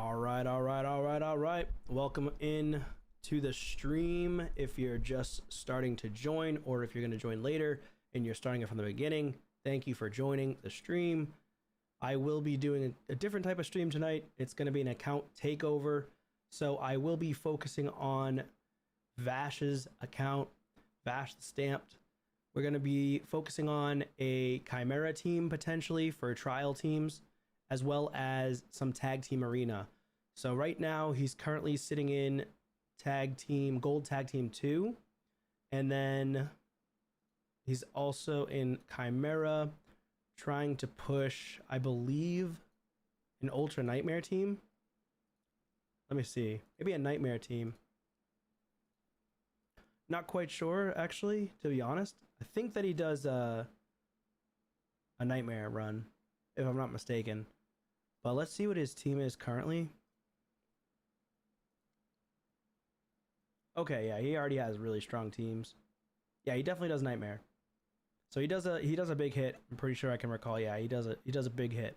All right. Welcome in to the stream. If you're just starting to join, or if you're going to join later and you're starting it from the beginning, thank you for joining the stream. I will be doing a different type of stream tonight. It's going to be an account takeover. So I will be focusing on Vash's account, Vash the Stamped. We're going to be focusing on a Chimera team potentially for trial teams, as well as some tag team arena. So right now he's currently sitting in gold tag team 2, and then he's also in Chimera trying to push, I believe, an Ultra Nightmare team. Let me see, maybe a Nightmare team. Not quite sure, actually, to be honest. I think that he does a Nightmare run, if I'm not mistaken. But let's see what his team is currently. Okay, yeah, he already has really strong teams. Yeah, he definitely does Nightmare. So he does a big hit. I'm pretty sure I can recall. Yeah, he does a big hit.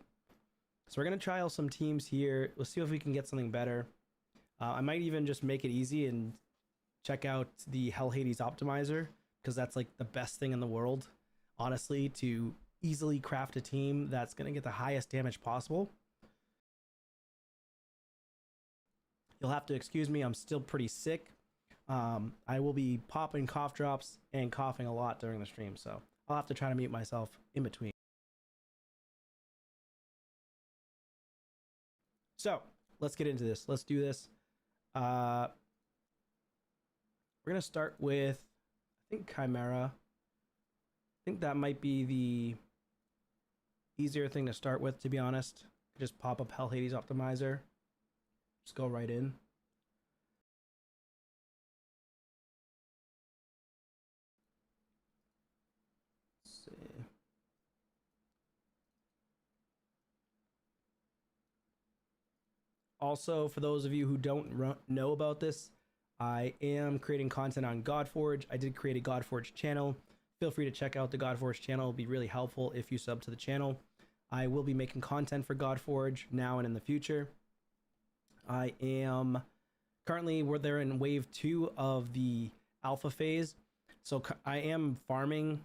So we're gonna trial some teams here. Let's see if we can get something better. I might even just make it easy and check out the Hell Hades optimizer, because that's like the best thing in the world, honestly, to easily craft a team that's gonna get the highest damage possible. You'll have to excuse me, I'm still pretty sick. I will be popping cough drops and coughing a lot during the stream, so I'll have to try to mute myself in between. So let's get into this. Let's do this. We're gonna start with, I think, Chimera. I think that might be the easier thing to start with, to be honest. Just pop up Hell Hades optimizer. Just go right in. Let's see. Also, for those of you who don't know about this, I am creating content on Godforge. I did create a Godforge channel. Feel free to check out the Godforge channel. It'll be really helpful if you sub to the channel. I will be making content for Godforge now and in the future. I am currently, we're there in wave 2 of the alpha phase. So I am farming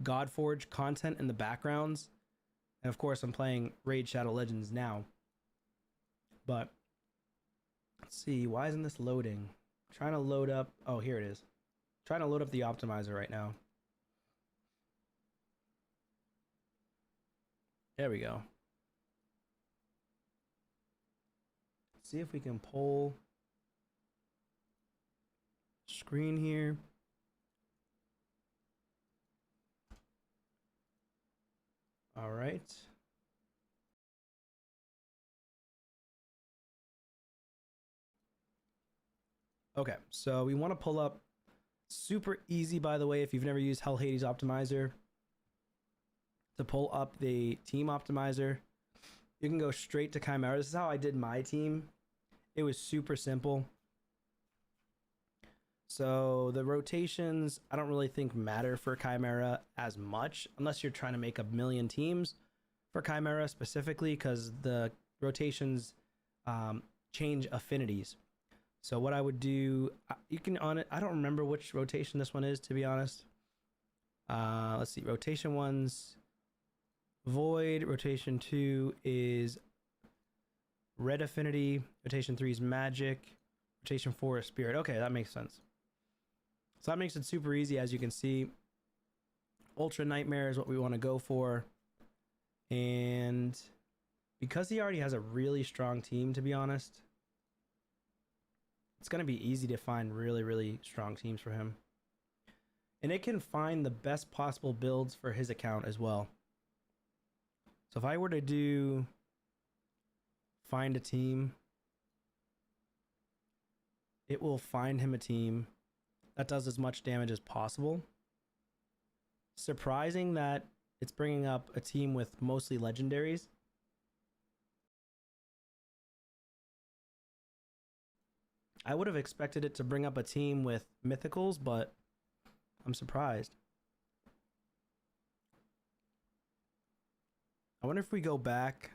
Godforge content in the backgrounds. And of course, I'm playing Raid Shadow Legends now. But let's see, why isn't this loading? I'm trying to load up. Oh, here it is. I'm trying to load up the optimizer right now. There we go. Let's see if we can pull screen here. All right. Okay, so we want to pull up, super easy, by the way, if you've never used Hell Hades optimizer, to pull up the team optimizer. You can go straight to Chimera. This is how I did my team. It was super simple. So the rotations, I don't really think matter for Chimera as much, unless you're trying to make a million teams for Chimera specifically, because the rotations change affinities. So what I would do, you can on it, I don't remember which rotation this one is, to be honest. Let's see, rotation 1's Void, rotation 2 is Red Affinity, rotation 3 is Magic, rotation 4 is Spirit. Okay, that makes sense. So that makes it super easy, as you can see. Ultra Nightmare is what we want to go for. And because he already has a really strong team, to be honest, it's going to be easy to find really, really strong teams for him. And it can find the best possible builds for his account as well. So if I were to do find a team, it will find him a team that does as much damage as possible. Surprising that it's bringing up a team with mostly legendaries. I would have expected it to bring up a team with mythicals, but I'm surprised. I wonder if we go back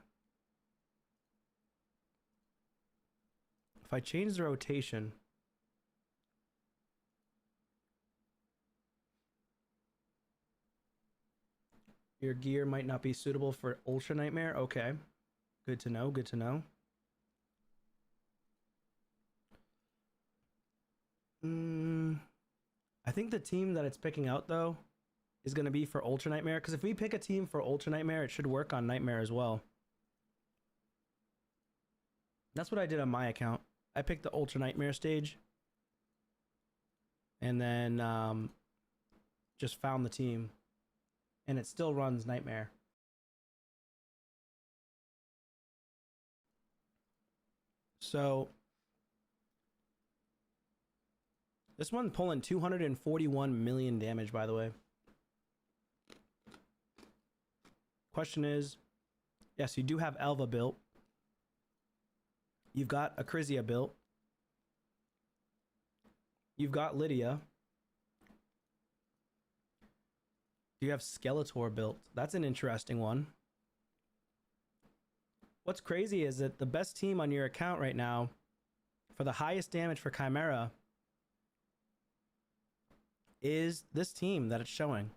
If I change the rotation, your gear might not be suitable for Ultra Nightmare. Okay. Good to know. Good to know. I think the team that it's picking out, though, is going to be for Ultra Nightmare. Because if we pick a team for Ultra Nightmare, it should work on Nightmare as well. That's what I did on my account. I picked the Ultra Nightmare stage. And then just found the team. And it still runs Nightmare. So this one pulling 241 million damage, by the way. Question is, yes, you do have Elva built. You've got Acrizia built. You've got Lydia. You have Skeletor built. That's an interesting one. What's crazy is that the best team on your account right now for the highest damage for Chimera is this team that it's showing.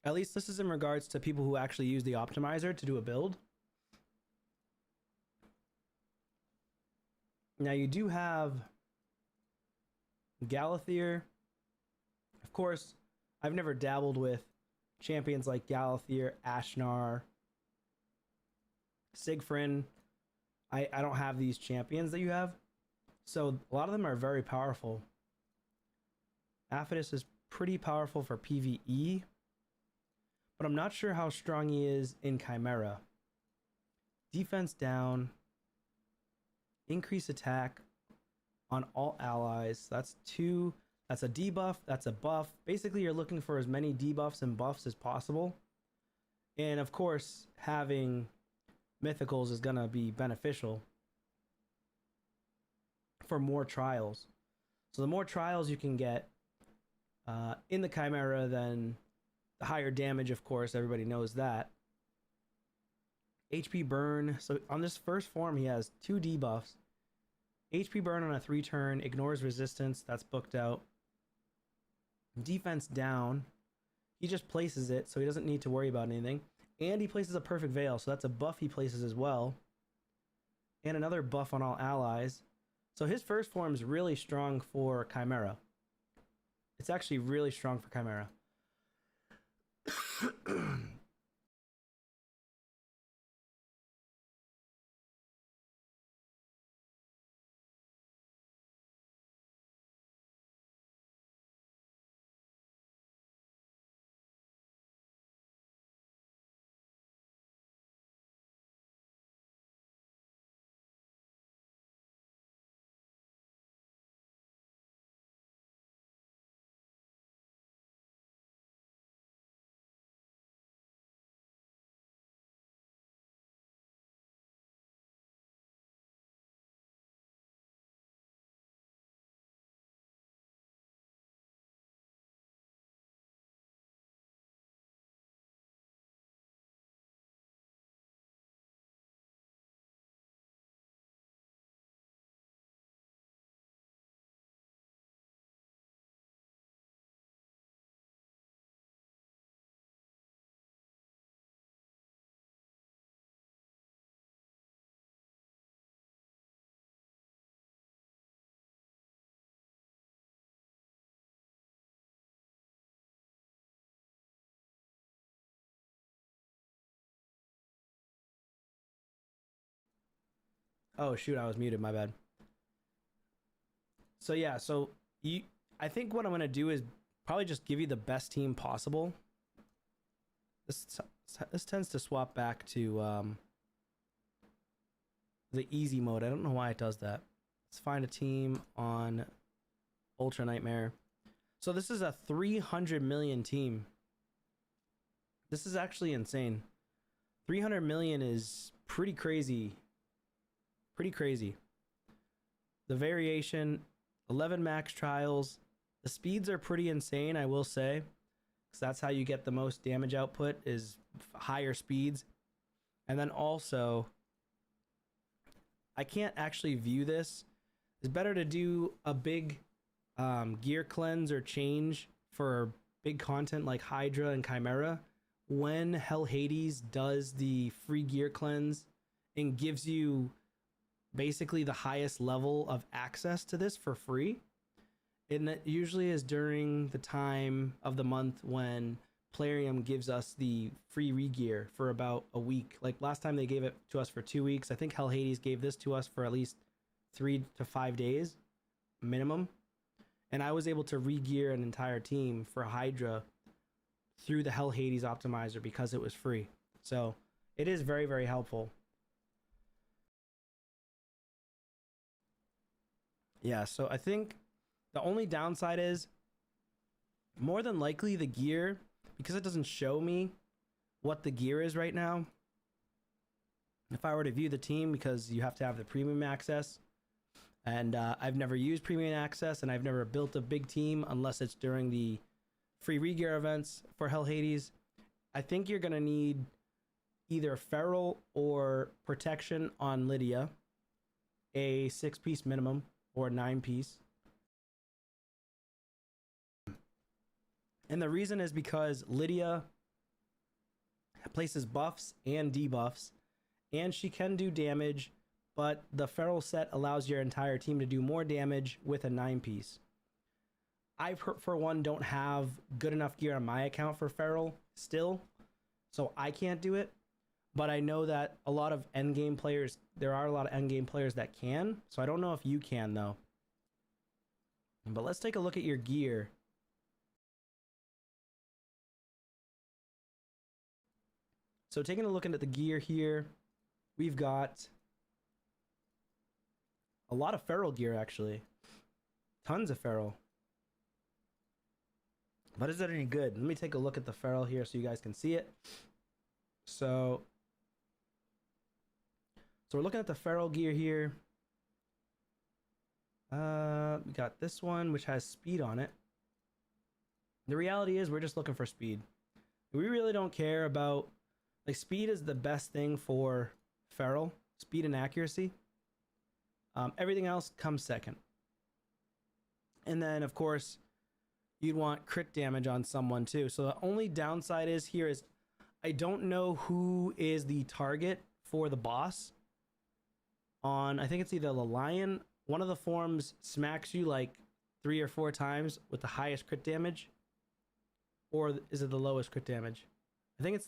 At least this is in regards to people who actually use the optimizer to do a build. Now you do have Galathier. Of course, I've never dabbled with champions like Galathier, Ashnar, Sigfrin. I don't have these champions that you have. So a lot of them are very powerful. Aphidus is pretty powerful for PvE. But I'm not sure how strong he is in Chimera. Defense down. Increase attack on all allies. That's two. That's a debuff. That's a buff. Basically, you're looking for as many debuffs and buffs as possible. And of course, having mythicals is going to be beneficial for more trials. So the more trials you can get in the Chimera, then the higher damage, of course, everybody knows that. HP burn. So on this first form, he has 2 debuffs. HP burn on a 3-turn, ignores resistance. That's booked out. Defense down. He just places it, so he doesn't need to worry about anything. And he places a perfect veil, so that's a buff he places as well. And another buff on all allies. So his first form is really strong for Chimera. It's actually really strong for Chimera. Oh shoot, I was muted, my bad. So yeah, I think what I'm gonna do is probably just give you the best team possible. This tends to swap back to the easy mode. I don't know why it does that. Let's find a team on Ultra Nightmare. So this is a 300 million team. This is actually insane. 300 million is pretty crazy. Pretty crazy. The variation, 11 max trials. The speeds are pretty insane, I will say. So that's how you get the most damage output, is higher speeds. And then also, I can't actually view this. It's better to do a big gear cleanse or change for big content like Hydra and Chimera when Hell Hades does the free gear cleanse and gives you basically the highest level of access to this for free. And it usually is during the time of the month when Plarium gives us the free regear for about a week. Like last time they gave it to us for 2 weeks. I think Hell Hades gave this to us for at least 3 to 5 days minimum. And I was able to regear an entire team for Hydra through the Hell Hades optimizer because it was free. So it is very, very helpful. Yeah, so I think the only downside is more than likely the gear, because it doesn't show me what the gear is right now. If I were to view the team, because you have to have the premium access, and I've never used premium access, and I've never built a big team unless it's during the free regear events for Hell Hades. I think you're gonna need either Feral or Protection on Lydia, a 6-piece minimum or 9-piece. And the reason is because Lydia places buffs and debuffs, and she can do damage, but the Feral set allows your entire team to do more damage with a 9-piece. I, for one, don't have good enough gear on my account for Feral still, so I can't do it. But I know that a lot of endgame players, there are a lot of endgame players that can, so I don't know if you can, though. But let's take a look at your gear. So taking a look at the gear here, we've got a lot of Feral gear, actually. Tons of Feral. But is that any good? Let me take a look at the Feral here so you guys can see it. So we're looking at the Feral gear here. We got this one, which has speed on it. The reality is we're just looking for speed. We really don't care about, like, speed is the best thing for Feral. Speed and accuracy. Everything else comes second. And then, of course, you'd want crit damage on someone too. So the only downside is here is I don't know who is the target for the boss. On, I think it's either the Lion. One of the forms smacks you like 3 or 4 times with the highest crit damage. Or is it the lowest crit damage? I think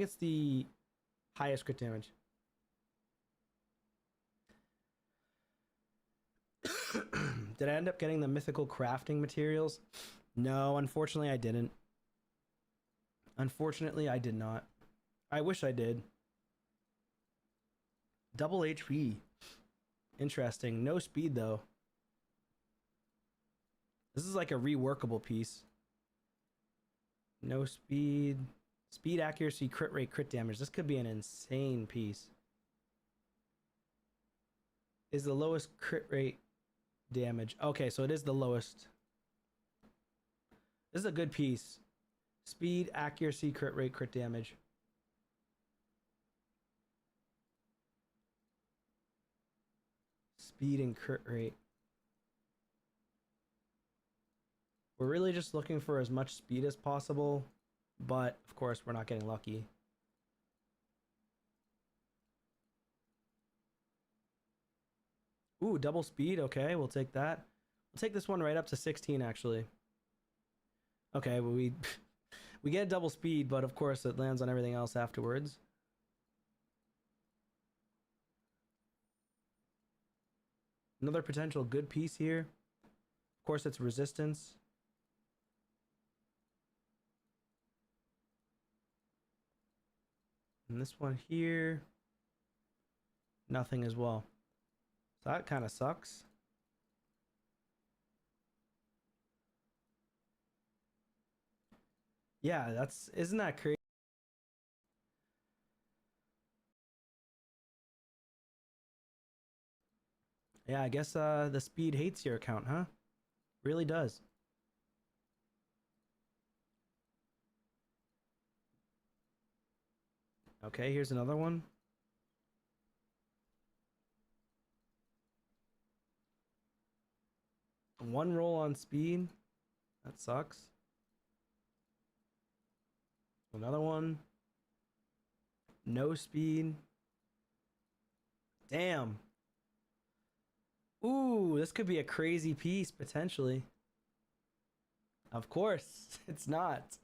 it's the highest crit damage. Did I end up getting the mythical crafting materials? No, unfortunately I didn't. Unfortunately I did not. I wish I did. Double HP. Interesting. No speed though. This is like a reworkable piece. No speed. Speed, accuracy, crit rate, crit damage. This could be an insane piece. Is the lowest crit rate damage. Okay, so it is the lowest. This is a good piece. Speed, accuracy, crit rate, crit damage. Speed and crit rate. We're really just looking for as much speed as possible, but of course we're not getting lucky. Ooh, double speed. Okay, we'll take that. We'll take this one right up to 16 actually. Okay, well, we get double speed, but of course it lands on everything else afterwards. Another potential good piece here. Of course, it's resistance. And this one here, nothing as well. So that kind of sucks. Yeah, isn't that crazy? Yeah, I guess the speed hates your account, huh? Really does. Okay, here's another one. One roll on speed. That sucks. Another one. No speed. Damn. Ooh, this could be a crazy piece potentially. Of course, it's not.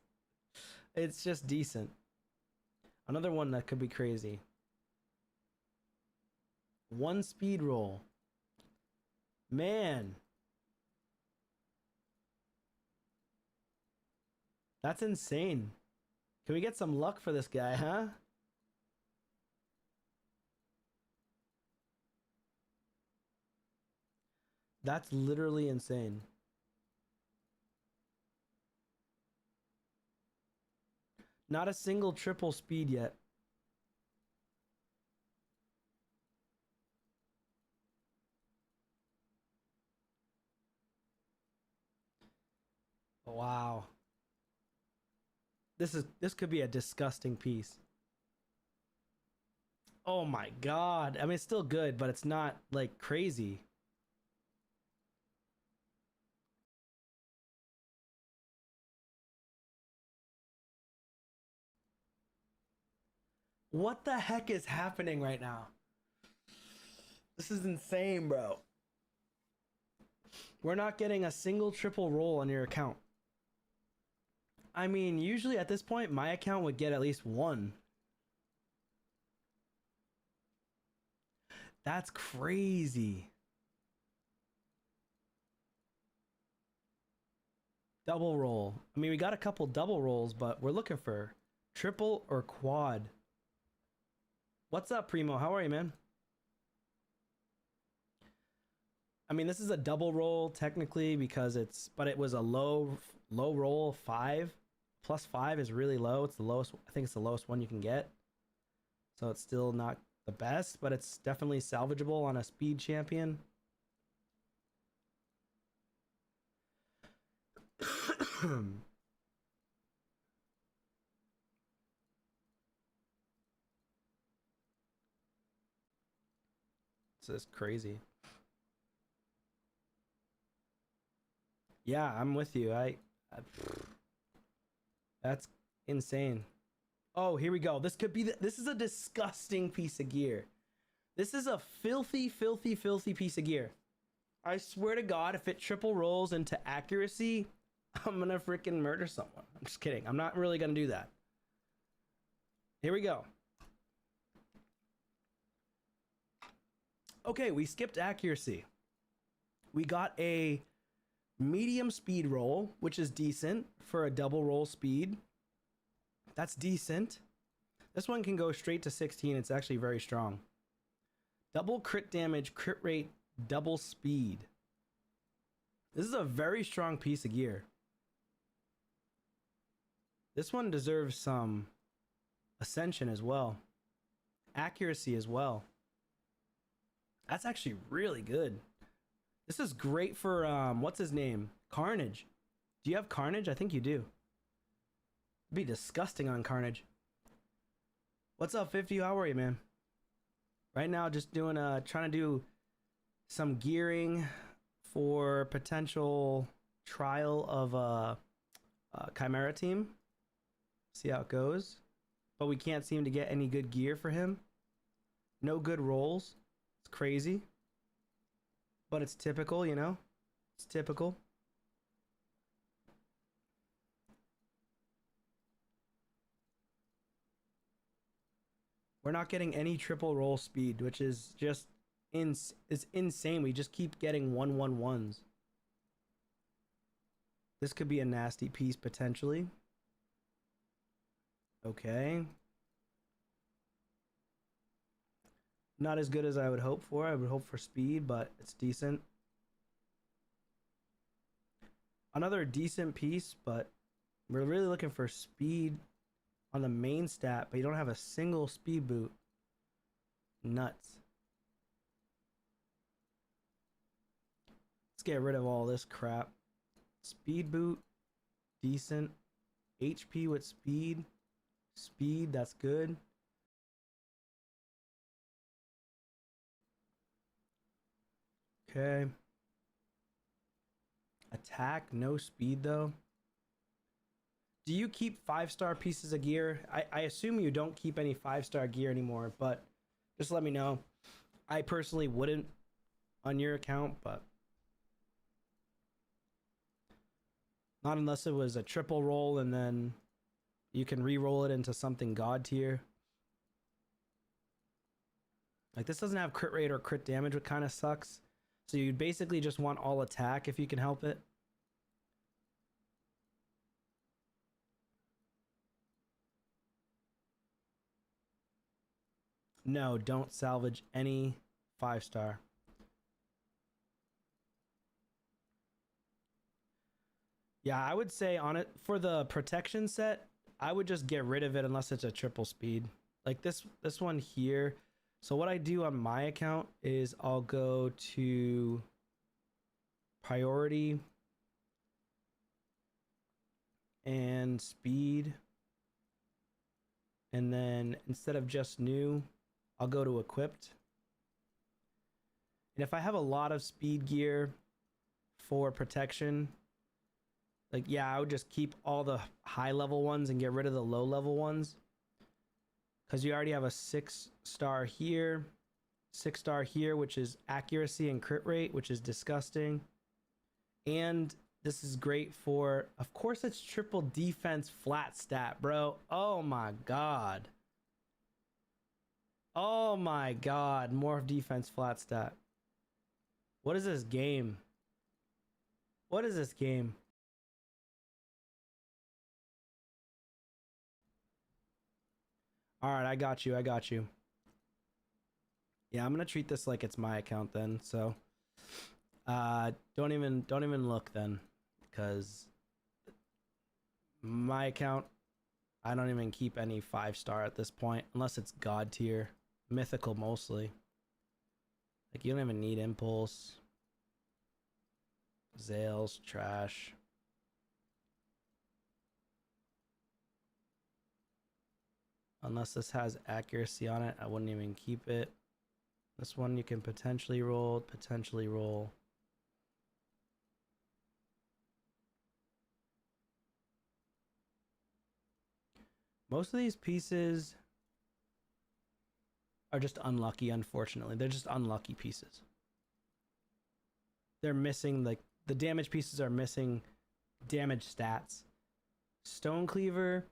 It's just decent. Another one that could be crazy. One speed roll. Man. That's insane. Can we get some luck for this guy, huh? That's literally insane. Not a single triple speed yet. Wow. This could be a disgusting piece. Oh my god. I mean, it's still good, but it's not like crazy. What the heck is happening right now? This is insane, bro. We're not getting a single triple roll on your account. I mean, usually at this point, my account would get at least one. That's crazy. Double roll. I mean, we got a couple double rolls, but we're looking for triple or quad. What's up, Primo? How are you, man? I mean, this is a double roll technically because but it was a low roll 5. Plus 5 is really low. It's the lowest. I think it's the lowest one you can get. So it's still not the best, but it's definitely salvageable on a speed champion. This is crazy. Yeah, I'm with you. That's insane. Oh, here we go. This could be this is a disgusting piece of gear. This is a filthy, filthy, filthy piece of gear. I swear to God, if it triple rolls into accuracy, I'm gonna freaking murder someone. I'm just kidding. I'm not really gonna do that. Here we go. Okay, we skipped accuracy. We got a medium speed roll, which is decent for a double roll speed. That's decent. This one can go straight to 16. It's actually very strong. Double crit damage, crit rate, double speed. This is a very strong piece of gear. This one deserves some ascension as well. Accuracy as well. That's actually really good. This is great for, what's his name? Carnage. Do you have Carnage? I think you do. It'd be disgusting on Carnage. What's up, 50? How are you, man? Right now, just doing, trying to do some gearing for potential trial of a Chimera team. See how it goes. But we can't seem to get any good gear for him. No good rolls. It's crazy. But it's typical, you know? It's typical. We're not getting any triple roll speed, which is just it's insane. We just keep getting 1-1-1s. This could be a nasty piece potentially. Okay. Not as good as I would hope for. I would hope for speed, but it's decent. Another decent piece, but we're really looking for speed on the main stat, but you don't have a single speed boot. Nuts. Let's get rid of all this crap. Speed boot, decent. HP with speed. Speed, that's good. Okay. Attack, no speed though. Do you keep 5-star pieces of gear? I assume you don't keep any 5-star gear anymore, but just let me know. I personally wouldn't on your account, but not unless it was a triple roll and then you can re-roll it into something god tier. Like this doesn't have crit rate or crit damage, which kind of sucks. So you'd basically just want all attack if you can help it. No, don't salvage any 5-star. Yeah, I would say on it for the protection set, I would just get rid of it unless it's a triple speed. Like this one here. So what I do on my account is I'll go to priority and speed. And then instead of just new, I'll go to equipped. And if I have a lot of speed gear for protection, like, yeah, I would just keep all the high level ones and get rid of the low level ones. Because you already have a 6-star here, 6-star here, which is accuracy and crit rate, which is disgusting. And this is great for, of course, it's triple defense flat stat, bro. Oh my god. Oh my god, more defense flat stat. What is this game? What is this game? All right, I got you. I got you. Yeah, I'm gonna treat this like it's my account then. So, don't even look then, because my account, I don't even keep any 5-star at this point unless it's god tier, mythical mostly. Like you don't even need impulse. Zales trash. Unless this has accuracy on it, I wouldn't even keep it. This one you can potentially roll, potentially roll. Most of these pieces are just unlucky, unfortunately. They're just unlucky pieces. They're missing, like, the damage pieces are missing damage stats. Stone Cleaver,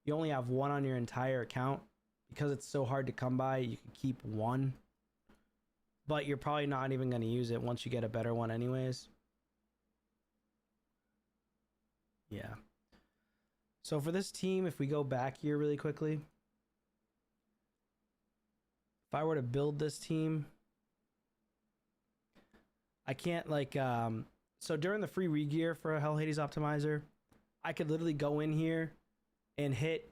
you only have one on your entire account. Because it's so hard to come by, you can keep one. But you're probably not even going to use it once you get a better one anyways. Yeah. So for this team, if we go back here really quickly, if I were to build this team, I can't like, so during the free re-gear for a Hell Hades optimizer, I could literally go in here and hit,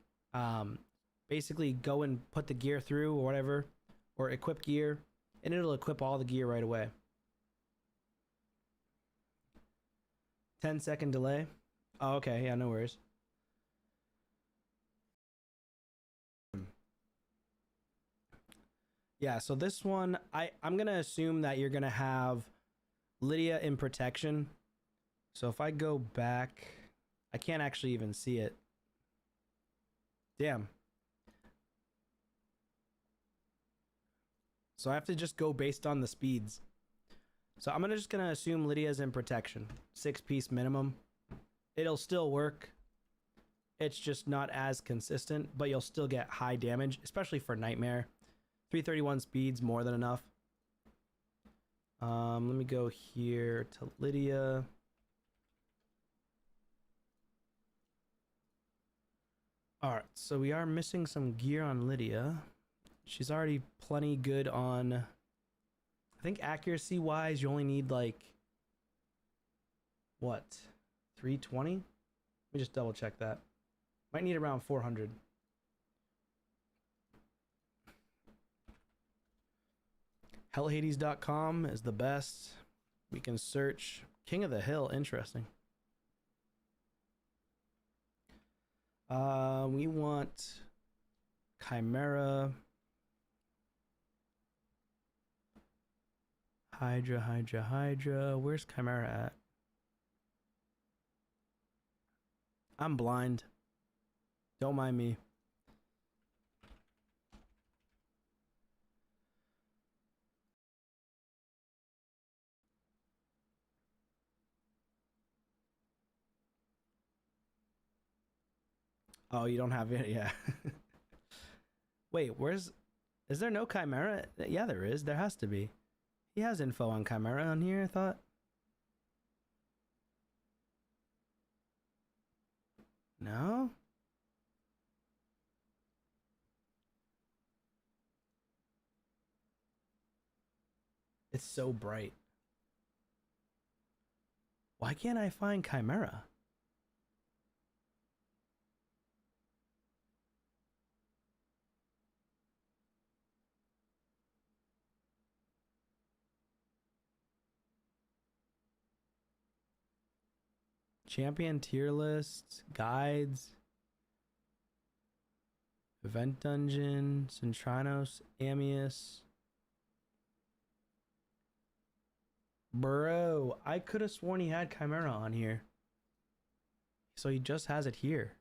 basically go and put the gear through or whatever, or equip gear, and it'll equip all the gear right away. 10-second delay. Oh, okay, yeah, no worries. Yeah, so this one, I'm gonna assume that you're gonna have Lydia in protection. So if I go back, I can't actually even see it. Damn. So I have to just go based on the speeds. So I'm just gonna assume Lydia's in protection. 6-piece minimum. It'll still work. It's just not as consistent, but you'll still get high damage, especially for Nightmare. 331 speed's more than enough. Let me go here to Lydia. Alright, so we are missing some gear on Lydia. She's already plenty good on... I think accuracy-wise, you only need like... What? 320? Let me just double check that. Might need around 400. Hellhades.com is the best. We can search King of the Hill. Interesting. We want Chimera. Hydra, Hydra, Hydra. Where's Chimera at? I'm blind. Don't mind me. Oh, you don't have it? Yeah. Wait, is there no Chimera? Yeah, there is. There has to be. He has info on Chimera on here, I thought. No? It's so bright. Why can't I find Chimera? Champion tier lists, guides, event dungeon, Centranos, Amius. Bro, I could have sworn he had Chimera on here. So he just has it here.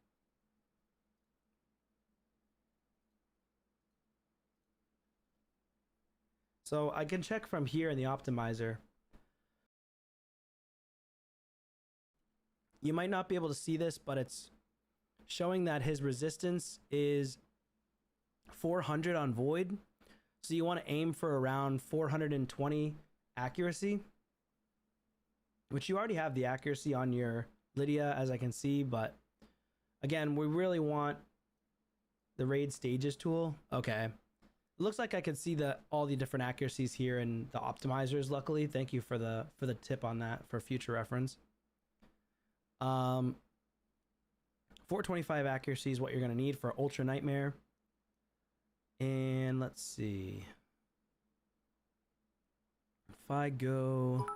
So I can check from here in the optimizer. You might not be able to see this, but it's showing that his resistance is 400 on Void. So you want to aim for around 420 accuracy, which you already have the accuracy on your Lydia, as I can see. But again, we really want the raid stages tool. Okay. It looks like I can see all the different accuracies here in the optimizers, luckily. Thank you for the tip on that for future reference. 425 accuracy is what you're going to need for Ultra Nightmare. And let's see. If I go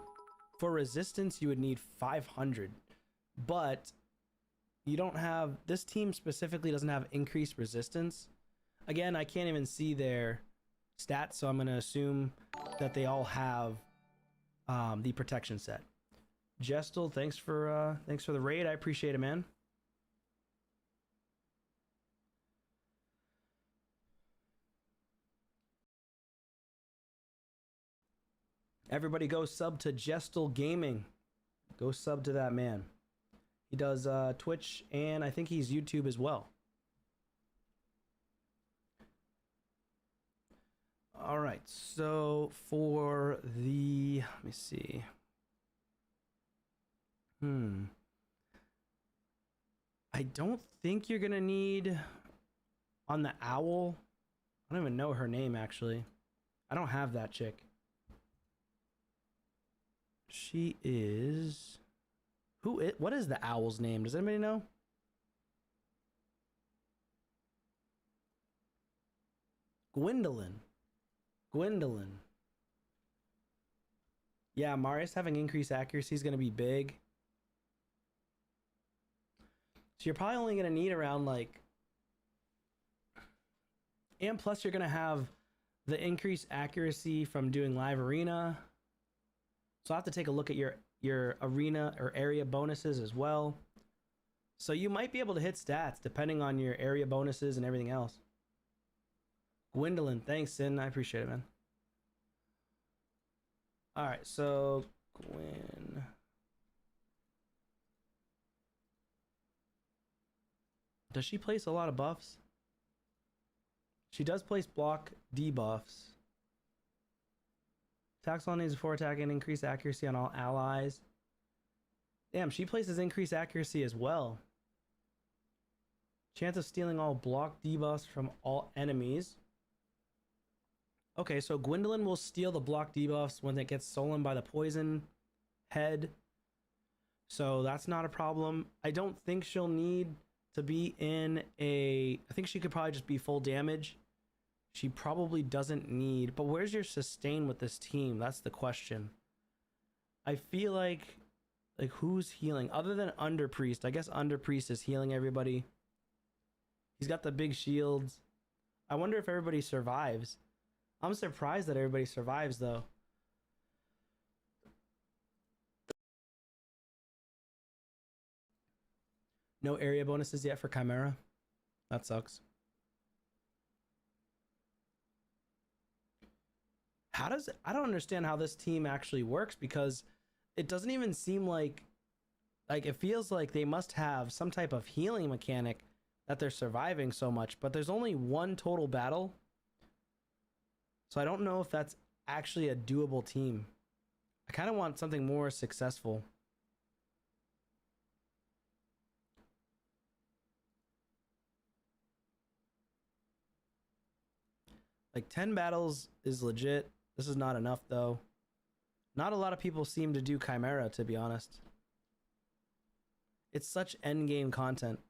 for resistance, you would need 500. But you don't have, this team specifically doesn't have increased resistance. Again, I can't even see their stats, so I'm going to assume that they all have the protection set. Gestal, thanks for the raid. I appreciate it, man. Everybody go sub to Gestal Gaming. Go sub to that man. He does Twitch, and I think he's YouTube as well. All right, so for the, let me see. I don't think you're gonna need on the owl. I don't even know her name, actually. I don't have that chick. She is, what is the owl's name? Does anybody know? Gwendolyn. Yeah, Marius having increased accuracy is going to be big. So you're probably only going to need around like, and plus you're going to have the increased accuracy from doing live arena. So I'll have to take a look at your arena or area bonuses as well. So you might be able to hit stats depending on your area bonuses and everything else. Gwendolyn, thanks, Sin. I appreciate it, man. All right, so Gwen. Does she place a lot of buffs? She does place block debuffs. Attacks on these before attacking, increased accuracy on all allies. Damn, she places increased accuracy as well. Chance of stealing all block debuffs from all enemies. Okay, so Gwendolyn will steal the block debuffs when it gets stolen by the poison head. So that's not a problem. I don't think she'll need to be in a, I think she could probably just be full damage. She probably doesn't need, but where's your sustain with this team? That's the question. I feel like who's healing other than Under Priest? I guess Under Priest is healing everybody. He's got the big shields. I wonder if everybody survives. I'm surprised that everybody survives though. No area bonuses yet for Chimera. That sucks. I don't understand how this team actually works, because it doesn't even seem like it feels like they must have some type of healing mechanic that they're surviving so much, but there's only one total battle. So I don't know if that's actually a doable team. I kind of want something more successful. Like 10 battles is legit. This is not enough though. Not a lot of people seem to do Chimera, to be honest. It's such endgame content.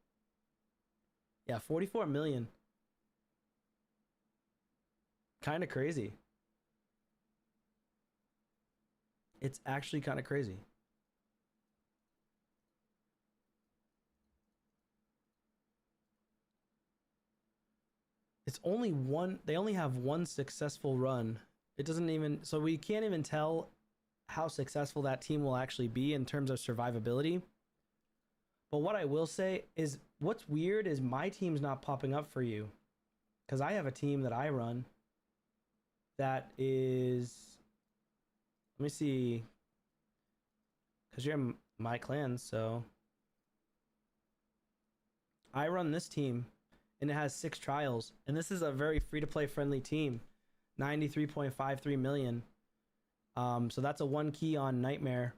Yeah, 44 million. Kind of crazy. It's actually kind of crazy. It's only one, they only have one successful run. It doesn't even, so we can't even tell how successful that team will actually be in terms of survivability. But what I will say is, what's weird is my team's not popping up for you, because I have a team that I run that is, let me see, because you're in my clan, so I run this team and it has 6 trials, and this is a very free-to-play friendly team. 93.53 million. So that's a 1 key on Nightmare,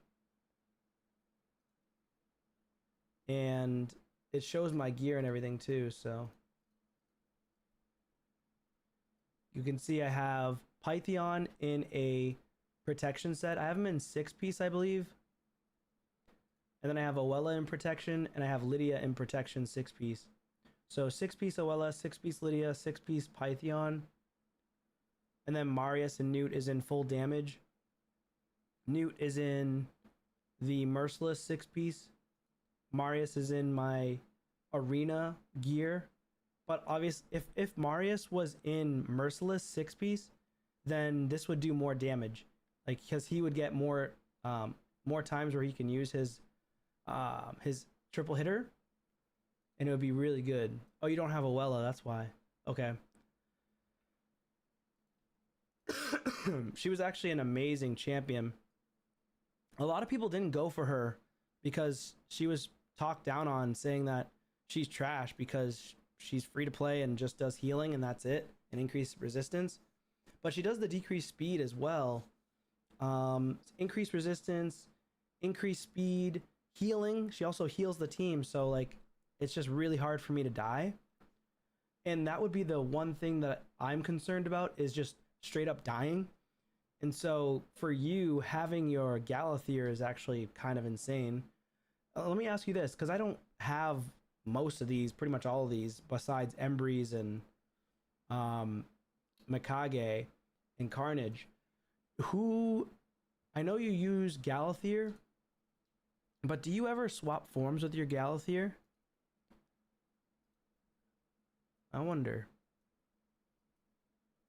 and it shows my gear and everything too. So you can see I have Python in a protection set. I have him in 6-piece, I believe, and then I have Oella in protection, and I have Lydia in protection 6-piece. So 6-piece Oella, 6-piece Lydia, 6-piece Python, and then Marius and Newt is in full damage. Newt is in the Merciless 6-piece. Marius is in my arena gear. But obviously, if Marius was in Merciless 6-piece, then this would do more damage, like, because he would get more times where he can use his triple hitter, and it would be really good. Oh, you don't have Oella, that's why. Okay. She was actually an amazing champion. A lot of people didn't go for her because she was talked down on, saying that she's trash because she's free to play and just does healing and that's it, and increased resistance. But she does the decreased speed as well. Increased resistance, increased speed, healing. She also heals the team, so like it's just really hard for me to die. And that would be the one thing that I'm concerned about, is just straight up dying. And so for you, having your Galathier is actually kind of insane. Let me ask you this, because I don't have most of these, pretty much all of these, besides Embreeze and Mikage and Carnage. Who, I know you use Galathier, but do you ever swap forms with your Galathier? I wonder.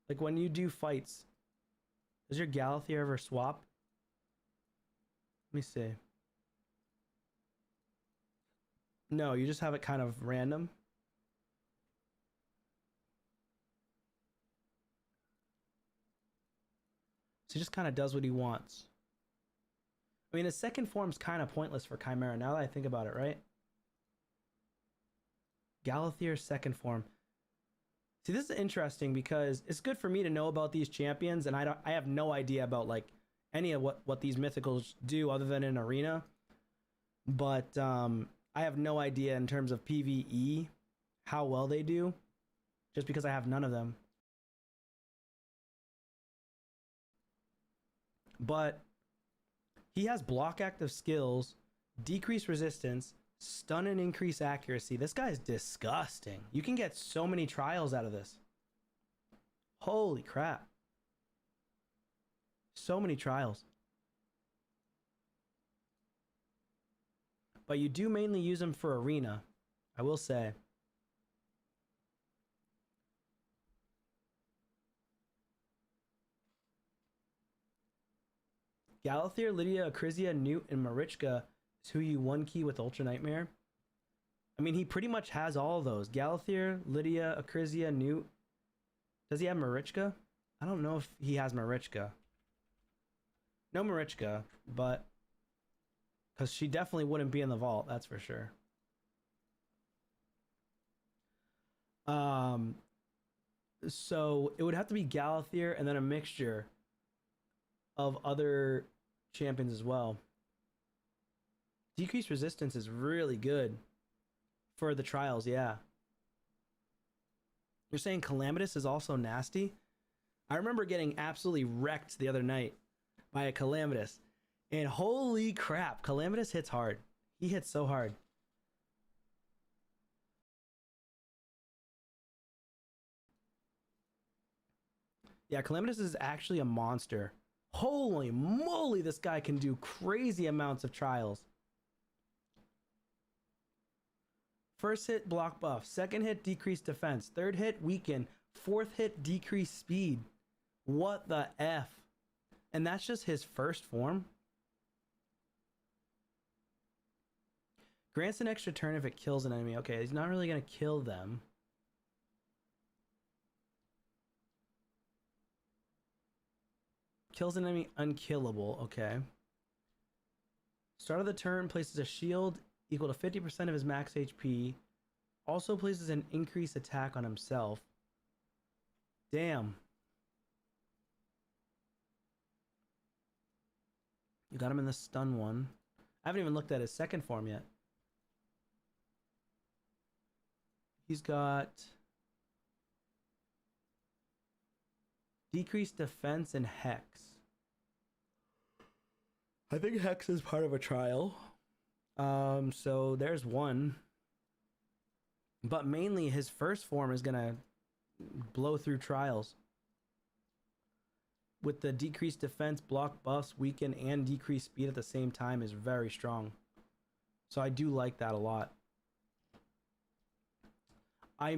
Like when you do fights, does your Galathier ever swap? Let me see. No, you just have it kind of random. So he just kind of does what he wants. I mean, his second form's kind of pointless for Chimera, now that I think about it, right? Galathier's second form. See, this is interesting because it's good for me to know about these champions, and I have no idea about like any of what these mythicals do other than in arena. But I have no idea in terms of PvE how well they do, just because I have none of them. But he has block active skills, decrease resistance, stun and increase accuracy. This guy's disgusting. You can get so many trials out of this. Holy crap. So many trials. But you do mainly use him for arena, I will say. Galathier, Lydia, Acrizia, Newt, and Marichka is who you 1 key with Ultra Nightmare. I mean, he pretty much has all of those. Galathier, Lydia, Acrizia, Newt. Does he have Marichka? I don't know if he has Marichka. No Marichka, but... because she definitely wouldn't be in the vault, that's for sure. So it would have to be Galathier and then a mixture of other champions as well. Decreased resistance is really good for the trials, yeah. You're saying Calamitous is also nasty? I remember getting absolutely wrecked the other night by a Calamitous. And holy crap, Calamitous hits hard. He hits so hard. Yeah, Calamitous is actually a monster. Holy moly, this guy can do crazy amounts of trials. First hit, block buff. Second hit, decreased defense. Third hit, weaken. Fourth hit, decreased speed. What the F? And that's just his first form? Grants an extra turn if it kills an enemy. Okay, he's not really going to kill them. Kills an enemy unkillable. Okay. Start of the turn, places a shield equal to 50% of his max HP. Also places an increased attack on himself. Damn. You got him in the stun one. I haven't even looked at his second form yet. He's got decreased defense and hex. I think hex is part of a trial. So there's one. But mainly his first form is gonna blow through trials. With the decreased defense, block buffs, weaken, and decreased speed at the same time is very strong. So I do like that a lot. You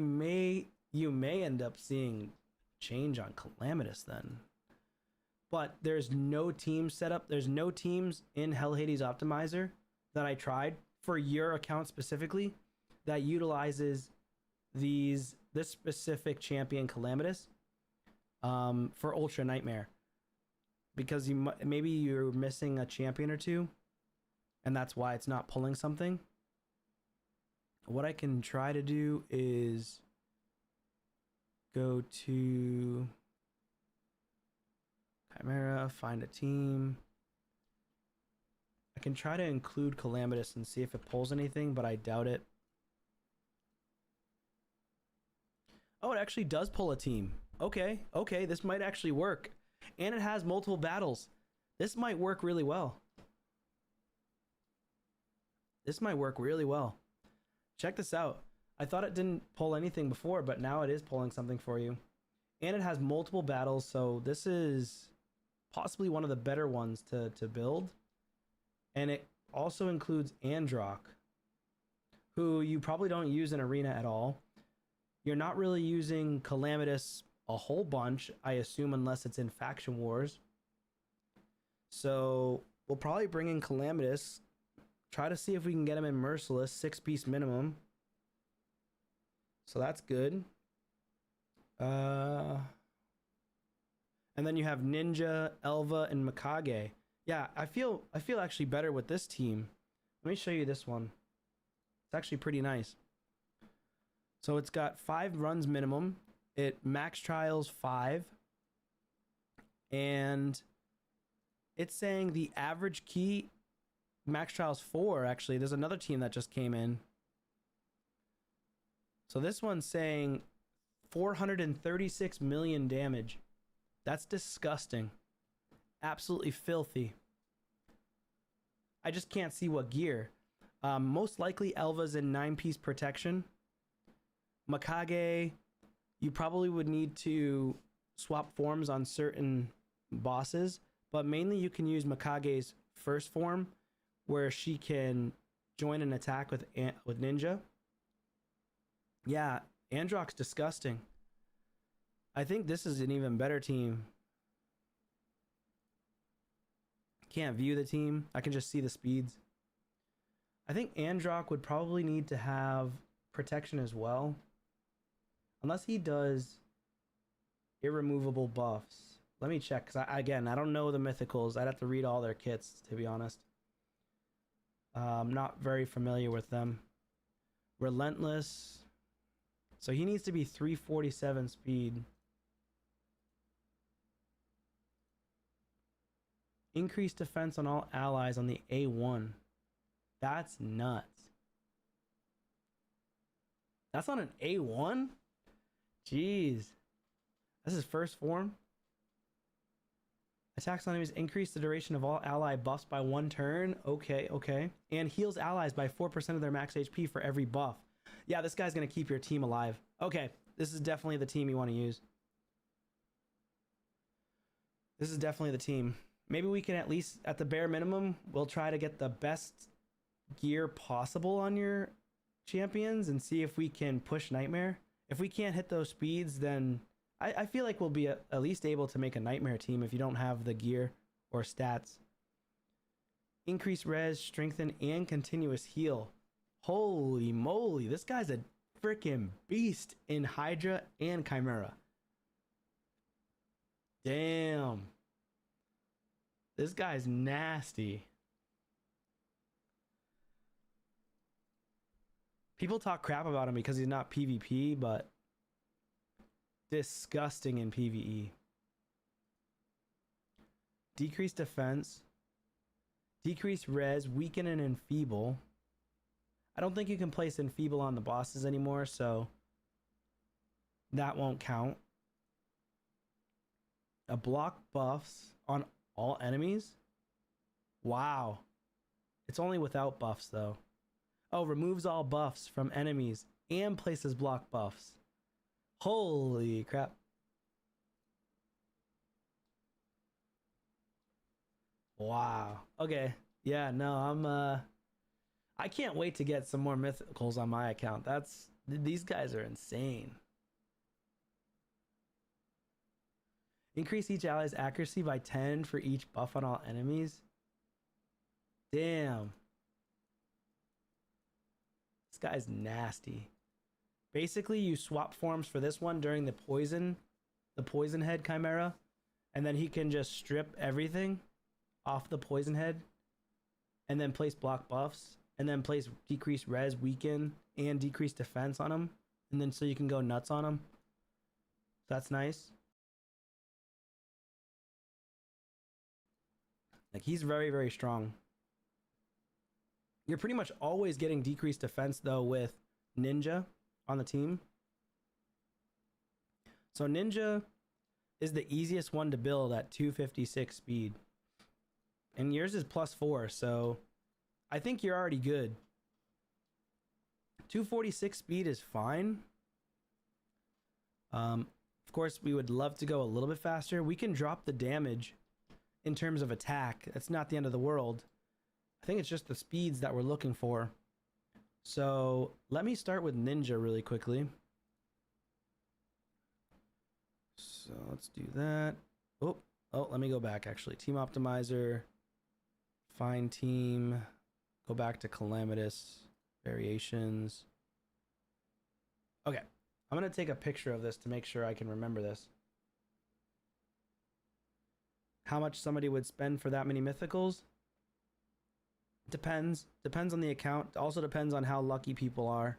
may end up seeing change on Calamitous then. But there's no team setup. There's no teams in Hell Hades Optimizer that I tried for your account specifically that utilizes this specific champion Calamitous for Ultra Nightmare, because maybe you're missing a champion or two and that's why it's not pulling something. What I can try to do is go to Chimera, find a team. I can try to include Calamitous and see if it pulls anything, but I doubt it. Oh, it actually does pull a team. Okay, this might actually work. And it has multiple battles. This might work really well. This might work really well. Check this out. I thought it didn't pull anything before, but now it is pulling something for you. And it has multiple battles, so this is possibly one of the better ones to build. And it also includes Androck, who you probably don't use in Arena at all. You're not really using Calamitous a whole bunch, I assume, unless it's in Faction Wars. So we'll probably bring in Calamitous. Try to see if we can get him in Merciless, 6-piece minimum. So that's good. And then you have Ninja, Elva, and Mikage. Yeah, I feel actually better with this team. Let me show you this one. It's actually pretty nice. So it's got 5 runs minimum. It max trials 5. And it's saying the average key max trials 4, actually. There's another team that just came in. So this one's saying 436 million damage. That's disgusting. Absolutely filthy. I just can't see what gear. Most likely Elva's in 9-piece protection. Mikage, you probably would need to swap forms on certain bosses, but mainly you can use Mikage's first form, where she can join an attack with Ninja. Yeah, Androck's disgusting. I think this is an even better team. Can't view the team. I can just see the speeds. I think Androck would probably need to have protection as well. Unless he does irremovable buffs. Let me check, because again, I don't know the mythicals. I'd have to read all their kits, to be honest. I'm not very familiar with them. Relentless. So he needs to be 347 speed. Increased defense on all allies on the A1. That's nuts. That's on an A1? Jeez. That's his first form. Attacks on enemies increase the duration of all ally buffs by 1 turn. Okay, okay. And heals allies by 4% of their max HP for every buff. Yeah, this guy's going to keep your team alive. Okay, this is definitely the team you want to use. This is definitely the team. Maybe we can at least, at the bare minimum, we'll try to get the best gear possible on your champions and see if we can push Nightmare. If we can't hit those speeds, then I feel like we'll be at least able to make a Nightmare team if you don't have the gear or stats. Increase res, strengthen, and continuous heal. Holy moly, this guy's a freaking beast in Hydra and Chimera. Damn. This guy's nasty. People talk crap about him because he's not PvP, but disgusting in PvE. Decrease defense. Decrease res, weaken and enfeeble. I don't think you can place enfeeble on the bosses anymore, so that won't count. A block buffs on all enemies? Wow. It's only without buffs, though. Oh, removes all buffs from enemies and places block buffs. Holy crap. Wow. Okay. Yeah, no, I can't wait to get some more mythicals on my account. These guys are insane. Increase each ally's accuracy by 10 for each buff on all enemies. Damn. This guy's nasty. Basically, you swap forms for this one during the poison head Chimera, and then he can just strip everything off the poison head, and then place block buffs, and then place decreased res, weaken, and decreased defense on him, and then so you can go nuts on him. So that's nice. Like, he's very, very strong. You're pretty much always getting decreased defense, though, with Ninja on the team. So Ninja is the easiest one to build at 256 speed. And yours is +4, so I think you're already good. 246 speed is fine. Of course, we would love to go a little bit faster. We can drop the damage in terms of attack. That's not the end of the world. I think it's just the speeds that we're looking for. So let me start with Ninja really quickly. So let's do that. Oh, let me go back actually. Team Optimizer, find team, go back to Calamitous, variations. Okay, I'm gonna take a picture of this to make sure I can remember this. How much somebody would spend for that many mythicals? Depends on the account. Also depends on how lucky people are.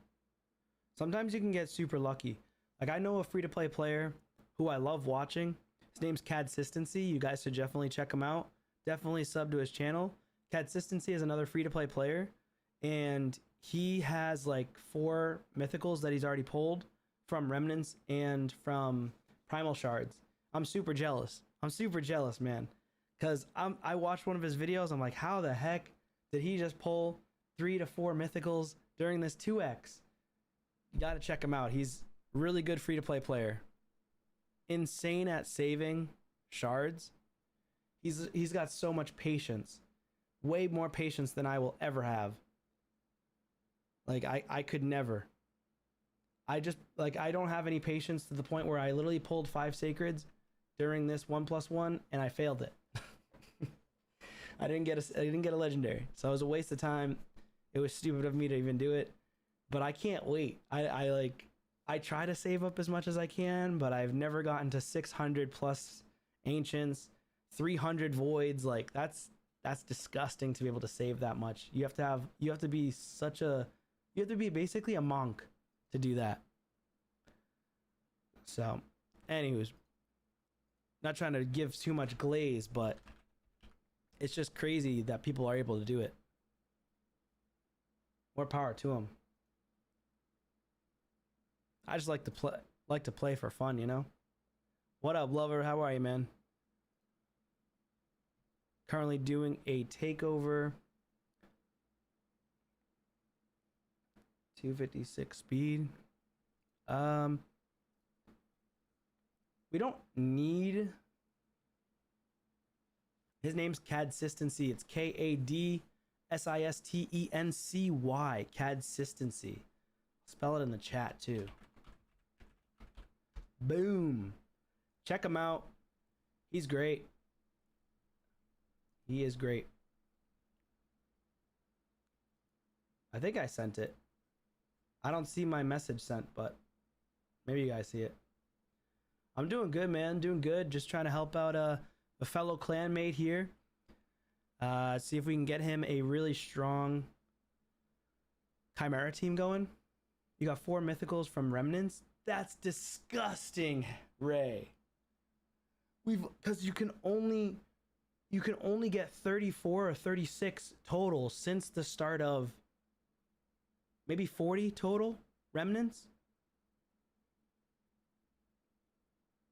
Sometimes you can get super lucky. Like, I know a free-to-play player who I love watching. His name's Consistency. You guys should definitely check him out. Definitely sub to his channel. Consistency is another free-to-play player, and he has like 4 mythicals that he's already pulled from remnants and from primal shards. I'm super jealous, man, because I watched one of his videos. I'm like, how the heck did he just pull 3 to 4 mythicals during this 2x? You gotta check him out. He's a really good free-to-play player. Insane at saving shards. He's got so much patience. Way more patience than I will ever have. Like, I could never. I don't have any patience to the point where I literally pulled 5 sacreds during this 1+1 and I failed it. I didn't get a legendary, so it was a waste of time It was stupid of me to even do it, but I can't wait. I try to save up as much as I can, but I've never gotten to 600 plus ancients, 300 voids. Like that's disgusting to be able to save that much. You have to be basically a monk to do that. So, anyways, not trying to give too much glaze, but it's just crazy that people are able to do it. More power to them. I just like to play for fun, you know. What up, lover? How are you, man? Currently doing a takeover. 256 speed. We don't need. His name's Cadsistency. It's Kadsistency. Cadsistency. Spell it in the chat too. Boom. Check him out. He's great. He is great. I think I sent it. I don't see my message sent, but maybe you guys see it. I'm doing good, man. Doing good. Just trying to help out a fellow clanmate here. See if we can get him a really strong Chimera team going. You got 4 mythicals from Remnants. That's disgusting, Ray. Because you can only get 34 or 36 total since the start of maybe 40 total Remnants.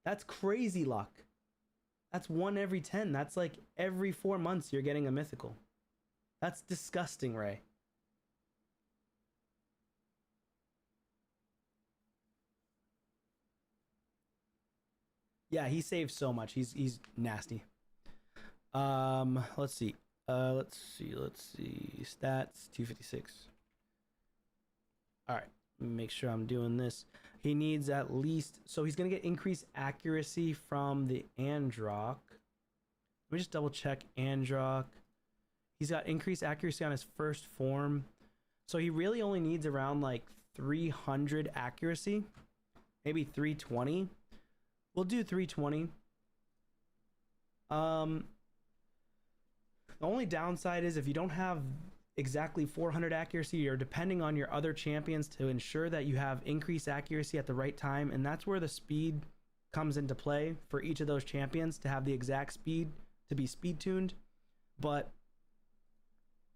That's crazy luck. That's 1 every 10. That's like every 4 months you're getting a mythical. That's disgusting, Ray. Yeah, he saves so much. He's nasty. Let's see. Let's see. Stats 256. All right. Make sure I'm doing this. He needs at least, so he's gonna get increased accuracy from the Androck. Let me just double check Androck. He's got increased accuracy on his first form, so he really only needs around like 300 accuracy, maybe 320. We'll do 320. The only downside is if you don't have exactly 400 accuracy, you're depending on your other champions to ensure that you have increased accuracy at the right time, and that's where the speed comes into play for each of those champions to have the exact speed to be speed tuned. But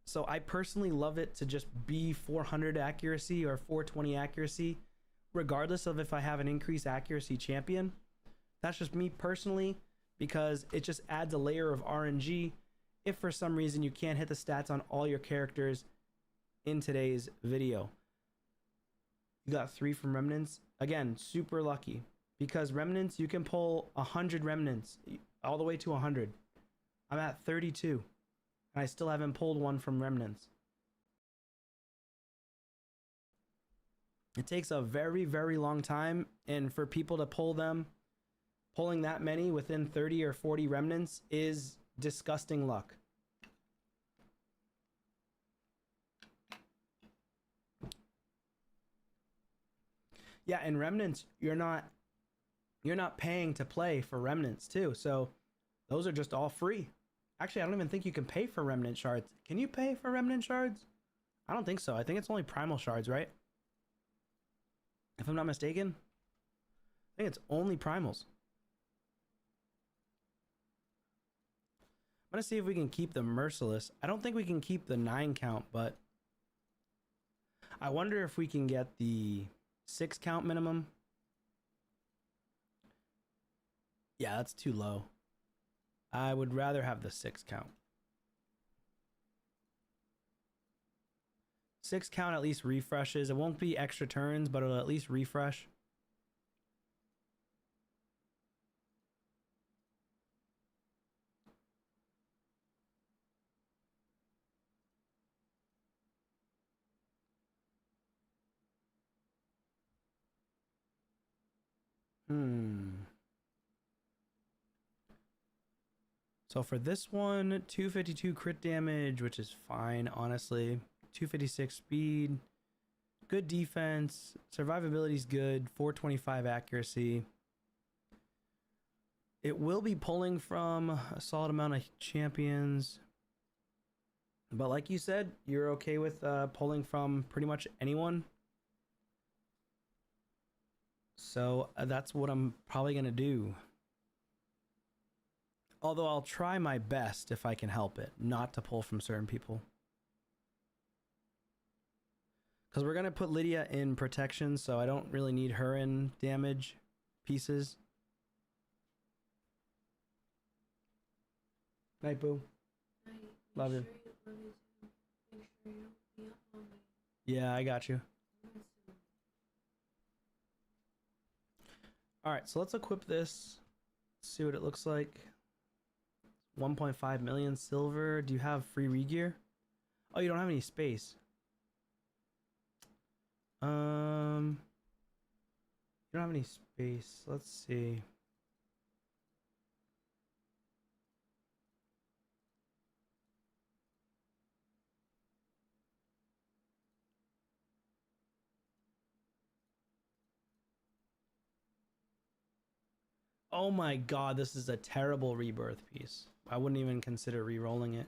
so I personally love it to just be 400 accuracy or 420 accuracy regardless of if I have an increased accuracy champion. That's just me personally, because it just adds a layer of RNG if for some reason you can't hit the stats on all your characters in today's video. You got 3 from Remnants. Again, super lucky, because Remnants, you can pull 100 Remnants all the way to 100. I'm at 32 and I still haven't pulled one from Remnants. It takes a very, very long time, and for people to pull them, pulling that many within 30 or 40 Remnants is disgusting luck. Yeah, and Remnants, you're not paying to play for Remnants too. So those are just all free. Actually, I don't even think you can pay for Remnant shards. Can you pay for Remnant shards? I don't think so. I think it's only primal shards, right? If I'm not mistaken. I think it's only primals. I'm gonna see if we can keep the Merciless. I don't think we can keep the 9 count, but I wonder if we can get the 6 count minimum. Yeah, that's too low. I would rather have the 6 count. 6 count at least refreshes. It won't be extra turns, but it'll at least refresh. So for this one, 252 crit damage, which is fine, honestly. 256 speed, good defense, survivability is good, 425 accuracy. It will be pulling from a solid amount of champions. But like you said, you're okay with pulling from pretty much anyone. So that's what I'm probably going to do. Although I'll try my best, if I can help it, not to pull from certain people. Because we're going to put Lydia in protection, so I don't really need her in damage pieces. Night, boo. Love you. Yeah, I got you. Alright, so let's equip this. See what it looks like. 1.5 million silver. Do you have free regear? Oh, you don't have any space. You don't have any space. Let's see. Oh my god, this is a terrible rebirth piece. I wouldn't even consider re-rolling it.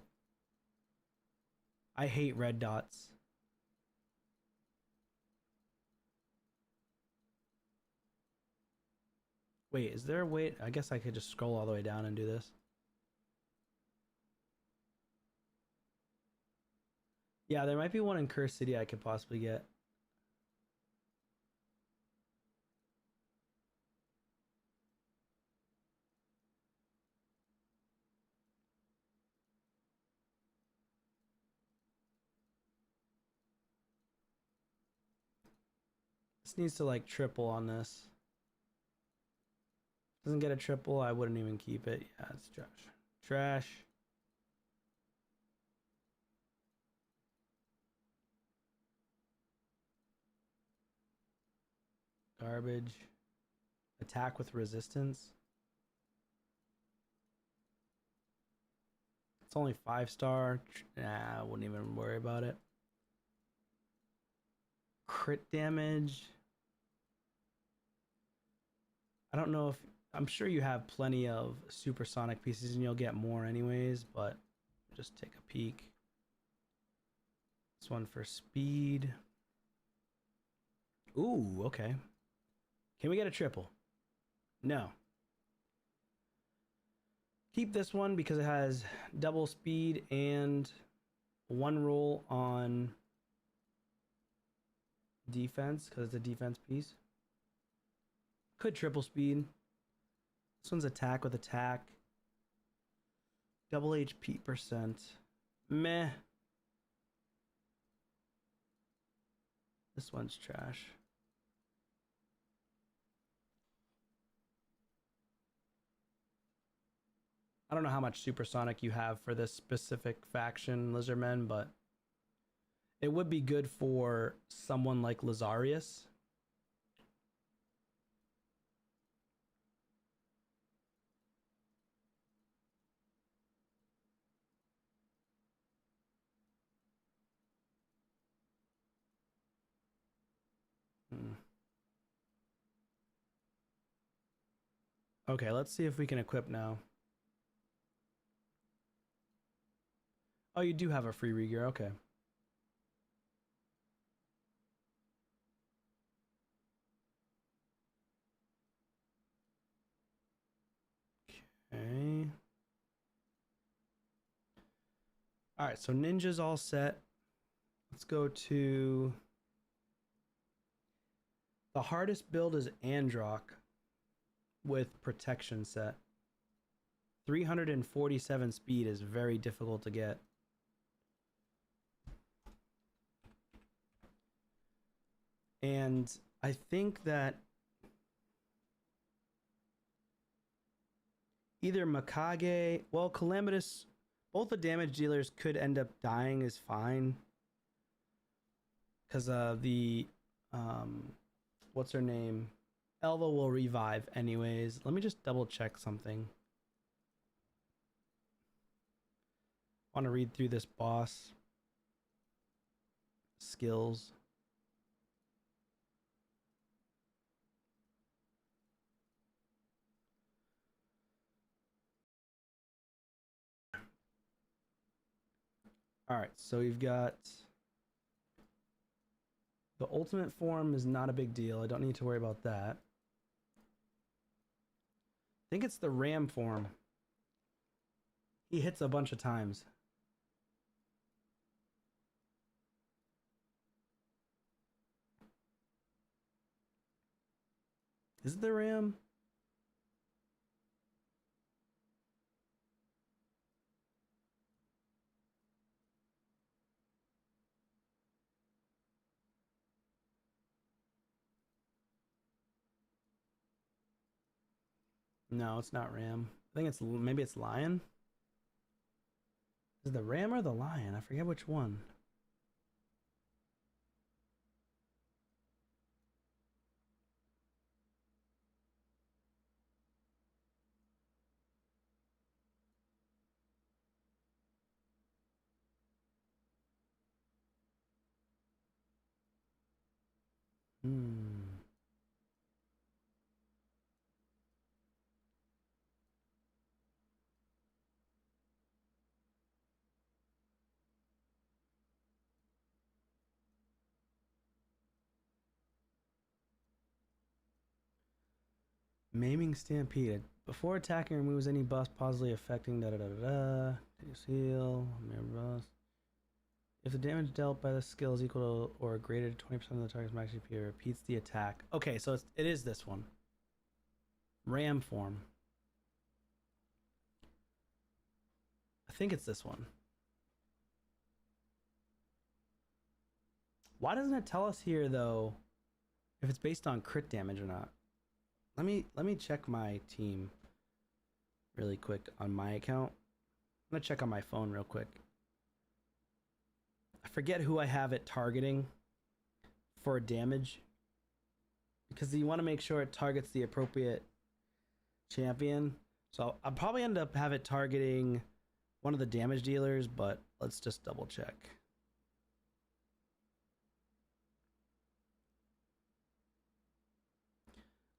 I hate red dots. Wait, is there a way? I guess I could just scroll all the way down and do this. Yeah, there might be one in Curse City I could possibly get. This needs to like triple on this. Doesn't get a triple, I wouldn't even keep it. Yeah, it's trash. Trash. Garbage. Attack with resistance. It's only 5-star. Nah, I wouldn't even worry about it. Crit damage. I don't know if... I'm sure you have plenty of supersonic pieces and you'll get more anyways, but just take a peek. This one for speed. Ooh, okay. Can we get a triple? No. Keep this one because it has double speed and one roll on defense because it's a defense piece. Could triple speed. This one's attack with attack. Double HP percent. Meh. This one's trash. I don't know how much supersonic you have for this specific faction, Lizardmen, but it would be good for someone like Lazarius. Okay, let's see if we can equip now. Oh, you do have a free regear, okay. Okay. Alright, so Ninja's all set. Let's go to... The hardest build is Androck with protection set. 347 speed is very difficult to get. And I think that either Mikage, well, Calamitous, both the damage dealers could end up dying is fine. Because what's her name? Elva will revive anyways. Let me just double check something. I want to read through this boss. skills. All right, so we've got the ultimate form is not a big deal. I don't need to worry about that. I think it's the ram form. He hits a bunch of times. Is it the ram? No, it's not ram. I think it's maybe it's lion. Is it the ram or the lion? I forget which one. Maiming Stampede. Before attacking, removes any buffs positively affecting da da da da da. Heal. Mirror buffs. If the damage dealt by the skill is equal to or greater to 20% of the target's max HP, it repeats the attack. Okay, so it is this one. Ram form. I think it's this one. Why doesn't it tell us here though if it's based on crit damage or not? Let me check my team really quick on my account. I'm gonna check on my phone real quick. I forget who I have it targeting for damage because you want to make sure it targets the appropriate champion. So I'll probably end up have it targeting one of the damage dealers, but let's just double check.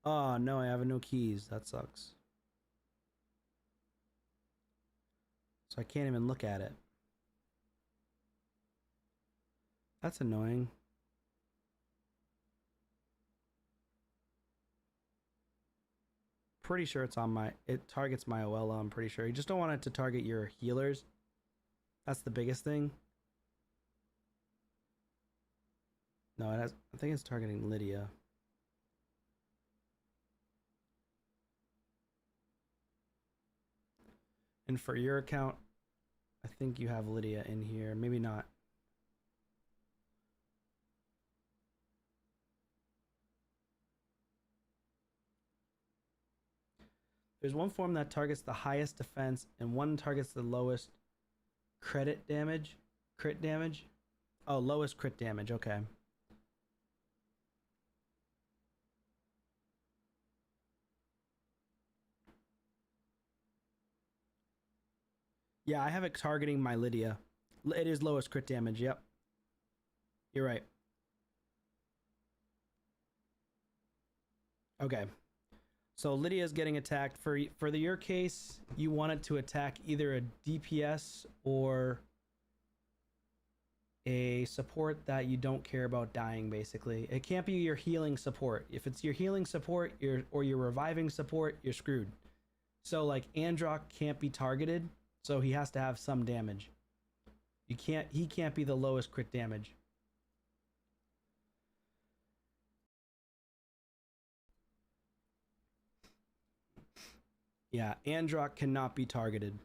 Oh no, I have no keys. That sucks. So I can't even look at it. That's annoying. Pretty sure it's on my, it targets my Oella, I'm pretty sure. You just don't want it to target your healers. That's the biggest thing. No, it has, I think it's targeting Lydia. And for your account, I think you have Lydia in here. Maybe not. There's one form that targets the highest defense and one targets the lowest crit damage. Oh, lowest crit damage. Okay. Yeah, I have it targeting my Lydia. It is lowest crit damage. Yep. You're right. Okay. So Lydia's getting attacked. For your case, you want it to attack either a DPS or a support that you don't care about dying, basically. It can't be your healing support. If it's your healing support or your reviving support, you're screwed. So like Androck can't be targeted, so he has to have some damage. He can't be the lowest crit damage. Yeah, Androck cannot be targeted.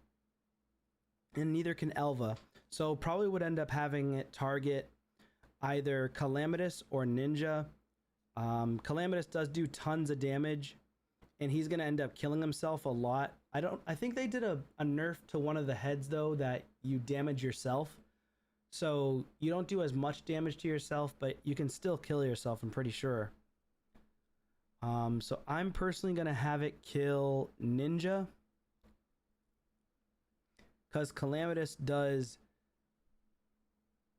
And neither can Elva. So probably would end up having it target either Calamitous or Ninja. Calamitous does do tons of damage, and he's gonna end up killing himself a lot. I think they did a nerf to one of the heads though that you damage yourself. So you don't do as much damage to yourself, but you can still kill yourself, I'm pretty sure. So I'm personally gonna have it kill Ninja, because Calamitous does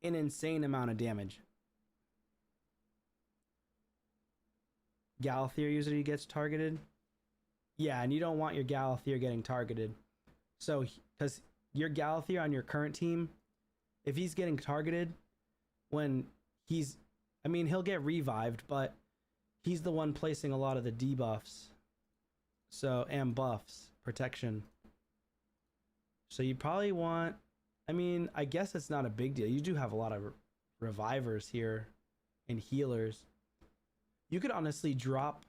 an insane amount of damage. Galathier usually gets targeted. Yeah, and you don't want your Galathier getting targeted. So, because your Galathier on your current team, if he's getting targeted when he's, I mean, he'll get revived, but he's the one placing a lot of the debuffs. So, and buffs, protection. So you probably want, I mean, I guess it's not a big deal. You do have a lot of revivers here and healers. You could honestly drop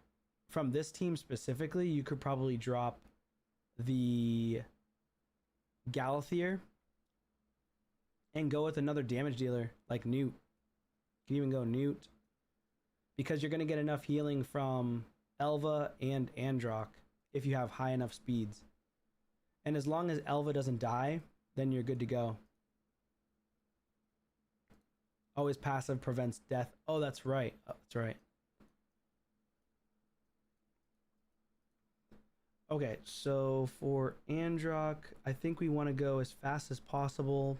from this team specifically, you could probably drop the Galathier and go with another damage dealer like Newt. You can even go Newt because you're going to get enough healing from Elva and Androck if you have high enough speeds. And as long as Elva doesn't die, then you're good to go. Oh, his passive prevents death. Oh, that's right. Oh, that's right. Okay, so for Androck, I think we want to go as fast as possible.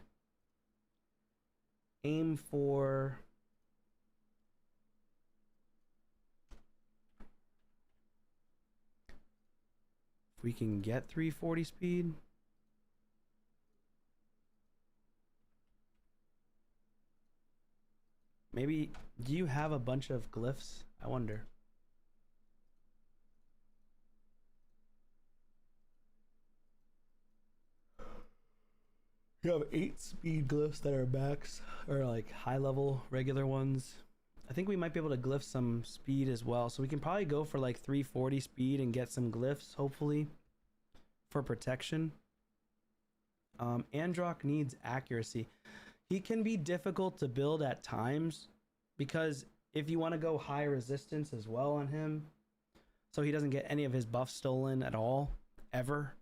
Aim for... if we can get 340 speed. Maybe, do you have a bunch of glyphs? I wonder. You have 8 speed glyphs that are max, or like high level regular ones. I think we might be able to glyph some speed as well. So we can probably go for like 340 speed and get some glyphs, hopefully, for protection. Androck needs accuracy. He can be difficult to build at times because if you want to go high resistance as well on him, so he doesn't get any of his buffs stolen at all, ever.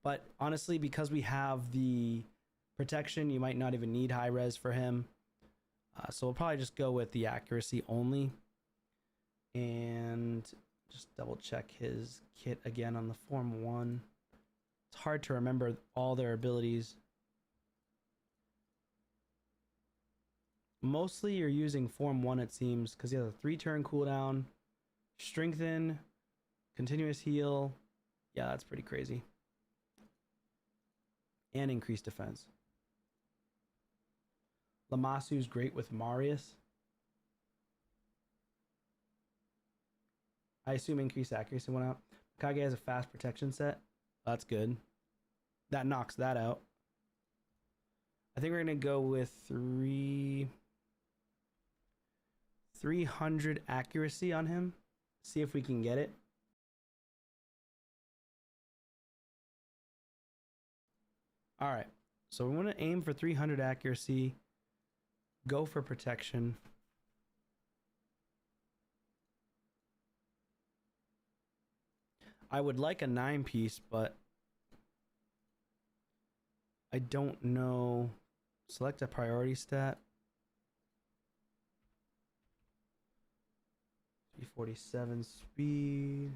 But honestly, because we have the protection, you might not even need high res for him. So we'll probably just go with the accuracy only. And just double check his kit again on the Form 1. It's hard to remember all their abilities. Mostly you're using Form 1, it seems, because he has a 3-turn cooldown, strengthen, continuous heal. Yeah, that's pretty crazy. And increased defense. Lamasu's great with Marius. I assume increased accuracy went out. Kage has a fast protection set. That's good. That knocks that out. I think we're going to go with 300 accuracy on him. See if we can get it. All right. So we want to aim for 300 accuracy. Go for protection. I would like a 9-piece, but I don't know. Select a priority stat. 347 speed.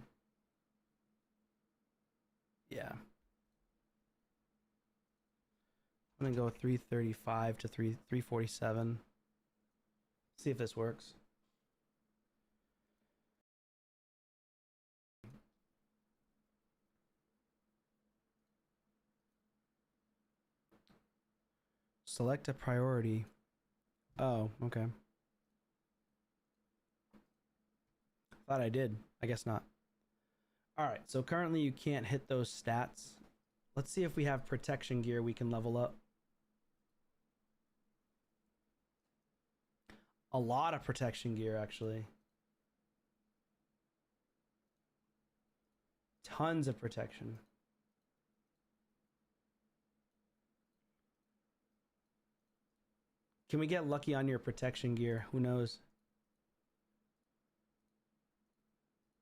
Yeah. I'm gonna go 335 to 347. See if this works. Select a priority. Oh, okay. Thought I did. I guess not. Alright, so currently you can't hit those stats. Let's see if we have protection gear we can level up. A lot of protection gear, actually. Tons of protection. Can we get lucky on your protection gear? Who knows?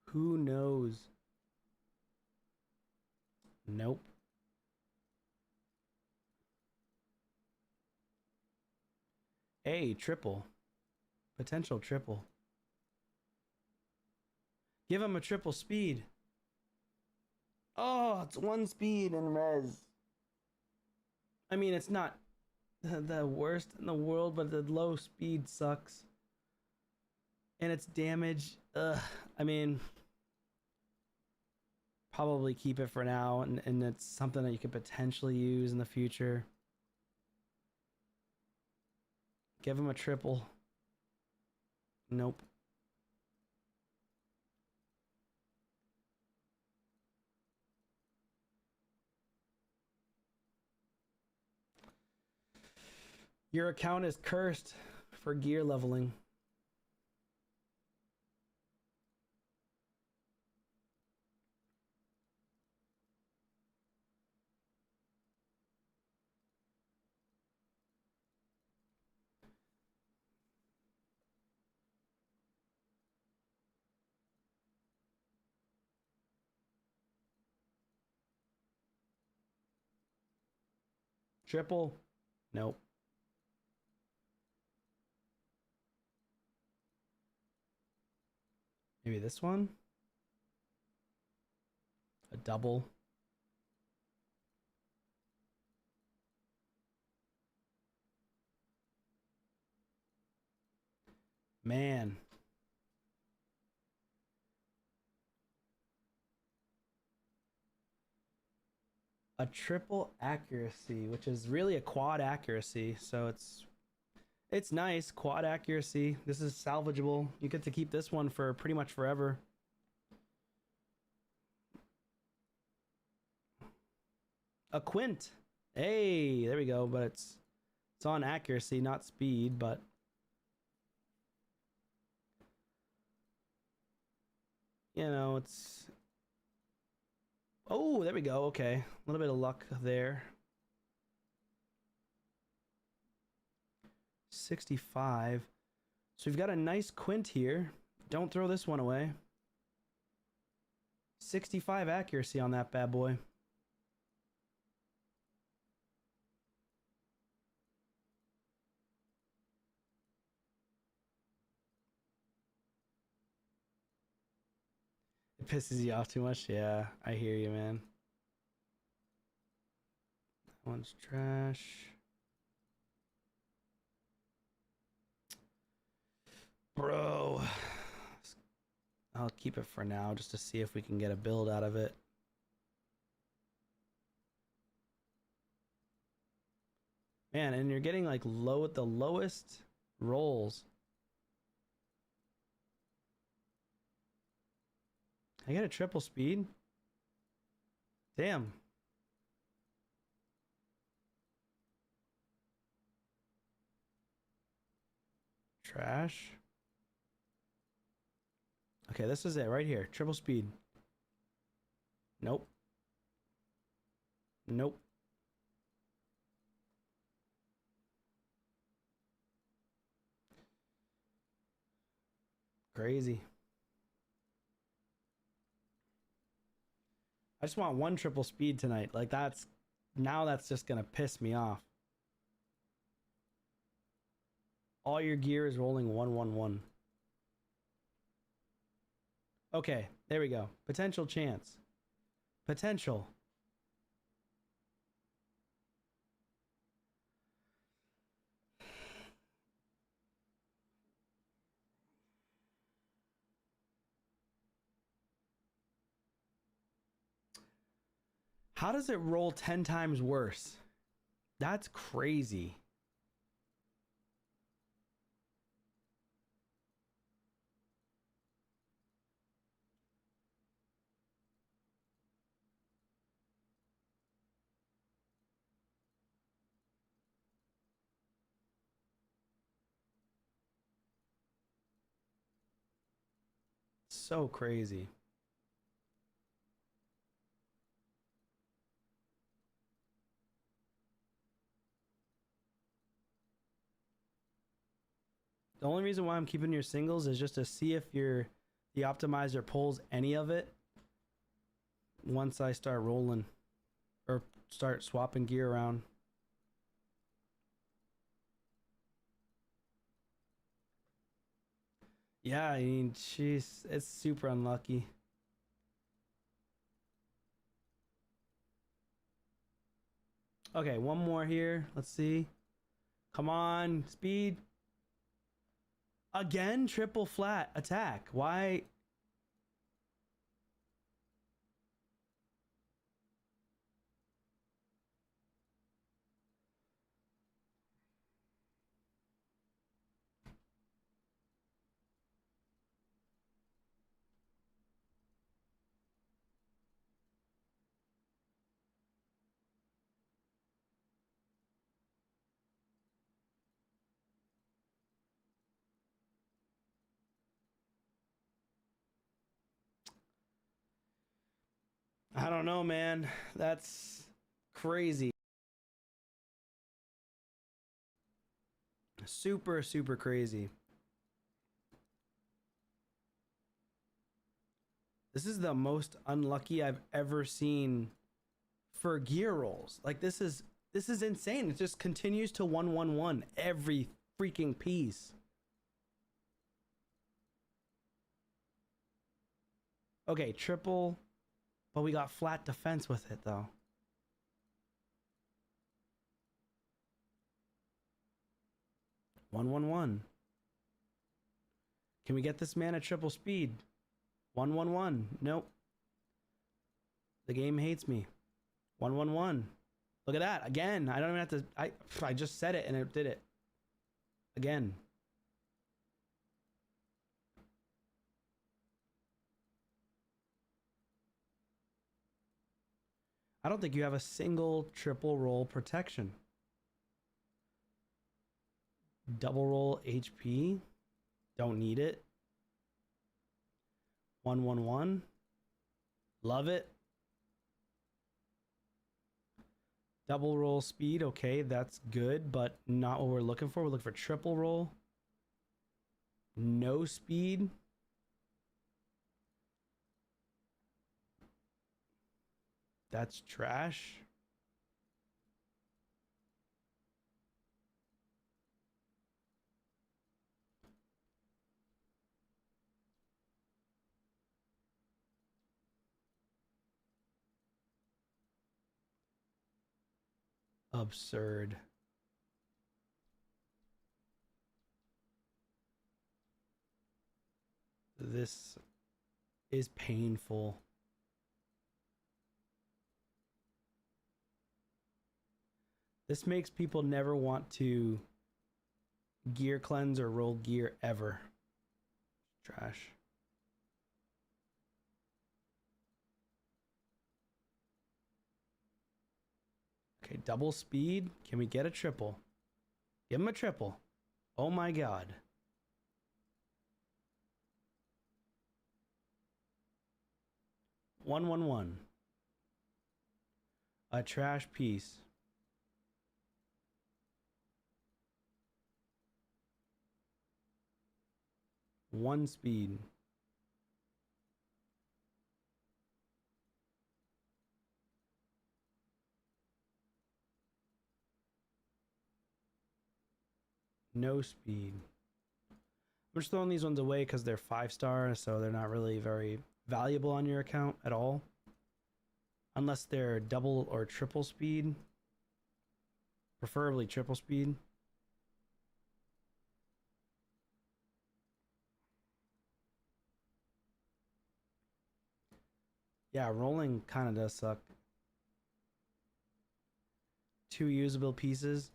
Who knows? Nope. A triple. Potential triple. Give him a triple speed. Oh, it's 1 speed and res. I mean, it's not the worst in the world, but the low speed sucks. and it's damage. Ugh. I mean, probably keep it for now, and it's something that you could potentially use in the future. Give him a triple. Nope. Your account is cursed for gear leveling. Triple. Nope. Maybe this one? A double. Man. A triple accuracy, which is really a quad accuracy, so it's nice. Quad accuracy. This is salvageable. You get to keep this one for pretty much forever. A quint. Hey, there we go. But it's on accuracy, not speed, but you know, it's oh, there we go. Okay. A little bit of luck there. 65. So we've got a nice quint here. Don't throw this one away. 65 accuracy on that bad boy. It pisses you off too much? Yeah, I hear you, man. That one's trash. Bro. I'll keep it for now just to see if we can get a build out of it. Man, and you're getting like low at the lowest rolls. I get a triple speed? Damn. Trash. Okay, this is it right here. Triple speed. Nope. Nope. Crazy. I just want one triple speed tonight. Like that's just gonna piss me off. All your gear is rolling 111. Okay, there we go. Potential chance. Potential. How does it roll 10 times worse? That's crazy. So crazy. The only reason why I'm keeping your singles is just to see if the optimizer pulls any of it once I start rolling or start swapping gear around. Yeah, I mean, jeez, it's super unlucky. Okay, one more here. Let's see. Come on, speed. Again, triple flat attack. Why? I don't know, man. That's crazy. Super, super crazy. This is the most unlucky I've ever seen for gear rolls. Like this is insane. It just continues to 1-1-1 every freaking piece. Okay, triple, but we got flat defense with it though. One, 1-1-1. Can we get this man at triple speed? 1-1-1. Nope. The game hates me. 1-1-1. Look at that. Again, I don't even have to. I just said it and it did it. Again. I don't think you have a single triple roll protection. Double roll HP. Don't need it. 1-1-1. Love it. Double roll speed. Okay, that's good, but not what we're looking for. We're looking for triple roll. No speed. That's trash. Absurd. This is painful. This makes people never want to gear cleanse or roll gear ever. Trash. Okay, double speed. Can we get a triple? Give him a triple. Oh my god. One, 1-1. A trash piece. One speed. No speed. I'm just throwing these ones away because they're 5-star, so they're not really very valuable on your account at all. Unless they're double or triple speed. Preferably triple speed. Yeah, rolling kind of does suck. 2 usable pieces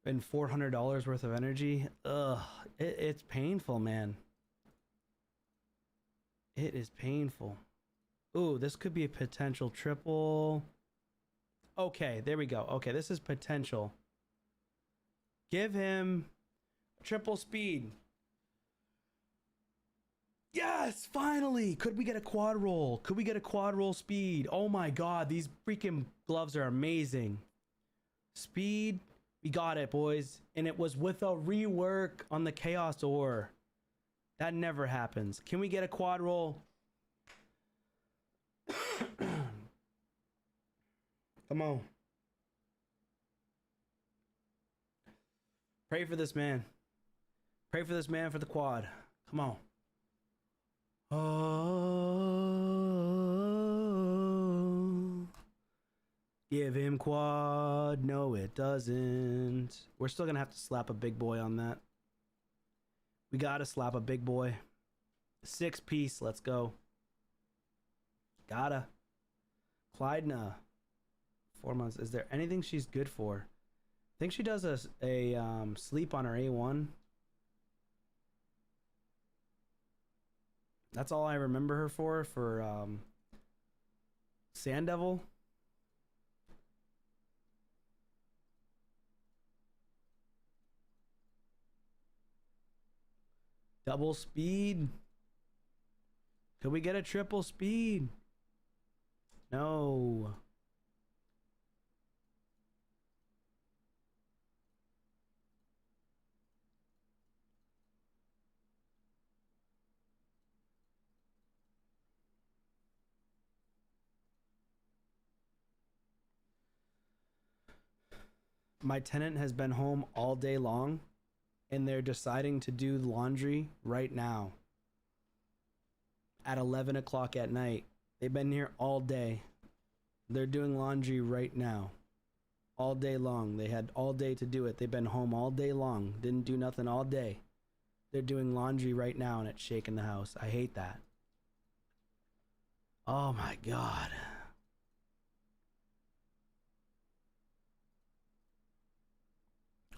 and $400 worth of energy. Ugh, it's painful, man. It is painful. Ooh, this could be a potential triple. Okay, there we go. Okay, this is potential. Give him triple speed. Yes, finally. Could we get a quad roll? Could we get a quad roll speed? Oh my god, these freaking gloves are amazing. Speed, we got it, boys. And it was with a rework on the Chaos Ore. That never happens. Can we get a quad roll? Come on. Pray for this man. Pray for this man for the quad. Come on. Oh, give him quad. No, it doesn't. We're still gonna have to slap a big boy on that. We gotta slap a big boy. 6-piece, let's go. Gotta. Clydna. 4 months. Is there anything she's good for? I think she does a sleep on her A1. That's all I remember her for Sand Devil. Double speed. Could we get a triple speed? No. My tenant has been home all day long and they're deciding to do laundry right now at 11 o'clock at night. They've been here all day. They're doing laundry right now all day long. They had all day to do it. They've been home all day long, didn't do nothing all day. They're doing laundry right now and it's shaking the house. I hate that. Oh my god.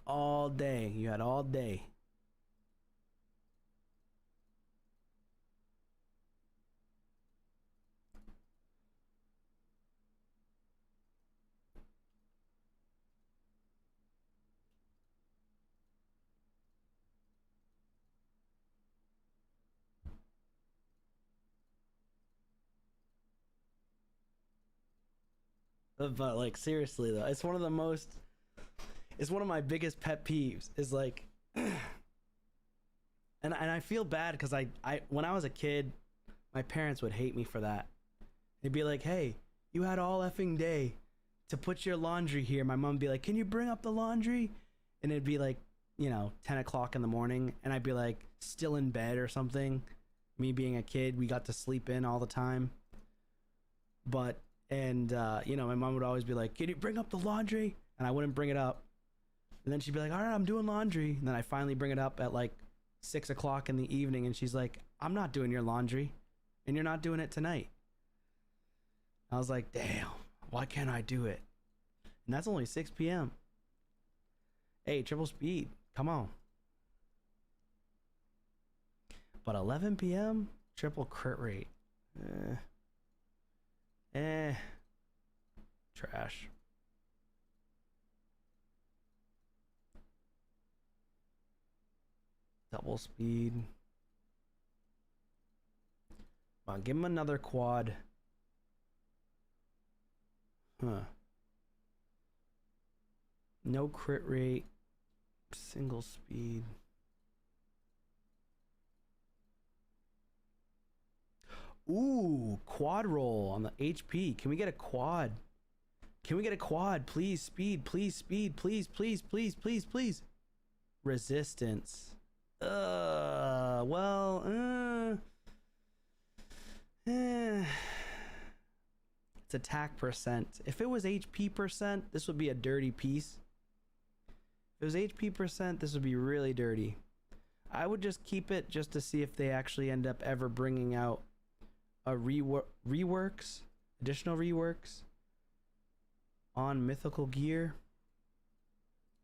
All day. You had all day. But like seriously though, it's one of my biggest pet peeves is like and I feel bad because I when I was a kid, my parents would hate me for that. They'd be like, hey, you had all effing day to put your laundry here. My mom would be like, can you bring up the laundry? And it'd be like, 10 o'clock in the morning and I'd be like still in bed or something. Me being a kid, we got to sleep in all the time. But my mom would always be like, can you bring up the laundry? And I wouldn't bring it up. And then she'd be like, all right, I'm doing laundry. And then I finally bring it up at like 6 o'clock in the evening. And she's like, I'm not doing your laundry. And you're not doing it tonight. I was like, damn, why can't I do it? And that's only 6 p.m. Hey, triple speed. Come on. But 11 p.m. triple crit rate. Trash. Double speed. Come on, give him another quad. Huh. No crit rate. Single speed. Ooh, quad roll on the HP. Can we get a quad? Can we get a quad? Please, speed. Please, speed. Please, please, please, please, please. Resistance. It's attack percent. If it was HP percent, this would be a dirty piece. If it was HP percent, this would be really dirty. I would just keep it just to see if they actually end up ever bringing out a reworks, additional reworks on mythical gear.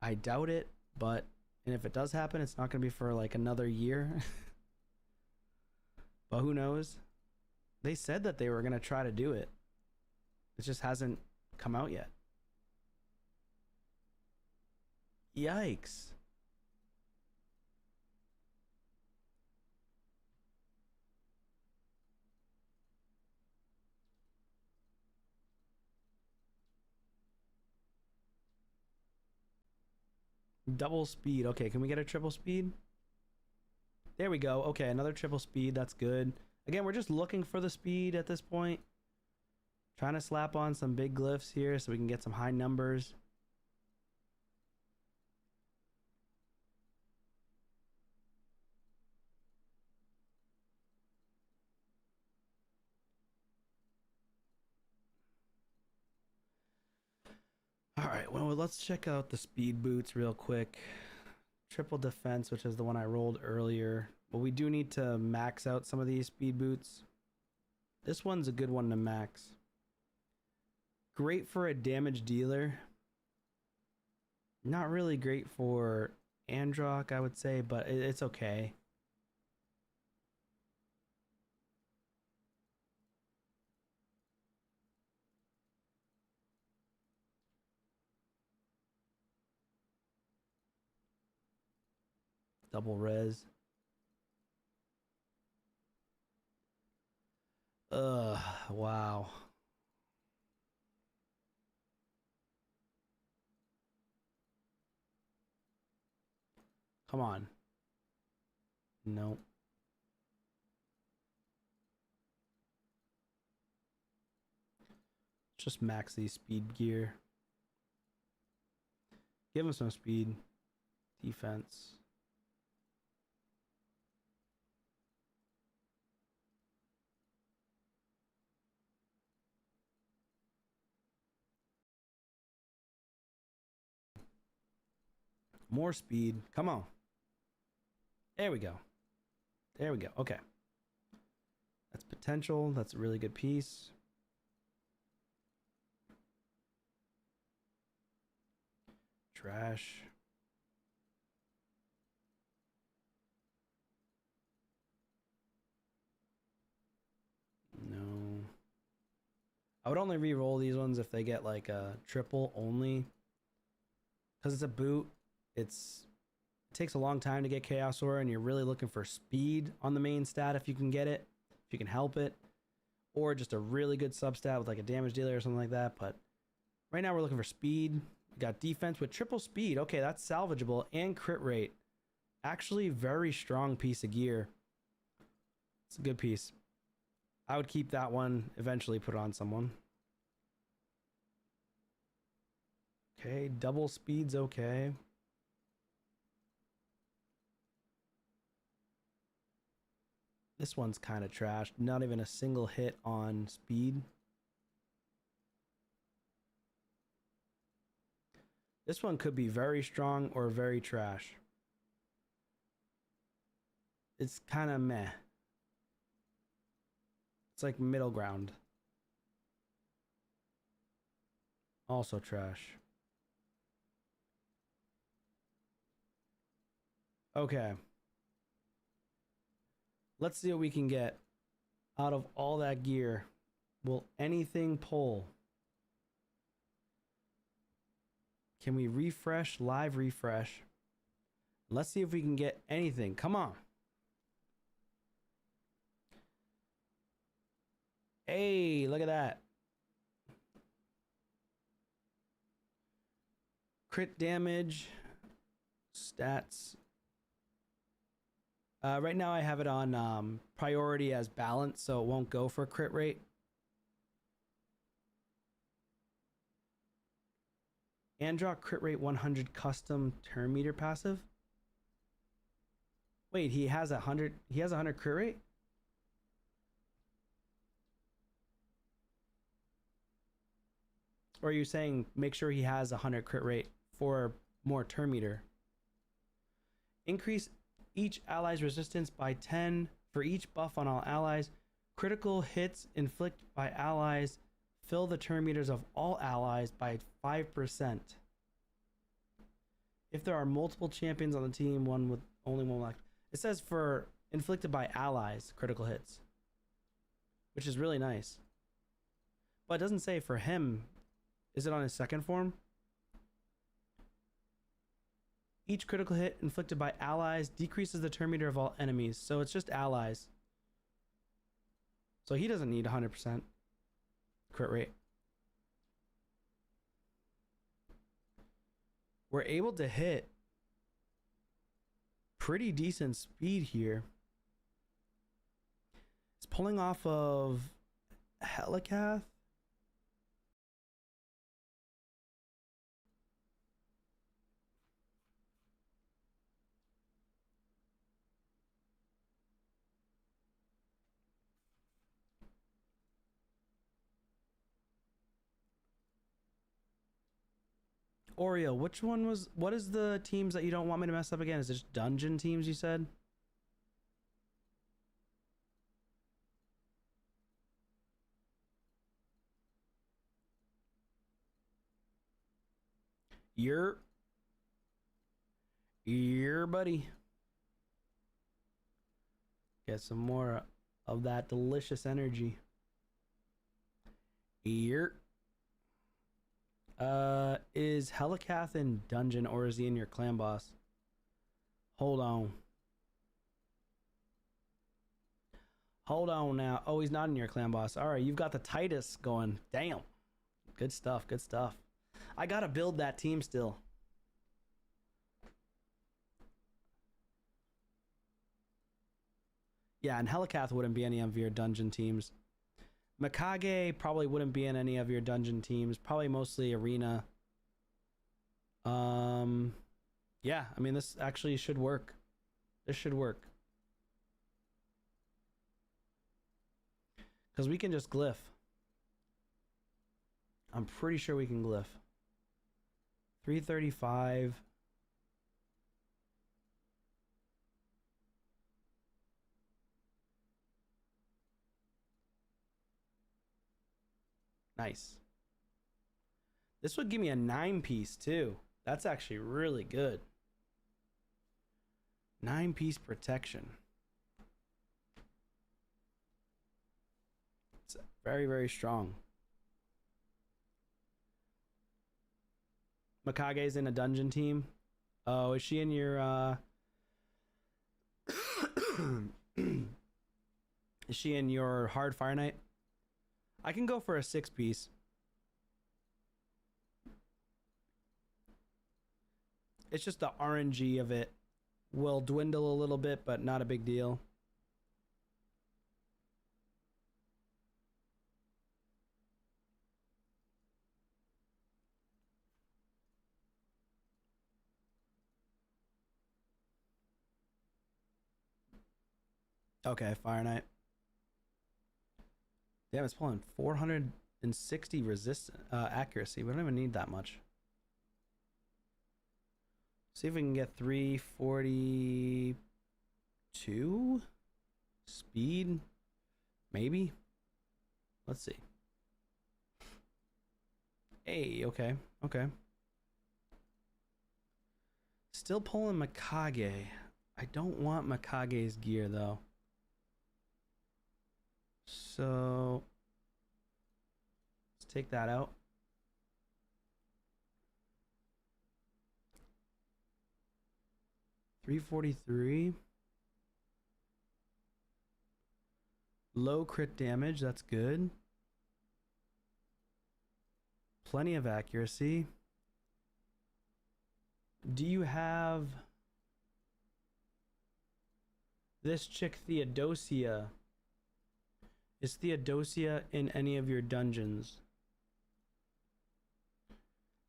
I doubt it, but and if it does happen, it's not going to be for like another year. But who knows? They said that they were going to try to do it. It just hasn't come out yet. Yikes. Double speed. Okay, can we get a triple speed? There we go. Okay, another triple speed. That's good. Again, we're just looking for the speed at this point. Trying to slap on some big glyphs here so we can get some high numbers. All right, well, let's check out the speed boots real quick. triple defense, which is the one I rolled earlier. But we do need to max out some of these speed boots. This one's a good one to max. Great for a damage dealer. Not really great for Androck, I would say, but it's okay. Double res. Wow. Come on. Nope. Just max these speed gear. Give him some speed. Defense. More speed. Come on. There we go. There we go. Okay. That's potential. That's a really good piece. Trash. No. I would only re-roll these ones if they get like a triple only. Because it's a boot. It takes a long time to get Chaos Aura, and you're really looking for speed on the main stat if you can get it, if you can help it, or just a really good substat with like a damage dealer or something like that. But right now we're looking for speed. We got defense with triple speed. Okay, that's salvageable, and crit rate. Actually, very strong piece of gear. It's a good piece. I would keep that one, eventually put it on someone. Okay, double speed's okay. This one's kind of trash. Not even a single hit on speed. This one could be very strong or very trash. It's kind of meh. It's like middle ground. Also trash. Okay. Let's see what we can get out of all that gear. Will anything pull? Can we refresh? Live refresh. Let's see if we can get anything. Come on. Hey, look at that. Crit damage. Stats. Right now I have it on priority as balance, so it won't go for crit rate. Androck crit rate 100 custom turn meter passive. Wait, he has 100. He has 100 crit rate. Or are you saying make sure he has 100 crit rate for more turn meter? Increase each ally's resistance by 10 for each buff on all allies. Critical hits inflicted by allies fill the turn meters of all allies by 5%. If there are multiple champions on the team, one with only one left. It says for inflicted by allies, critical hits, which is really nice. But it doesn't say for him. Is it on his second form? Each critical hit inflicted by allies decreases the turn meter of all enemies. So it's just allies. So he doesn't need 100% crit rate. We're able to hit pretty decent speed here. It's pulling off of Helicath. Oreo, which one was, what is the teams that you don't want me to mess up again? Is it just dungeon teams you said? You're buddy. Get some more of that delicious energy. Here. Is Helicath in dungeon or is he in your clan boss? Hold on. Hold on now. Oh, he's not in your clan boss. All right, you've got the Titus going. Damn. Good stuff. Good stuff. I gotta build that team still. Yeah, and Helicath wouldn't be any of your dungeon teams. Mikage probably wouldn't be in any of your dungeon teams. Probably mostly arena. Yeah, I mean, this actually should work. This should work. Because we can just glyph. I'm pretty sure we can glyph. 335. Nice. This would give me a 9-piece too. That's actually really good. 9-piece protection. It's very, very strong. Mikage's in a dungeon team. Oh, is she in your is she in your hard Fire Knight? I can go for a 6-piece. It's just the RNG of it will dwindle a little bit, but not a big deal. Okay, Fire Knight. Damn, it's pulling 460 resistance accuracy. We don't even need that much. See if we can get 342 speed. Maybe. Let's see. Hey, okay, okay. Still pulling Mikage. I don't want Mikage's gear though. So let's take that out. $343. Low crit damage, that's good. Plenty of accuracy. Do you have this chick Theodosia? Is Theodosia in any of your dungeons?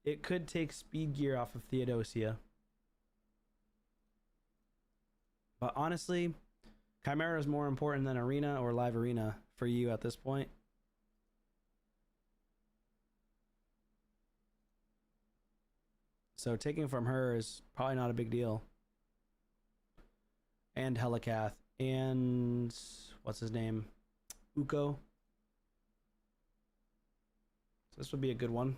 It could take speed gear off of Theodosia. But honestly, Chimera is more important than Arena or Live Arena for you at this point. So taking from her is probably not a big deal. And Helicath. And what's his name? Uko. So this would be a good one.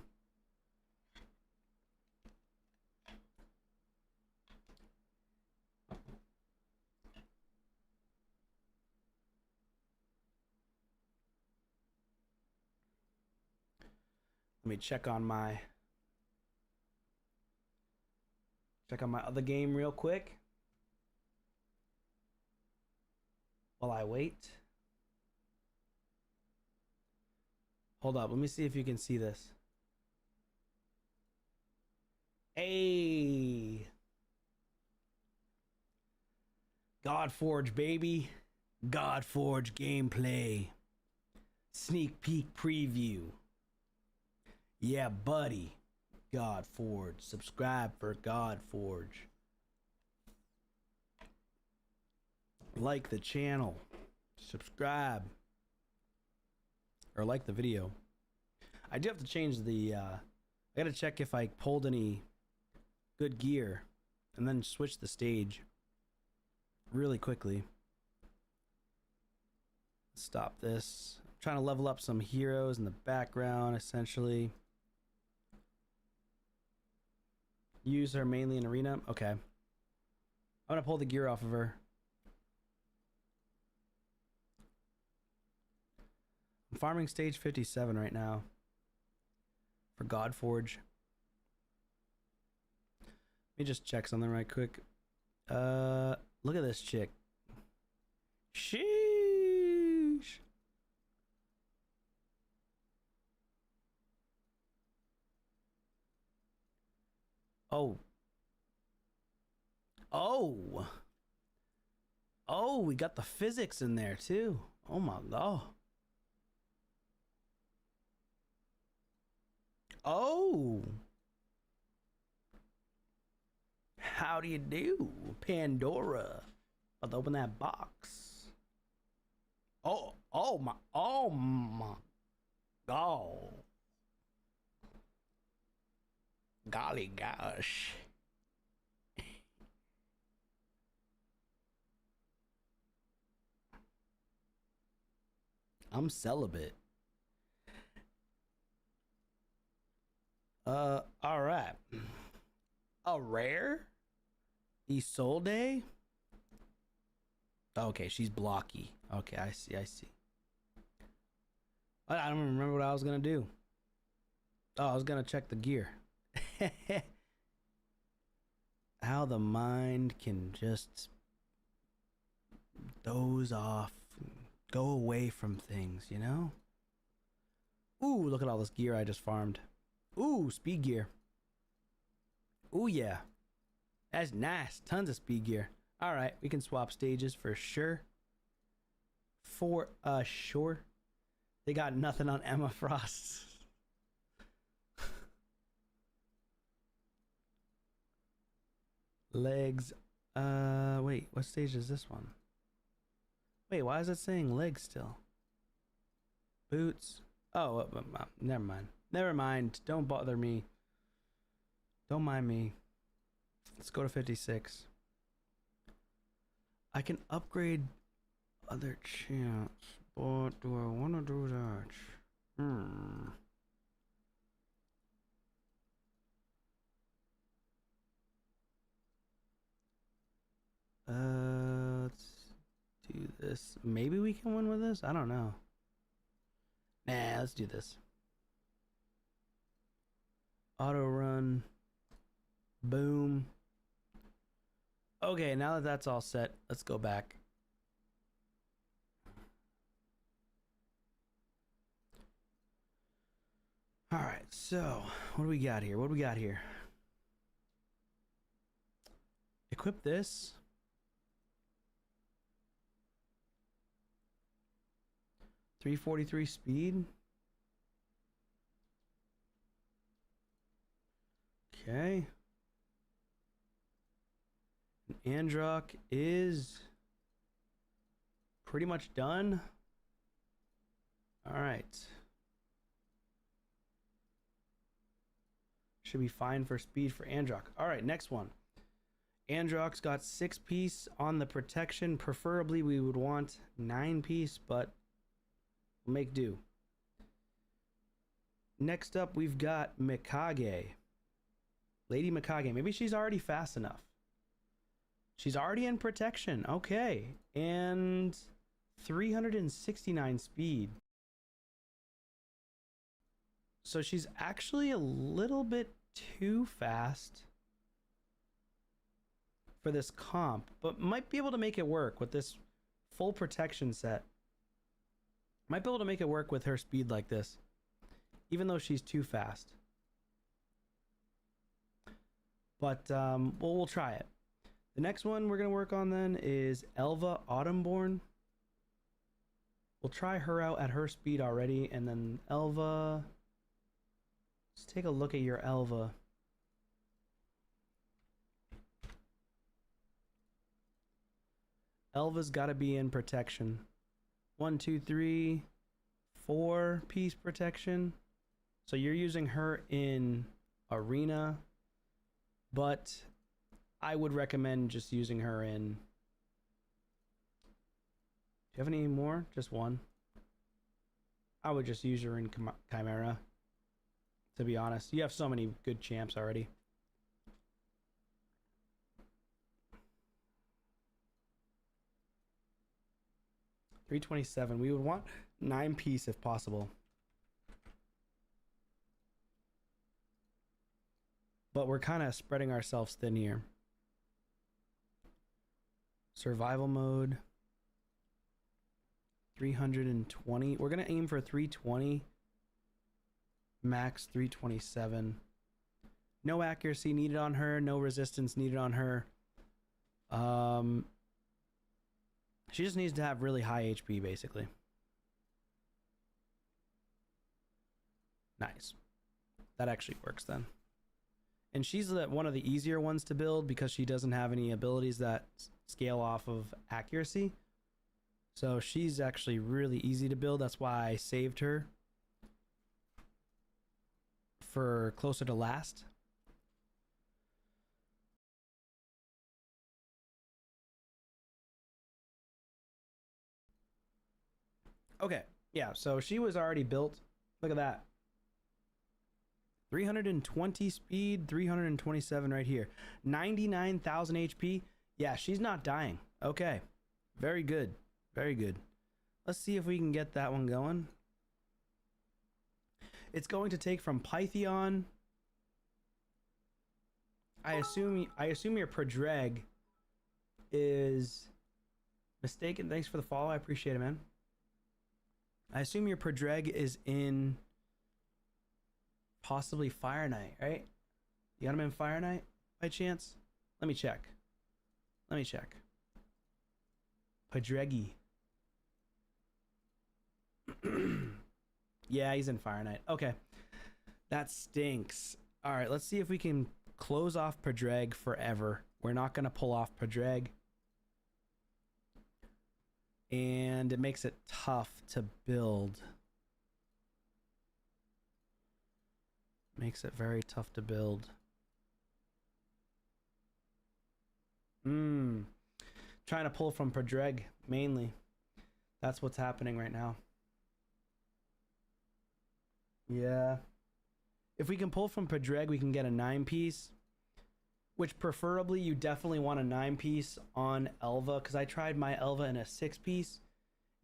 Let me check on my other game real quick while I wait. Hold up, let me see if you can see this. Hey, Godforge, baby. Godforge gameplay. Sneak peek preview. Yeah, buddy. Godforge. Subscribe for Godforge. Like the channel. Subscribe. Or like the video. I do have to change the I gotta check if I pulled any good gear and then switch the stage really quickly. Stop this. I'm trying to level up some heroes in the background, essentially. Use her mainly in arena. Okay. I'm gonna pull the gear off of her. I'm farming stage 57 right now for Godforge. Let me just check something right quick. Look at this chick. Sheesh. Oh. Oh. Oh, we got the physics in there too. Oh my god. Oh. How do you do, Pandora? About to open that box. Oh my god. Golly gosh. I'm celibate. All right. A rare Isolde. Okay, she's blocky. Okay, I see. I don't remember what I was gonna do. Oh, I was gonna check the gear. How the mind can just doze off, go away from things, you know? Ooh, look at all this gear I just farmed. Ooh, speed gear. Ooh, yeah. That's nice. Tons of speed gear. All right, we can swap stages for sure. For sure. They got nothing on Emma Frost. Legs. Wait, what stage is this one? Wait, why is it saying legs still? Boots. Oh, never mind. Never mind. Don't bother me. Don't mind me. Let's go to 56. I can upgrade other champs, but do I want to do that? Let's do this. Maybe we can win with this? I don't know. Nah, let's do this. Auto run. Boom. Okay, now that that's all set, let's go back. All right, so what do we got here? What do we got here? Equip this. .343 speed. Okay. Androck is pretty much done. All right. Should be fine for speed for Androck. All right, next one. Androck's got 6-piece on the protection. Preferably we would want 9-piece, but we'll make do. Next up, we've got Mikage. Lady Mikage. Maybe she's already fast enough. She's already in protection. Okay. And 369 speed. So she's actually a little bit too fast for this comp, but might be able to make it work with this full protection set. Might be able to make it work with her speed like this, even though she's too fast. But we'll try it. The next one we're going to work on then is Elva Autumnborn. We'll try her out at her speed already, and then Elva. Let's take a look at your Elva. Elva's got to be in protection. 1, 2, 3, 4-piece protection. So you're using her in arena, but I would recommend just using her in. Do you have any more? Just one. I would just use her in Chimera, to be honest. You have so many good champs already. $327. We would want 9-piece if possible. But we're kind of spreading ourselves thin here. Survival mode. 320. We're going to aim for 320. Max 327. No accuracy needed on her. No resistance needed on her. She just needs to have really high HP, basically. Nice. That actually works then. And she's one of the easier ones to build because she doesn't have any abilities that scale off of accuracy. So she's actually really easy to build. That's why I saved her for closer to last. Okay, yeah, so she was already built. Look at that. 320 speed, 327 right here. 99,000 HP. Yeah, she's not dying. Okay, very good. Very good. Let's see if we can get that one going. It's going to take from Pythion. I assume your Prodreg is mistaken. Thanks for the follow. I appreciate it, man. I assume your Prodreg is in possibly Fire Knight, right? You got him in Fire Knight by chance? Let me check. Prodregi. Yeah, he's in Fire Knight. Okay. That stinks. All right, let's see if we can close off Prodreg forever. We're not going to pull off Prodreg. And it makes it tough to build. Makes it very tough to build. Trying to pull from Prodreg, mainly. That's what's happening right now. Yeah. If we can pull from Prodreg, we can get a 9-piece. Which preferably you definitely want a 9-piece on Elva, because I tried my Elva in a 6-piece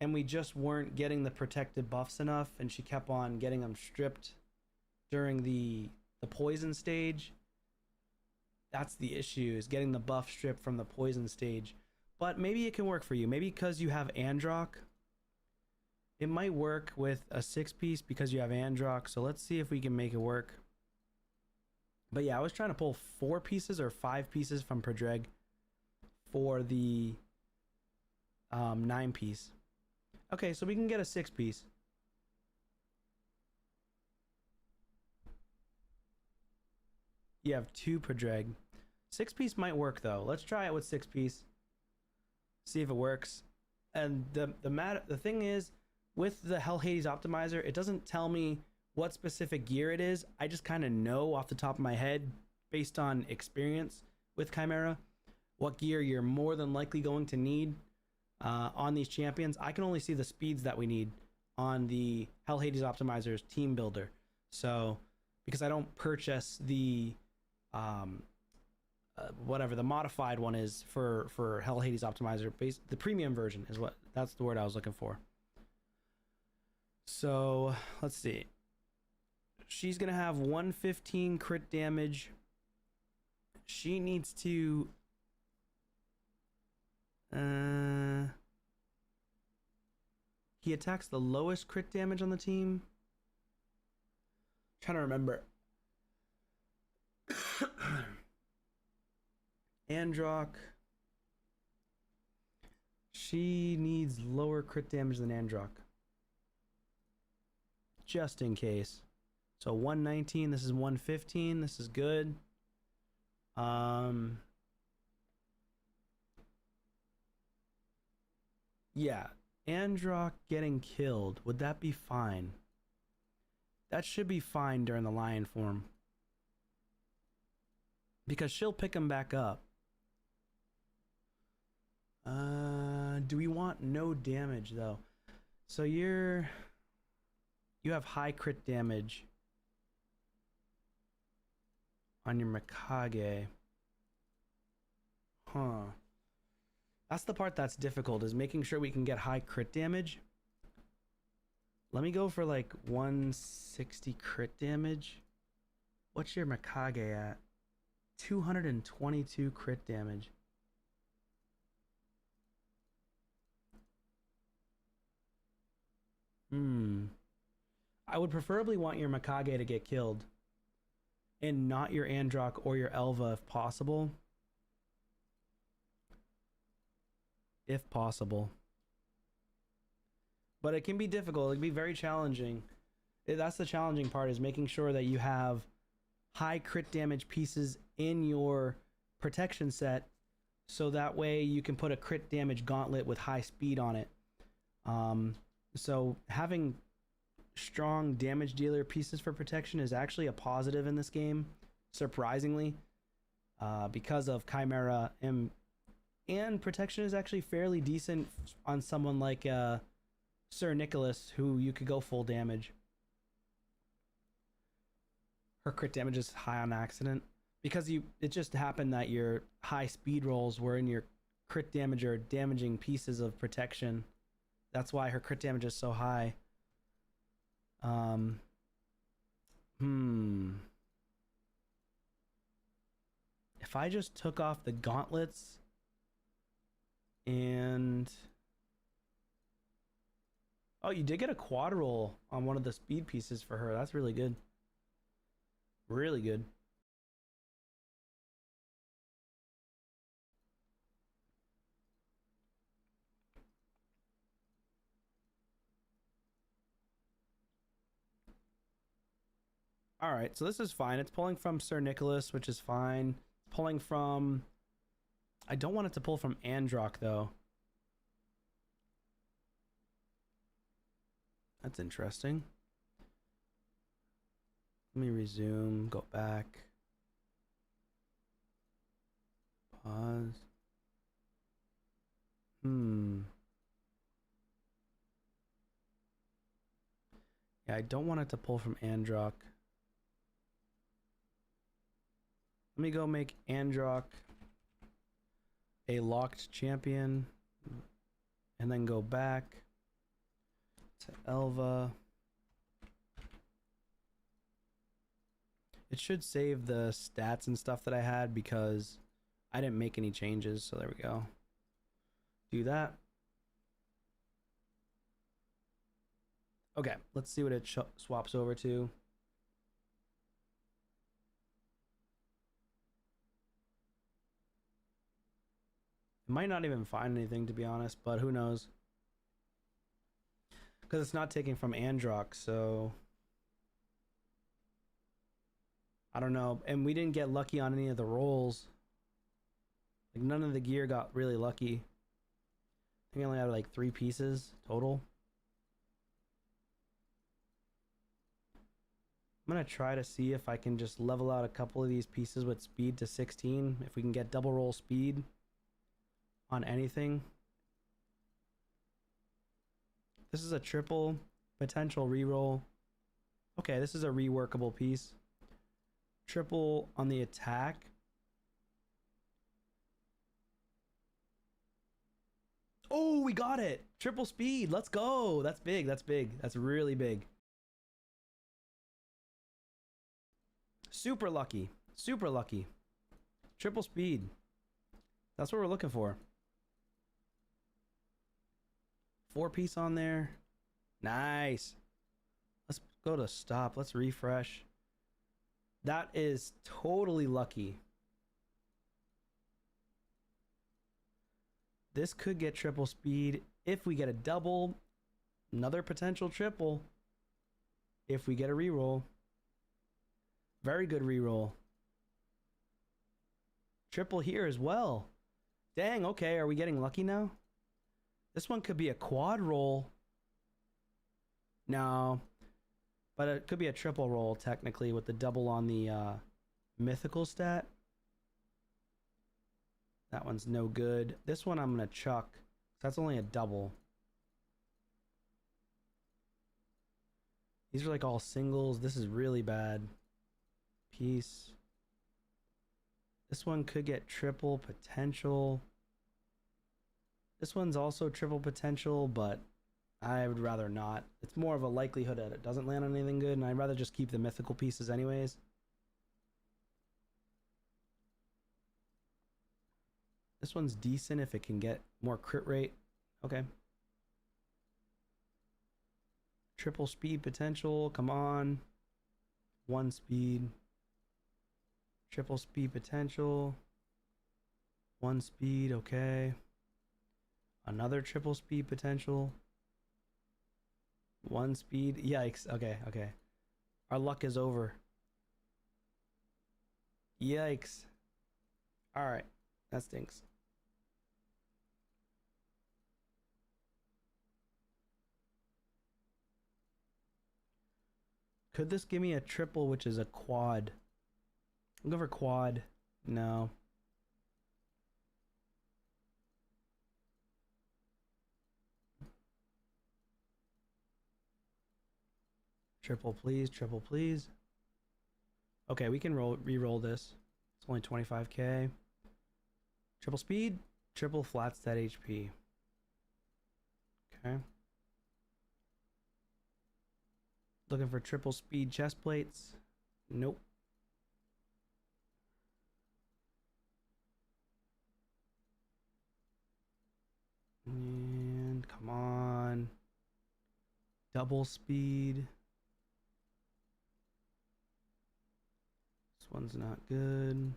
and we just weren't getting the protected buffs enough, and she kept on getting them stripped during the poison stage. That's the issue, is getting the buff stripped from the poison stage. But maybe it can work for you. Maybe because you have Androck, it might work with a 6-piece because you have Androck. So let's see if we can make it work. But yeah, I was trying to pull 4 pieces or 5 pieces from Prodreg for the 9-piece. Okay, so we can get a 6-piece. You have 2 Prodreg. 6-piece might work though. Let's try it with 6-piece. See if it works. And the thing is, with the Hell Hades optimizer, it doesn't tell me what specific gear it is. I just kind of know off the top of my head, based on experience with Chimera, what gear you're more than likely going to need on these champions. I can only see the speeds that we need on the Hell Hades optimizer's team builder. So because I don't purchase the whatever the modified one is for Hell Hades optimizer, the premium version is that's the word I was looking for. So let's see. She's gonna have 115 crit damage. She needs to he attacks the lowest crit damage on the team. Trying to remember. Androck. She needs lower crit damage than Androck, just in case. So 119, this is 115, this is good. Yeah, Androck getting killed, would that be fine? That should be fine during the lion form. because she'll pick him back up. Do we want no damage though? So you have high crit damage on your Mikage. Huh. That's the part that's difficult, is making sure we can get high crit damage. Let me go for like 160 crit damage. What's your Mikage at? 222 crit damage. I would preferably want your Mikage to get killed and not your Androck or your Elva if possible. If possible. But it can be difficult. It can be very challenging. That's the challenging part, is making sure that you have high crit damage pieces in your protection set, so that way you can put a crit damage gauntlet with high speed on it. So having strong damage dealer pieces for protection is actually a positive in this game, surprisingly, because of Chimera, and protection is actually fairly decent on someone like Sir Nicholas, who you could go full damage. Her crit damage is high on accident because it just happened that your high speed rolls were in your crit damage or damaging pieces of protection. That's why her crit damage is so high. If I just took off the gauntlets and... Oh, you did get a quad roll on one of the speed pieces for her. That's really good. Really good. All right, so this is fine. It's pulling from Sir Nicholas, which is fine. Pulling from... I don't want it to pull from Androck, though. That's interesting. Let me resume, go back. Pause. Yeah, I don't want it to pull from Androck. Let me go make Androck a locked champion, and then go back to Elva. It should save the stats and stuff that I had because I didn't make any changes, so there we go. Do that. Okay, let's see what it swaps over to. It might not even find anything, to be honest, but who knows? Because it's not taking from Androck, so... I don't know. And we didn't get lucky on any of the rolls. Like, none of the gear got really lucky. I think I only had like 3 pieces total. I'm gonna try to see if I can just level out a couple of these pieces with speed to 16. If we can get double roll speed on anything. This is a triple potential reroll. Okay, this is a reworkable piece. Triple on the attack. Oh, we got it! Triple speed, let's go! That's big, that's big. That's really big. Super lucky. Super lucky. Triple speed. That's what we're looking for. 4-piece on there. Nice. Let's go to stop. Let's refresh. That is totally lucky. This could get triple speed if we get a double. Another potential triple if we get a reroll. Very good reroll. Triple here as well. Dang, okay, are we getting lucky now? This one could be a quad roll. No. But it could be a triple roll, technically, with the double on the mythical stat. That one's no good. This one I'm gonna chuck. That's only a double. These are like all singles. This is really bad. Piece. This one could get triple potential. This one's also triple potential, but I would rather not. It's more of a likelihood that it doesn't land on anything good, and I'd rather just keep the mythical pieces anyways. This one's decent if it can get more crit rate. Okay. Triple speed potential. Come on. 1 speed. Triple speed potential. 1 speed. Okay. Another triple speed potential. 1 speed. Yikes. Okay. Okay. Our luck is over. Yikes. All right. That stinks. Could this give me a triple, which is a quad? I'll go for quad. No. Triple, please. Triple, please. Okay, we can re-roll this. It's only 25k. Triple speed. Triple flat stat HP. Okay. Looking for triple speed chest plates. Nope. And come on. Double speed. This one's not good.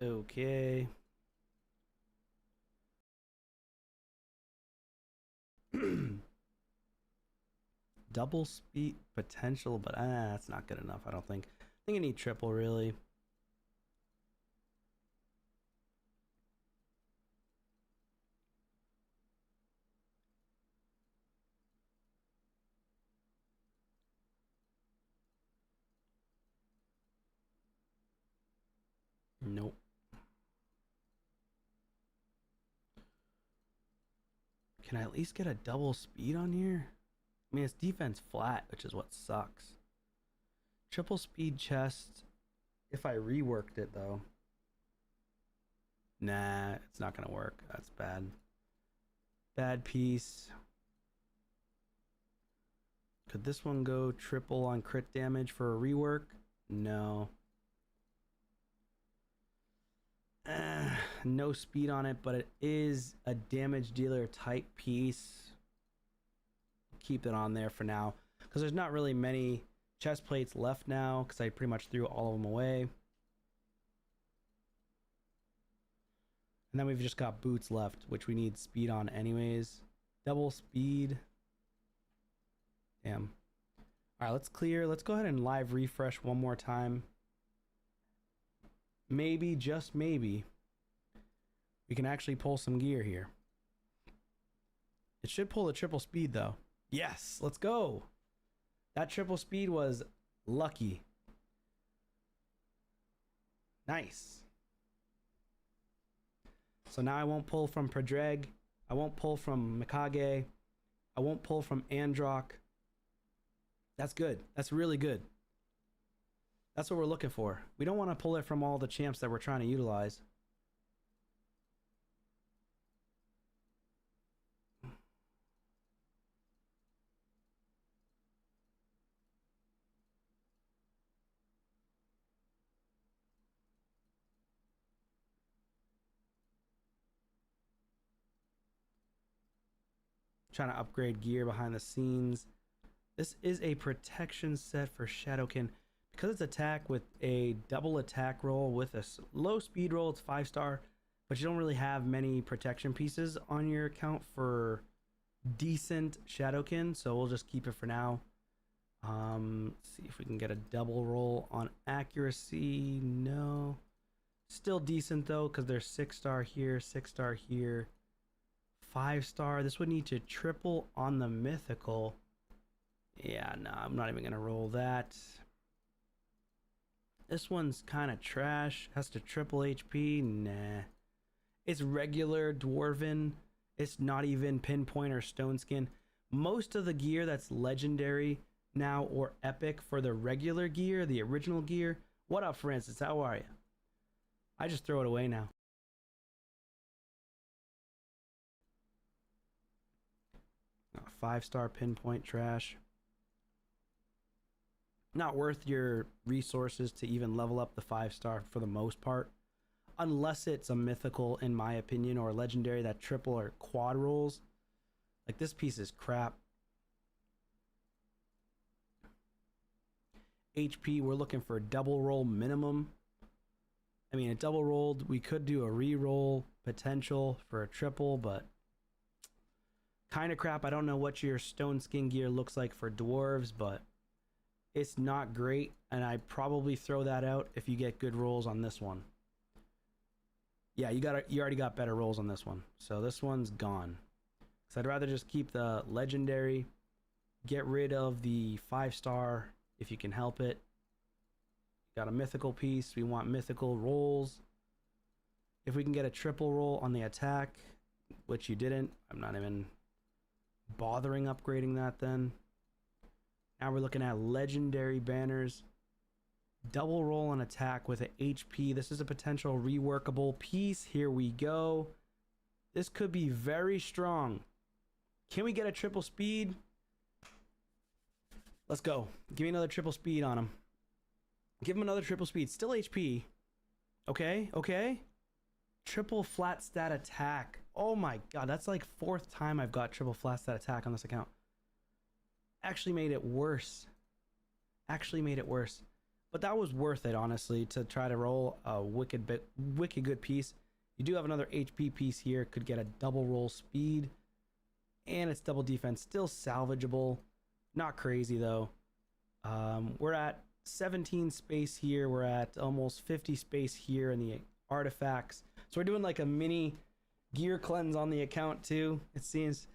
Okay. Double speed potential, but that's not good enough, I don't think. I think I need triple, really. Nope. Can I at least get a double speed on here? I mean, it's defense flat, which is what sucks. Triple speed chest, if I reworked it, though. Nah, it's not gonna work. That's bad. Bad piece. Could this one go triple on crit damage for a rework? No. No speed on it, but it is a damage dealer type piece. Keep it on there for now, because there's not really many chest plates left now, because I pretty much threw all of them away. And then we've just got boots left, which we need speed on anyways. Double speed. Damn. All right, let's clear. Let's go ahead and live refresh one more time. Maybe, just maybe, we can actually pull some gear here. It should pull the triple speed, though. Yes, let's go. That triple speed was lucky. Nice. So now I won't pull from Predrag. I won't pull from Mikage. I won't pull from Androck. That's good. That's really good. That's what we're looking for. We don't want to pull it from all the champs that we're trying to utilize. Trying to upgrade gear behind the scenes. This is a protection set for Shadowkin. Because it's attack with a double attack roll with a low speed roll, it's 5-star, but you don't really have many protection pieces on your account for decent Shadowkin, so we'll just keep it for now. See if we can get a double roll on accuracy. No. Still decent though, because there's 6-star here, 6-star here, 5-star. This would need to triple on the mythical. Yeah, no, I'm not even gonna roll that. This one's kind of trash. Has to triple HP. Nah. It's regular dwarven. It's not even pinpoint or stone skin. Most of the gear that's legendary now or epic for the regular gear, the original gear. What up, Francis? How are you? I just throw it away now. Oh, 5-star pinpoint trash. Not worth your resources to even level up the 5-star for the most part. Unless it's a mythical, in my opinion, or a legendary that triple or quad rolls. Like, this piece is crap. HP, we're looking for a double roll minimum. I mean, a double rolled, we could do a re-roll potential for a triple, but kind of crap. I don't know what your stone skin gear looks like for dwarves, but it's not great, and I'd probably throw that out if you get good rolls on this one. Yeah, you already got better rolls on this one, so this one's gone. So I'd rather just keep the legendary, get rid of the 5-star if you can help it. Got a mythical piece. We want mythical rolls. If we can get a triple roll on the attack, which you didn't, I'm not even bothering upgrading that then. Now we're looking at legendary banners. Double roll on attack with an HP. This is a potential reworkable piece. Here we go. This could be very strong. Can we get a triple speed? Let's go. Give me another triple speed on him. Give him another triple speed. Still HP. Okay, okay. Triple flat stat attack. Oh my god, that's like 4th time I've got triple flat stat attack on this account. Actually made it worse. Actually made it worse. But that was worth it, honestly, to try to roll a wicked good piece. You do have another HP piece here. Could get a double roll speed. And it's double defense. Still salvageable. Not crazy, though. We're at 17 space here. We're at almost 50 space here in the artifacts. So we're doing like a mini gear cleanse on the account, too, it seems.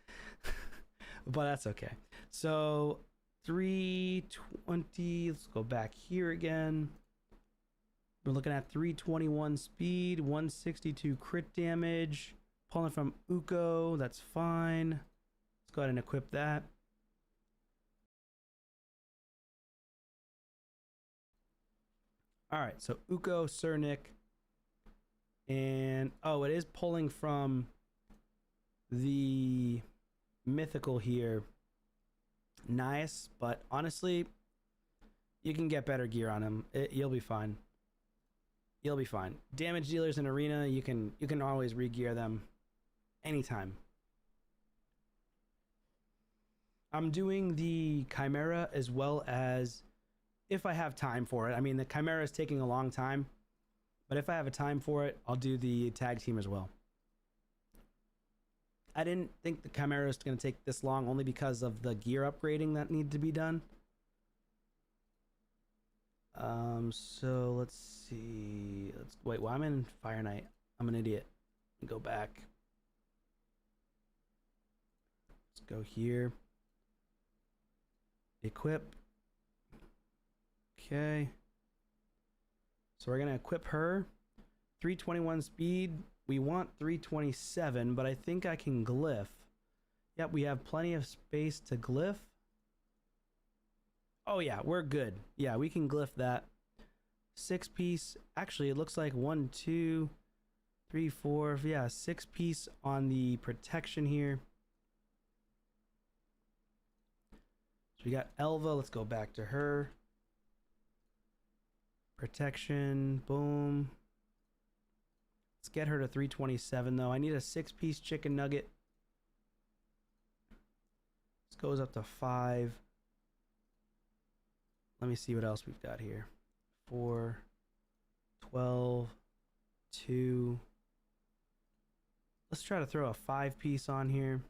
But that's okay. So 320, let's go back here again. We're looking at 321 speed, 162 crit damage, pulling from Uko. That's fine. Let's go ahead and equip that. All right, so Uko, Cernic, and oh, it is pulling from the mythical here. Nice, but honestly, you can get better gear on him. You'll be fine. You'll be fine. Damage dealers in arena, you can always re-gear them anytime. I'm doing the Chimera as well as, if I have time for it. I mean, the Chimera is taking a long time, but if I have a time for it, I'll do the tag team as well. I didn't think the Chimera is going to take this long only because of the gear upgrading that needed to be done. So let's see. Wait, well, I'm in Fire Knight. I'm an idiot. Go back. Let's go here. Equip. Okay. So we're going to equip her. 321 speed. We want 327, but I think I can glyph. Yep, we have plenty of space to glyph. Oh yeah, we're good. Yeah, we can glyph that. 6-piece. Actually, it looks like 1, 2, 3, 4. Yeah, 6-piece on the protection here. So we got Elva. Let's go back to her. Protection. Boom. Let's get her to 327 though. I need a 6-piece chicken nugget. This goes up to 5. Let me see what else we've got here. 4, 12, 2. Let's try to throw a 5-piece on here.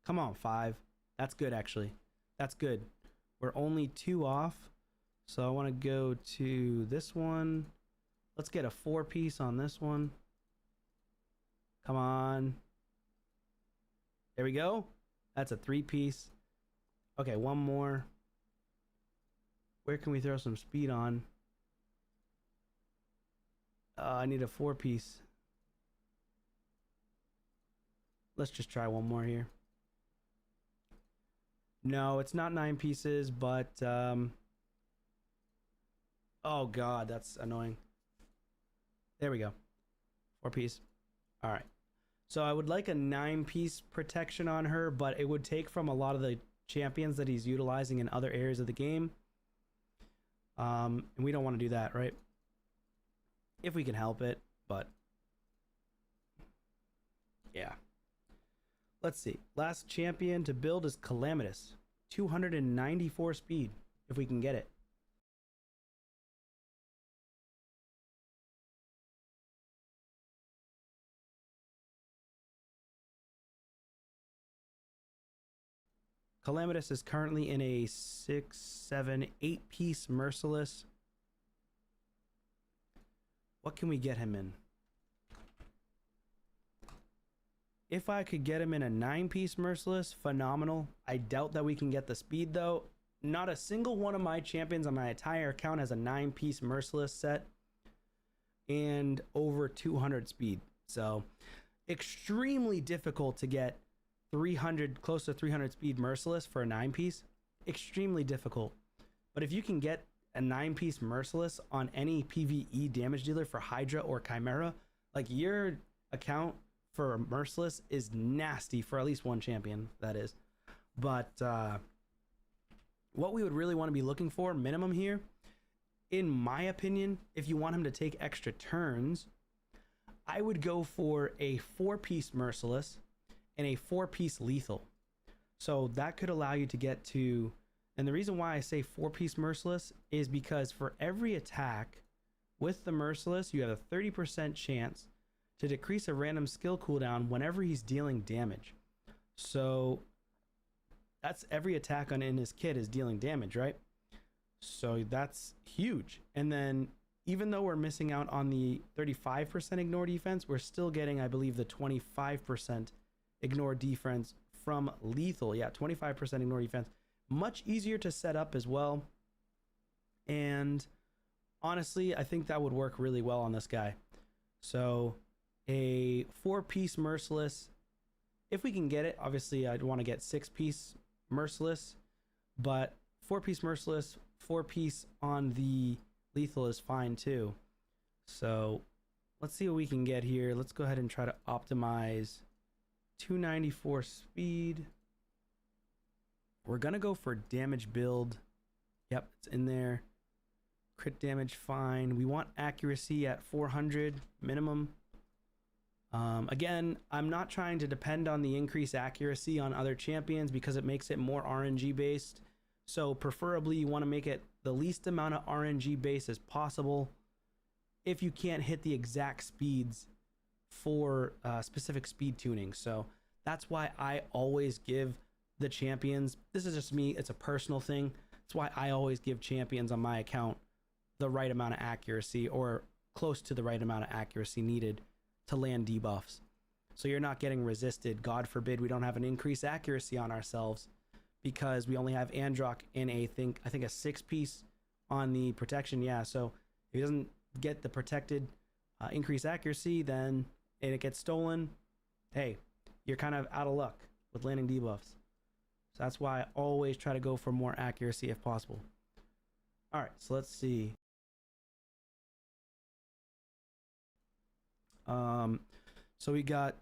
Come on, 5. That's good, actually. That's good. We're only 2 off. So I want to go to this one. Let's get a 4-piece on this one. Come on. There we go. That's a 3-piece. Okay, one more. Where can we throw some speed on? I need a 4-piece. Let's just try one more here. No, it's not 9 pieces, but oh god, that's annoying. There we go. 4-piece. All right. So I would like a 9-piece protection on her, but it would take from a lot of the champions that he's utilizing in other areas of the game. And we don't want to do that, right? If we can help it, but yeah. Let's see. Last champion to build is Calamitous. 294 speed, if we can get it. Calamitous is currently in a 6, 7, 8-piece Merciless. What can we get him in? If I could get him in a 9-piece Merciless, phenomenal. I doubt that we can get the speed though. Not a single one of my champions on my entire account has a 9-piece Merciless set and over 200 speed. So extremely difficult to get 300, close to 300 speed Merciless for a 9-piece. Extremely difficult. But if you can get a 9-piece Merciless on any PvE damage dealer for Hydra or Chimera, like your account for Merciless is nasty for at least one champion, that is. But what we would really want to be looking for minimum here, in my opinion, if you want him to take extra turns, I would go for a 4-piece Merciless and a 4-piece Lethal. So that could allow you to get to, and the reason why I say 4-piece Merciless is because for every attack with the Merciless, you have a 30% chance to decrease a random skill cooldown whenever he's dealing damage. So that's every attack in his kit is dealing damage, right? So that's huge. And then even though we're missing out on the 35% ignore defense, we're still getting, I believe, the 25% ignore defense from Lethal. Yeah, 25% ignore defense. Much easier to set up as well. And honestly, I think that would work really well on this guy. So a 4-piece Merciless, if we can get it, obviously I'd want to get 6-piece Merciless, but 4-piece Merciless, 4-piece on the Lethal is fine too. So let's see what we can get here. Let's go ahead and try to optimize 294 speed. We're gonna go for damage build. Yep, it's in there. Crit damage, fine. We want accuracy at 400 minimum. Again, I'm not trying to depend on the increased accuracy on other champions because it makes it more RNG based. So preferably you want to make it the least amount of RNG based as possible if you can't hit the exact speeds for specific speed tuning. So that's why I always give the champions, this is just me, it's a personal thing. That's why I always give champions on my account the right amount of accuracy or close to the right amount of accuracy needed to land debuffs. So you're not getting resisted. God forbid we don't have an increased accuracy on ourselves because we only have Androck in I think a 6-piece on the protection. Yeah, so if he doesn't get the protected increased accuracy, then and it gets stolen, hey, you're kind of out of luck with landing debuffs. So that's why I always try to go for more accuracy if possible. All right, so let's see. So we got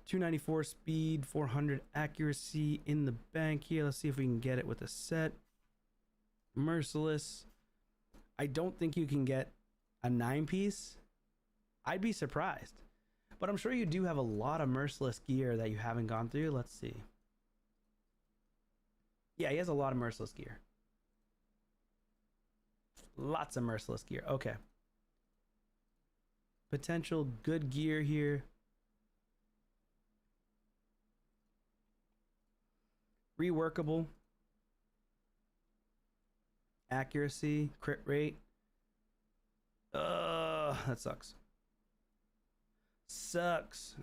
294 speed, 400 accuracy in the bank here. Let's see if we can get it with a set. Merciless. I don't think you can get a 9-piece. I'd be surprised. But I'm sure you do have a lot of Merciless gear that you haven't gone through. Let's see. Yeah, he has a lot of Merciless gear. Lots of Merciless gear. Okay. Potential good gear here. Reworkable. Accuracy, crit rate. That sucks. Sucks.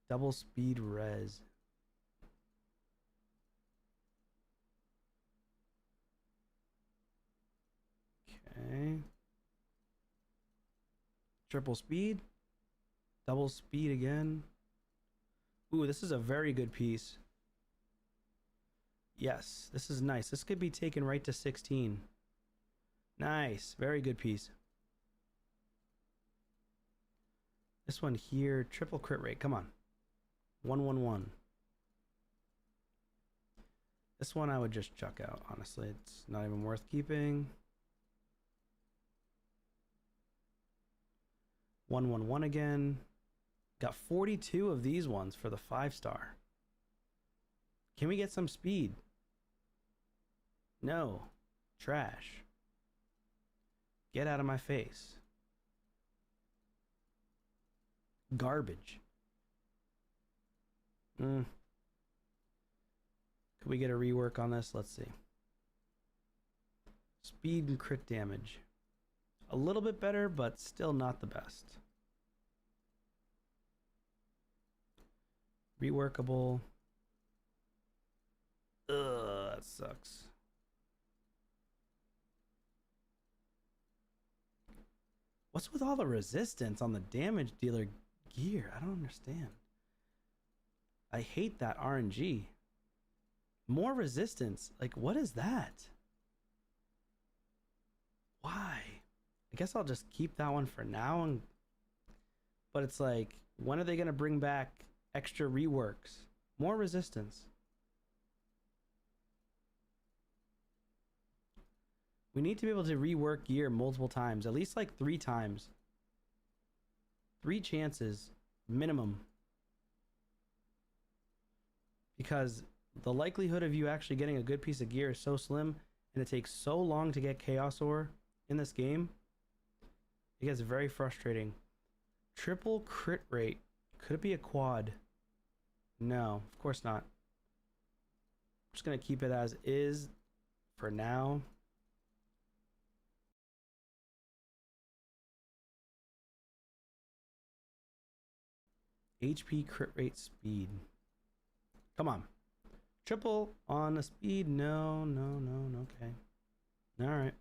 Double speed res. Okay. Triple speed. Double speed again. Ooh, this is a very good piece. Yes, this is nice. This could be taken right to 16. Nice. Very good piece. This one here, triple crit rate. Come on. 111. This one I would just chuck out, honestly. It's not even worth keeping. 111 again. Got 42 of these ones for the 5-star. Can we get some speed? No. Trash. Get out of my face. Garbage. Could we get a rework on this? Let's see. Speed and crit damage. A little bit better, but still not the best. Reworkable. Ugh, that sucks. What's with all the resistance on the damage dealer gear? I don't understand. I hate that RNG. More resistance. Like, what is that? Why? I guess I'll just keep that one for now. But it's like, when are they going to bring back extra reworks? More resistance. We need to be able to rework gear multiple times. At least like 3 times. 3 chances. Minimum. Because the likelihood of you actually getting a good piece of gear is so slim, and it takes so long to get Chaos Ore in this game. It gets very frustrating. Triple crit rate. Could it be a quad? No, of course not. I'm just going to keep it as is for now. HP crit rate speed. Come on. Triple on the speed. No. Okay. All right.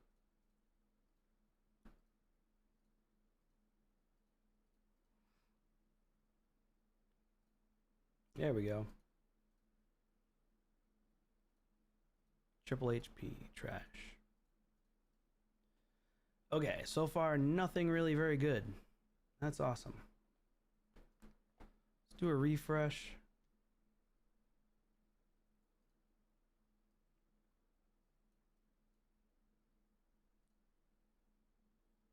There we go. Triple HP. Trash. Okay, so far nothing really very good. That's awesome. Let's do a refresh.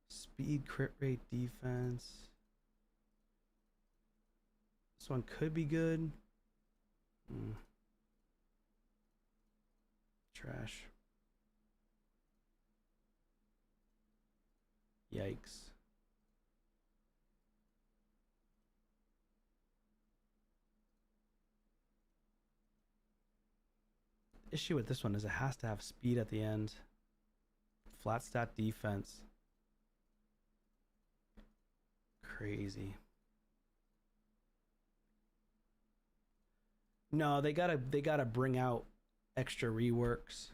Speed, crit rate, defense. This one could be good. Trash. Yikes. The issue with this one is it has to have speed at the end. Flat stat defense. Crazy. No, they gotta bring out extra reworks.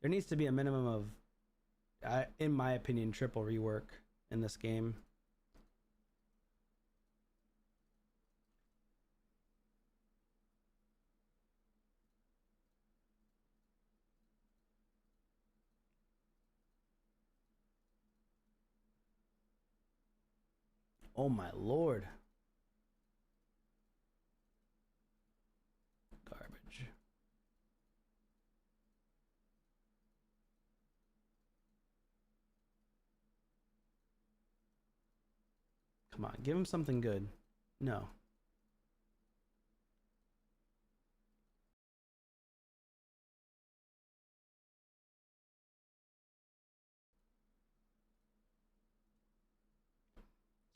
There needs to be a minimum of, in my opinion, triple rework in this game. Oh my lord. Garbage. Come on, give him something good. No.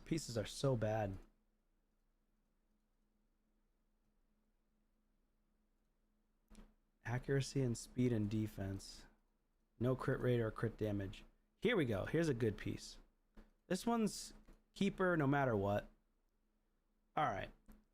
Pieces are so bad. Accuracy and speed and defense. No crit rate or crit damage. Here we go. Here's a good piece. This one's keeper no matter what. All right.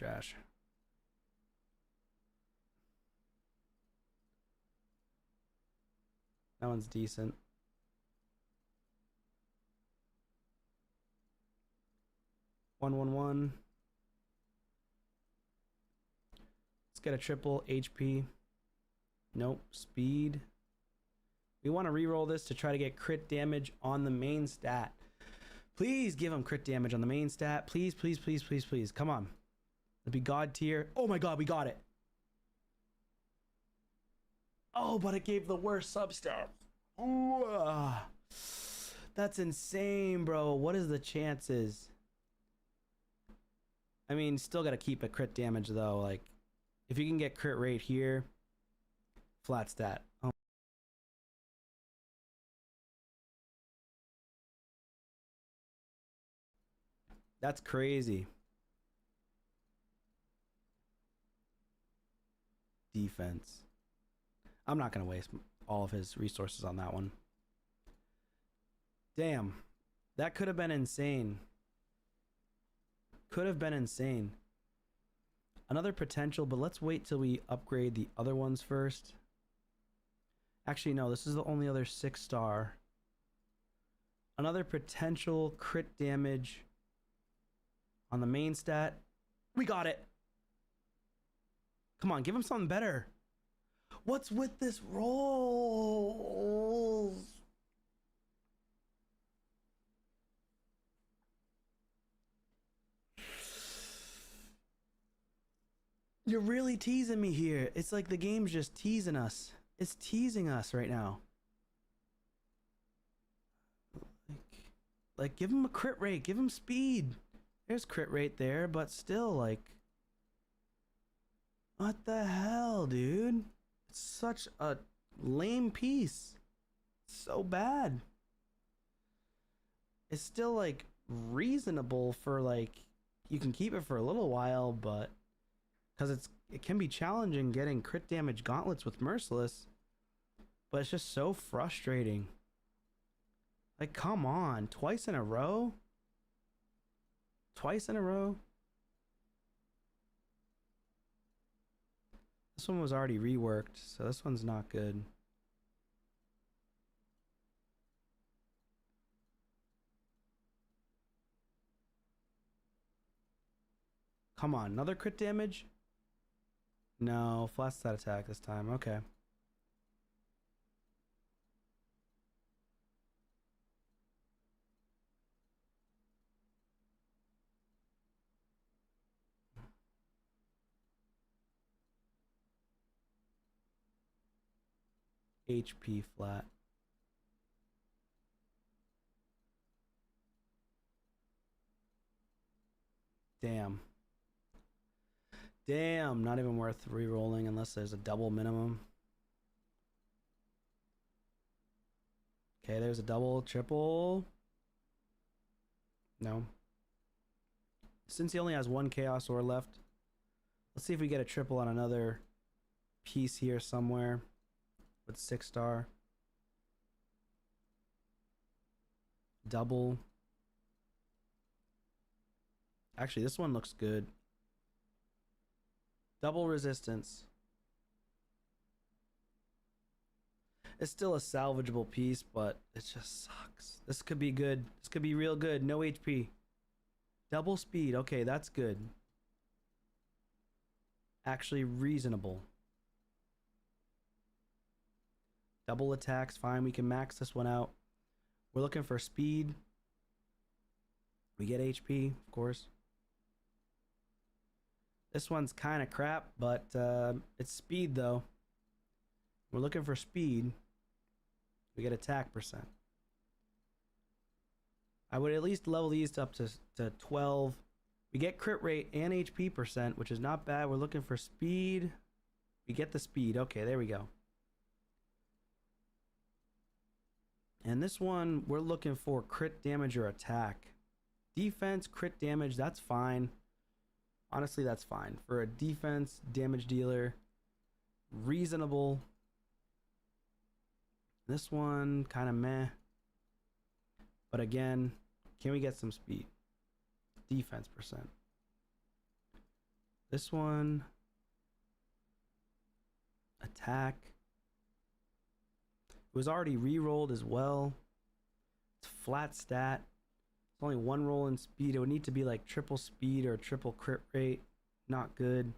Trash. That one's decent. One. Let's get a triple HP. Nope. Speed. We want to reroll this to try to get crit damage on the main stat. Please give him crit damage on the main stat. Please. Come on. It'd be god tier. Oh my god, we got it. Oh, but it gave the worst substats. That's insane, bro. What is the chances? I mean, still got to keep a crit damage, though. Like, if you can get crit rate here, flat stat. Oh. That's crazy. Defense. I'm not going to waste all of his resources on that one. Damn. That could have been insane. Could have been insane. Another potential, but let's wait till we upgrade the other ones first. Actually, no, this is the only other 6-star. Another potential crit damage on the main stat. We got it. Come on, give him something better. What's with this roll? You're really teasing me here. It's like the game's just teasing us. It's teasing us right now. Like give him a crit rate. Give him speed. There's crit rate there, but still, like... What the hell, dude? It's such a lame piece. It's so bad. It's still, like, reasonable for, like... You can keep it for a little while, but... Because it can be challenging getting crit damage gauntlets with Merciless. But it's just so frustrating. Like, come on. Twice in a row? Twice in a row? This one was already reworked, so this one's not good. Come on, another crit damage? No, flat stat attack this time. Okay. HP flat. Damn. Damn, not even worth re-rolling unless there's a double minimum. Okay, there's a double, triple. No. Since he only has one Chaos Ore left, let's see if we get a triple on another piece here somewhere with 6-star. Double. Actually, this one looks good. Double resistance. It's still a salvageable piece, but it just sucks. This could be good. This could be real good. No HP. Double speed. Okay, that's good. Actually reasonable. Double attacks. Fine. We can max this one out. We're looking for speed. We get HP, of course. This one's kind of crap, but it's speed, though. We're looking for speed. We get attack percent. I would at least level these up to 12. We get crit rate and HP percent, which is not bad. We're looking for speed. We get the speed. Okay, there we go. And this one, we're looking for crit damage or attack. Defense, crit damage, that's fine. Honestly, that's fine. For a defense damage dealer, reasonable. This one, kind of meh. But again, can we get some speed? Defense percent. This one, attack. It was already re-rolled as well. It's flat stat. It's only one roll in speed. It would need to be like triple speed or triple crit rate. Not good.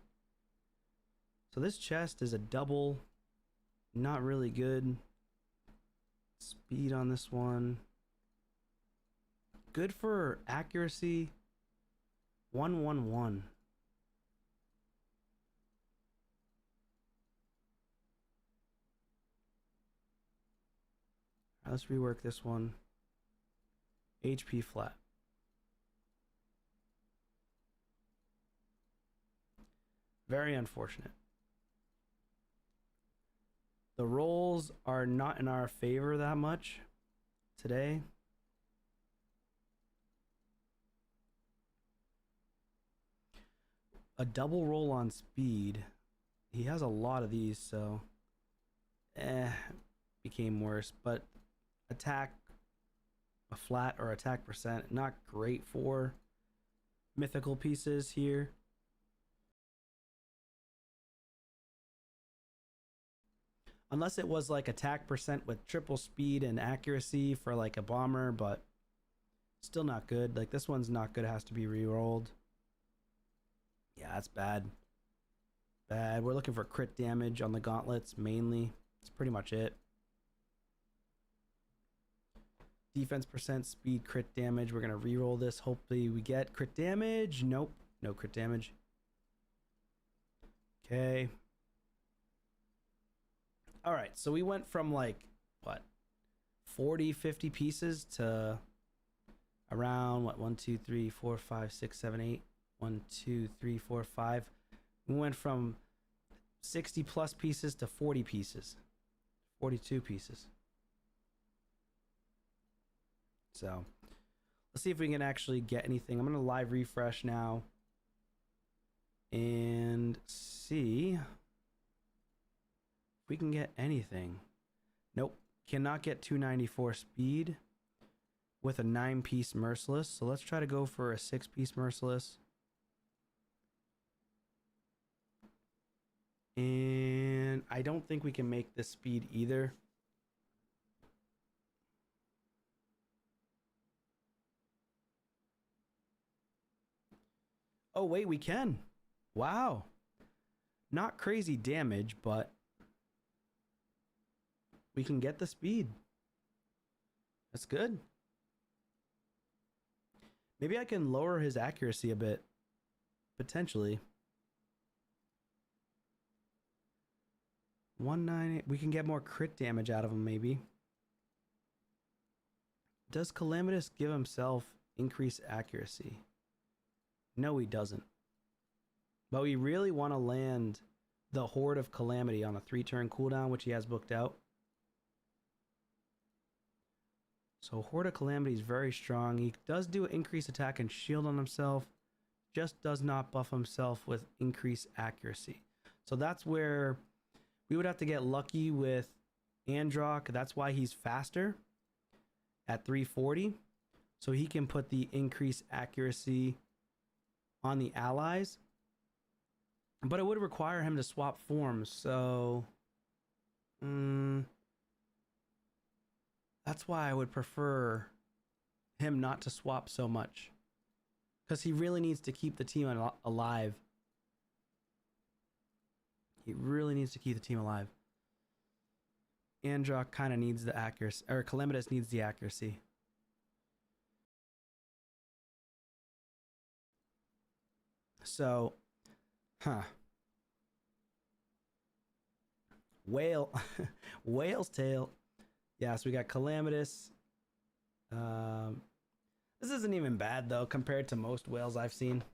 So this chest is a double. Not really good. Speed on this one. Good for accuracy. 111. Let's rework this one. HP flat. Very unfortunate. The rolls are not in our favor that much today. A double roll on speed. He has a lot of these, so became worse. But attack, a flat or attack percent, not great for mythical pieces here. Unless it was like attack percent with triple speed and accuracy for like a bomber, but still not good. Like this one's not good, it has to be re-rolled. Yeah, that's bad. Bad. We're looking for crit damage on the gauntlets mainly. That's pretty much it. Defense percent, speed, crit damage. We're gonna re-roll this. Hopefully we get crit damage. Nope, no crit damage. Okay. All right, so we went from like what, 40, 50 pieces to around what, 1, 2, 3, 4, 5, 6, 7, 8. 1, 2, 3, 4, 5. We went from 60 plus pieces to 40 pieces, 42 pieces. So let's see if we can actually get anything. I'm gonna live refresh now and see if we can get anything. Nope, cannot get 294 speed with a 9-piece merciless. So let's try to go for a 6-piece merciless. And I don't think we can make this speed either. Oh wait, we can. Wow. Not crazy damage, but we can get the speed. That's good. Maybe I can lower his accuracy a bit. Potentially. 198. We can get more crit damage out of him, maybe. Does Calamitous give himself increased accuracy? No, he doesn't. But we really want to land the Horde of Calamity on a 3-turn cooldown, which he has booked out. So Horde of Calamity is very strong. He does do increased attack and shield on himself, just does not buff himself with increased accuracy. So that's where we would have to get lucky with Androck. That's why he's faster at 340. So he can put the increased accuracy on the allies. But it would require him to swap forms. So that's why I would prefer him not to swap so much. Because he really needs to keep the team alive. He really needs to keep the team alive. Androck kind of needs the accuracy, or Calamitous needs the accuracy. So, Whale's tail. Yeah, so we got Calamitous. This isn't even bad though compared to most whales I've seen.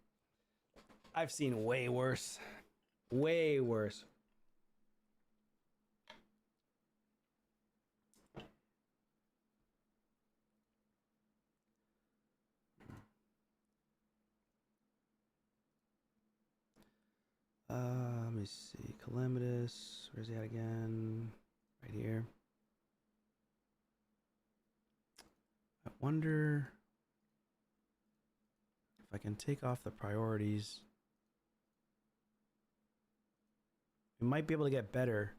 I've seen way worse. Way worse. Let me see. Calamitous. Where's he at again? Right here. I wonder if I can take off the priorities. We might be able to get better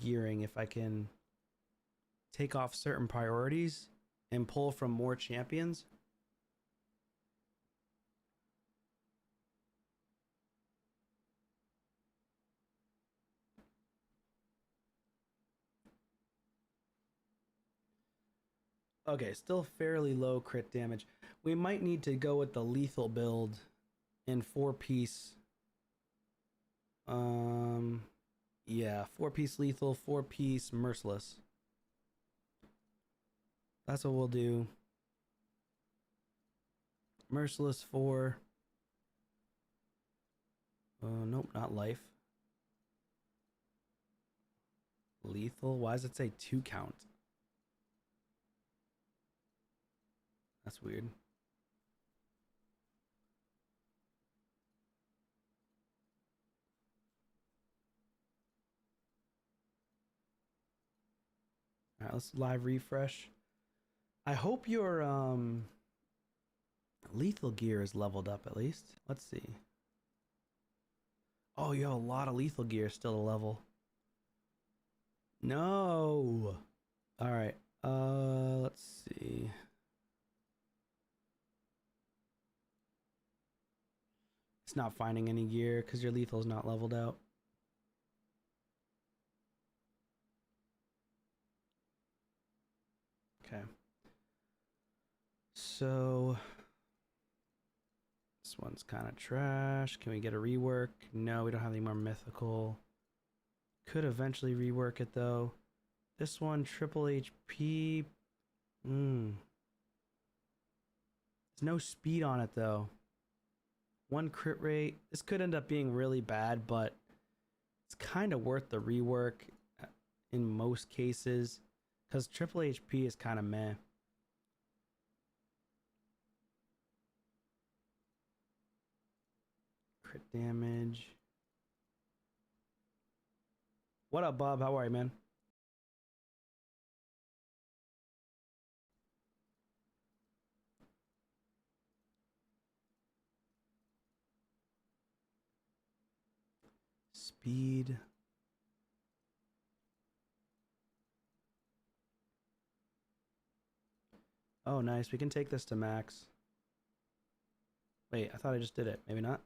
gearing if I can take off certain priorities and pull from more champions. Okay, still fairly low crit damage. We might need to go with the lethal build in 4-piece. Yeah, 4-piece lethal, 4-piece merciless. That's what we'll do. Merciless 4. Nope, not life. Lethal. Why does it say 2 count? That's weird. All right, let's live refresh. I hope your lethal gear is leveled up at least. Let's see. Oh, you have a lot of lethal gear still to level. No. All right. Let's see. It's not finding any gear because your lethal is not leveled out. Okay. So this one's kind of trash. Can we get a rework? No, we don't have any more mythical. Could eventually rework it though. This one, triple HP. There's no speed on it though. 1 crit rate. This could end up being really bad, but it's kind of worth the rework in most cases because triple HP is kind of meh. Crit damage. What up, Bob? How are you, man? Speed. Oh, nice. We can take this to max. Wait, I thought I just did it. Maybe not.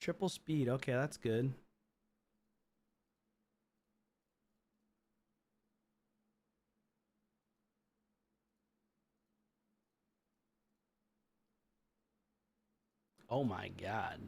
Triple speed. Okay, that's good. Oh my god.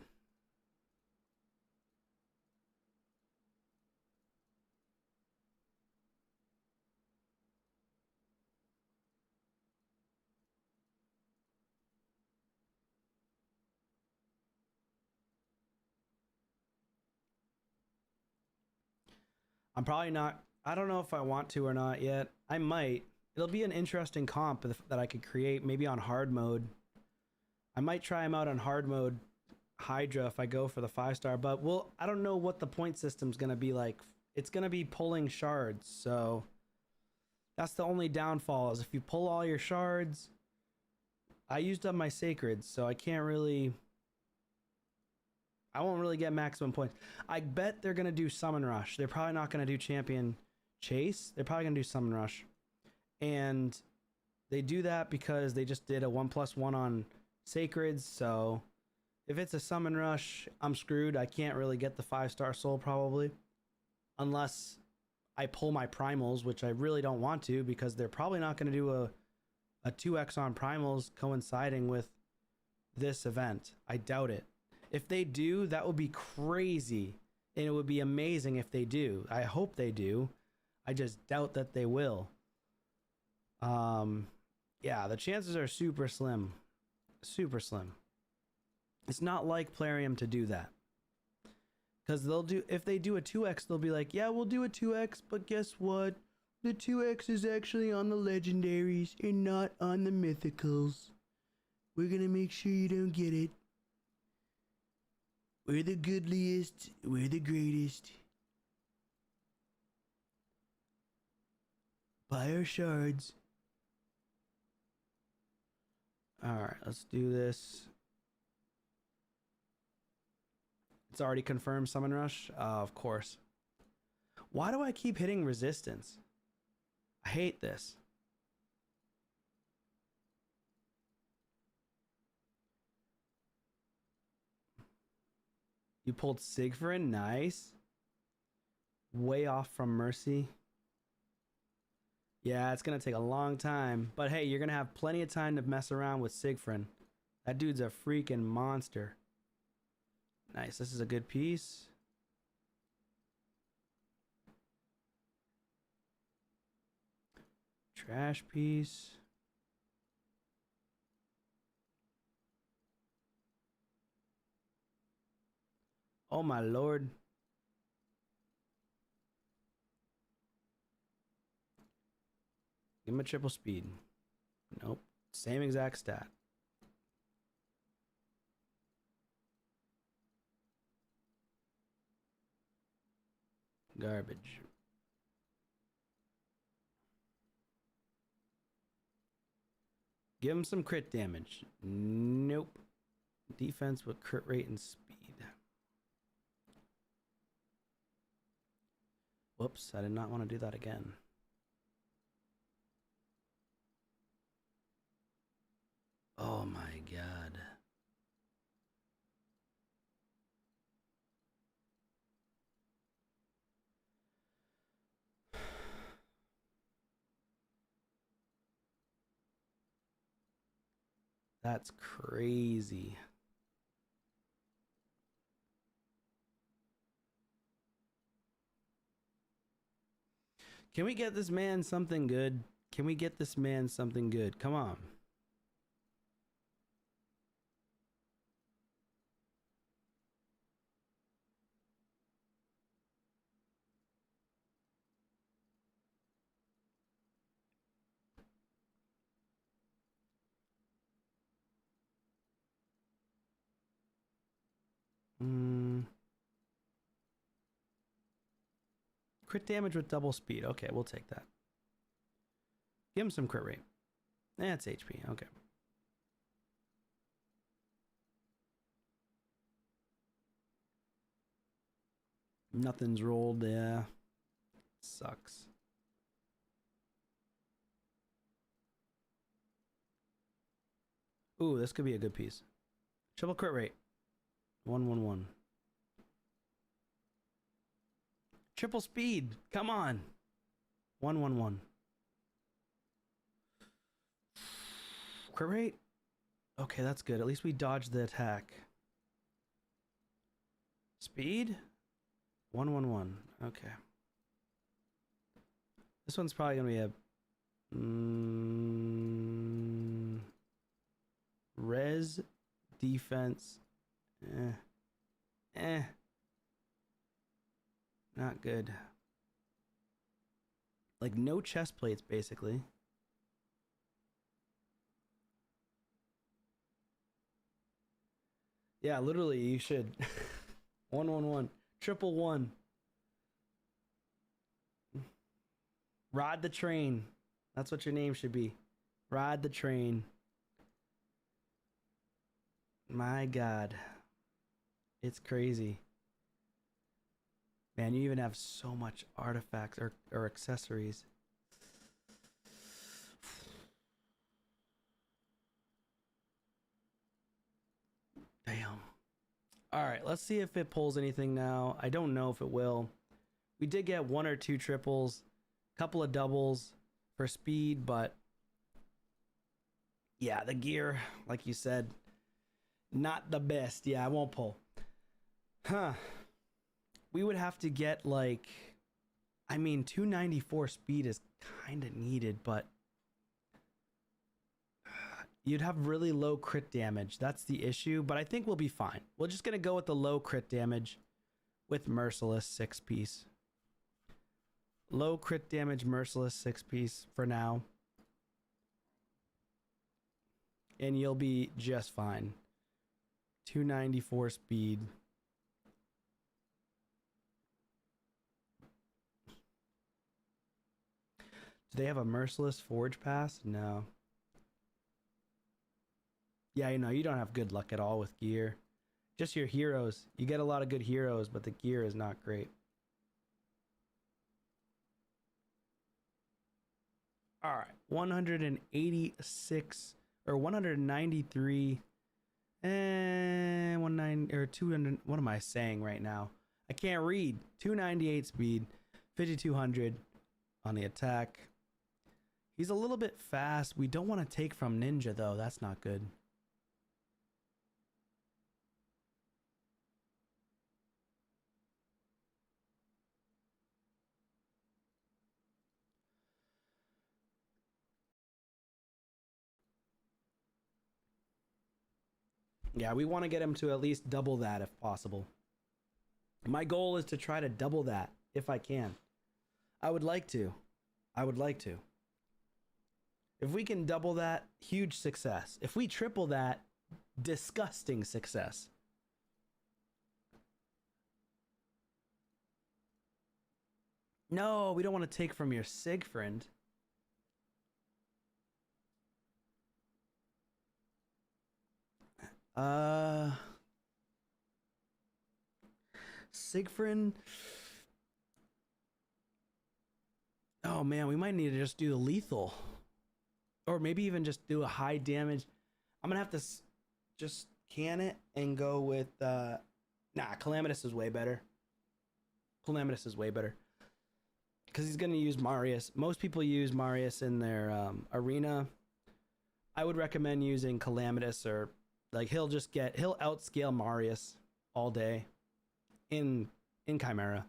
I'm probably not. I don't know if I want to or not yet. I might. It'll be an interesting comp that I could create, maybe on hard mode. I might try him out on hard mode Hydra if I go for the 5-star, but I don't know what the point system's gonna be like. It's gonna be pulling shards, so that's the only downfall is if you pull all your shards. I used up my sacreds, so I won't really get maximum points. I bet they're gonna do summon rush. They're probably not gonna do champion chase. They're probably gonna do summon rush, and they do that because they just did a 1+1 on sacreds. So if it's a summon rush, I'm screwed. I can't really get the 5-star soul probably, unless I pull my primals, which I really don't want to because they're probably not going to do a 2x on primals coinciding with this event. I doubt it. If they do, that would be crazy, and it would be amazing if they do. I hope they do. I just doubt that they will. Yeah, the chances are super slim. Super slim. It's not like Plarium to do that. Because if they do a 2x, they'll be like, yeah, we'll do a 2x, but guess what? The 2x is actually on the legendaries and not on the mythicals. We're gonna make sure you don't get it. We're the goodliest. We're the greatest. Buy our shards. Alright, let's do this. It's already confirmed summon rush. Of course. Why do I keep hitting resistance? I hate this. You pulled Sigfrin, nice. Way off from Mercy. Yeah, it's gonna take a long time. But hey, you're gonna have plenty of time to mess around with Sigfrin. That dude's a freaking monster. Nice, this is a good piece. Trash piece. Oh my lord. Give him a triple speed. Nope. Same exact stat. Garbage. Give him some crit damage. Nope. Defense with crit rate and speed. Whoops, I did not want to do that again. Oh my god. That's crazy. Can we get this man something good? Can we get this man something good? Come on. Crit damage with double speed. Okay, we'll take that. Give him some crit rate. That's HP. Okay. Nothing's rolled. Yeah. Sucks. Ooh, this could be a good piece. Triple crit rate. 111. Triple speed. Come on. 111. Crit rate? Okay, that's good. At least we dodged the attack. Speed? 111. Okay. This one's probably going to be a... res, defense. Not good. Like, no chest plates, basically. Yeah, literally, you should. 111. Triple one. Ride the train. That's what your name should be. Ride the train. My god. It's crazy. Man, you even have so much artifacts or accessories. Damn. Alright, let's see if it pulls anything now. I don't know if it will. We did get 1 or 2 triples, a couple of doubles for speed, but yeah, the gear, like you said, not the best. Yeah, I won't pull. Huh. We would have to get like, I mean, 294 speed is kind of needed, but you'd have really low crit damage. That's the issue, but I think we'll be fine. We're just going to go with the low crit damage with Merciless 6-piece. Low crit damage, Merciless 6-piece for now. And you'll be just fine. 294 speed. Do they have a Merciless Forge Pass? No. Yeah, you know, you don't have good luck at all with gear. Just your heroes. You get a lot of good heroes, but the gear is not great. All right, 186 or 193 and 19 or 200. What am I saying right now? I can't read. 298 speed, 5200 on the attack. He's a little bit fast. We don't want to take from Ninja though. That's not good. Yeah, we want to get him to at least double that if possible. My goal is to try to double that if I can. I would like to. I would like to. If we can double that, huge success. If we triple that, disgusting success. No, we don't want to take from your Sigfriend. Sigfriend. Oh man, we might need to just do the lethal. Or maybe even just do a high damage. I'm gonna have to just can it and go with nah, Calamitous is way better. Calamitous is way better. Because he's gonna use Marius. Most people use Marius in their arena. I would recommend using Calamitous, or like he'll outscale Marius all day in Chimera.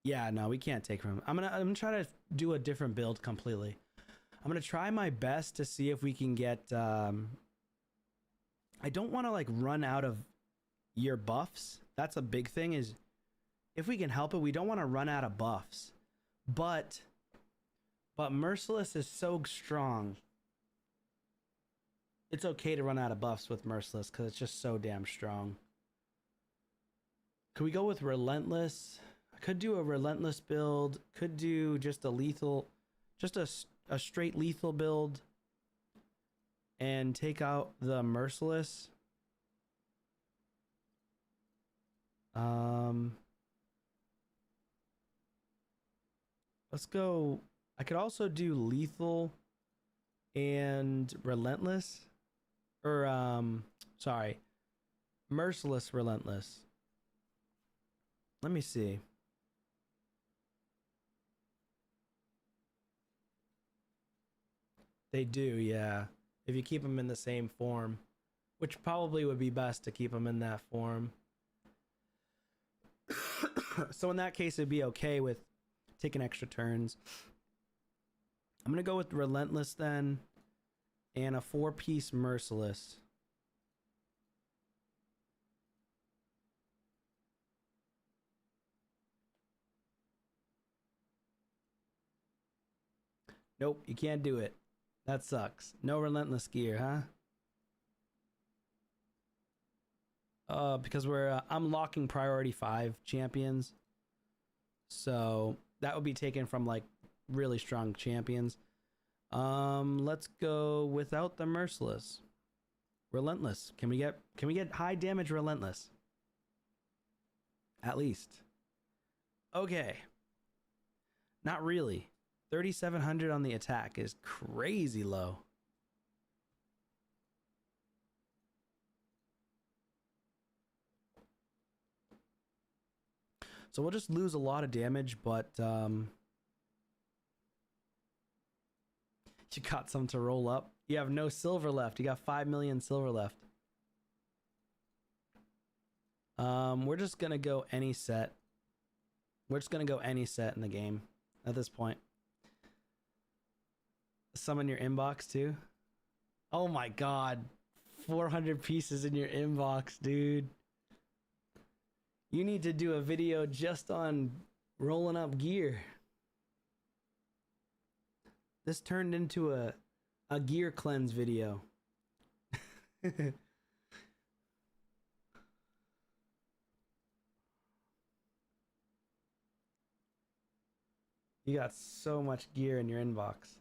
Yeah, no, we can't take from him. I'm gonna try to do a different build completely. I'm gonna try my best to see if we can get I don't want to like run out of your buffs. That's a big thing, is if we can help it, we don't want to run out of buffs. But Merciless is so strong. It's okay to run out of buffs with Merciless because it's just so damn strong. Could we go with Relentless? I could do a Relentless build. Could do just a lethal, just a straight lethal build and take out the Merciless. Let's go. I could also do lethal and Relentless, or sorry, Merciless, Relentless. Let me see. They do, yeah. If you keep them in the same form, which probably would be best to keep them in that form. So in that case, it'd be okay with taking extra turns. I'm gonna go with Relentless then, and a 4-piece Merciless. Nope, you can't do it. That sucks. No Relentless gear, huh? Because we're I'm locking priority 5 champions, so that would be taken from like really strong champions. Let's go without the Merciless. Relentless. Can we get high damage Relentless? At least. Okay. Not really. 3,700 on the attack is crazy low. So we'll just lose a lot of damage, but you got some to roll up. You have no silver left. You got 5 million silver left. We're just gonna go any set. We're just gonna go any set in the game at this point. Some in your inbox too. Oh my god. 400 pieces in your inbox, dude. You need to do a video just on rolling up gear. This turned into a gear cleanse video. You got so much gear in your inbox.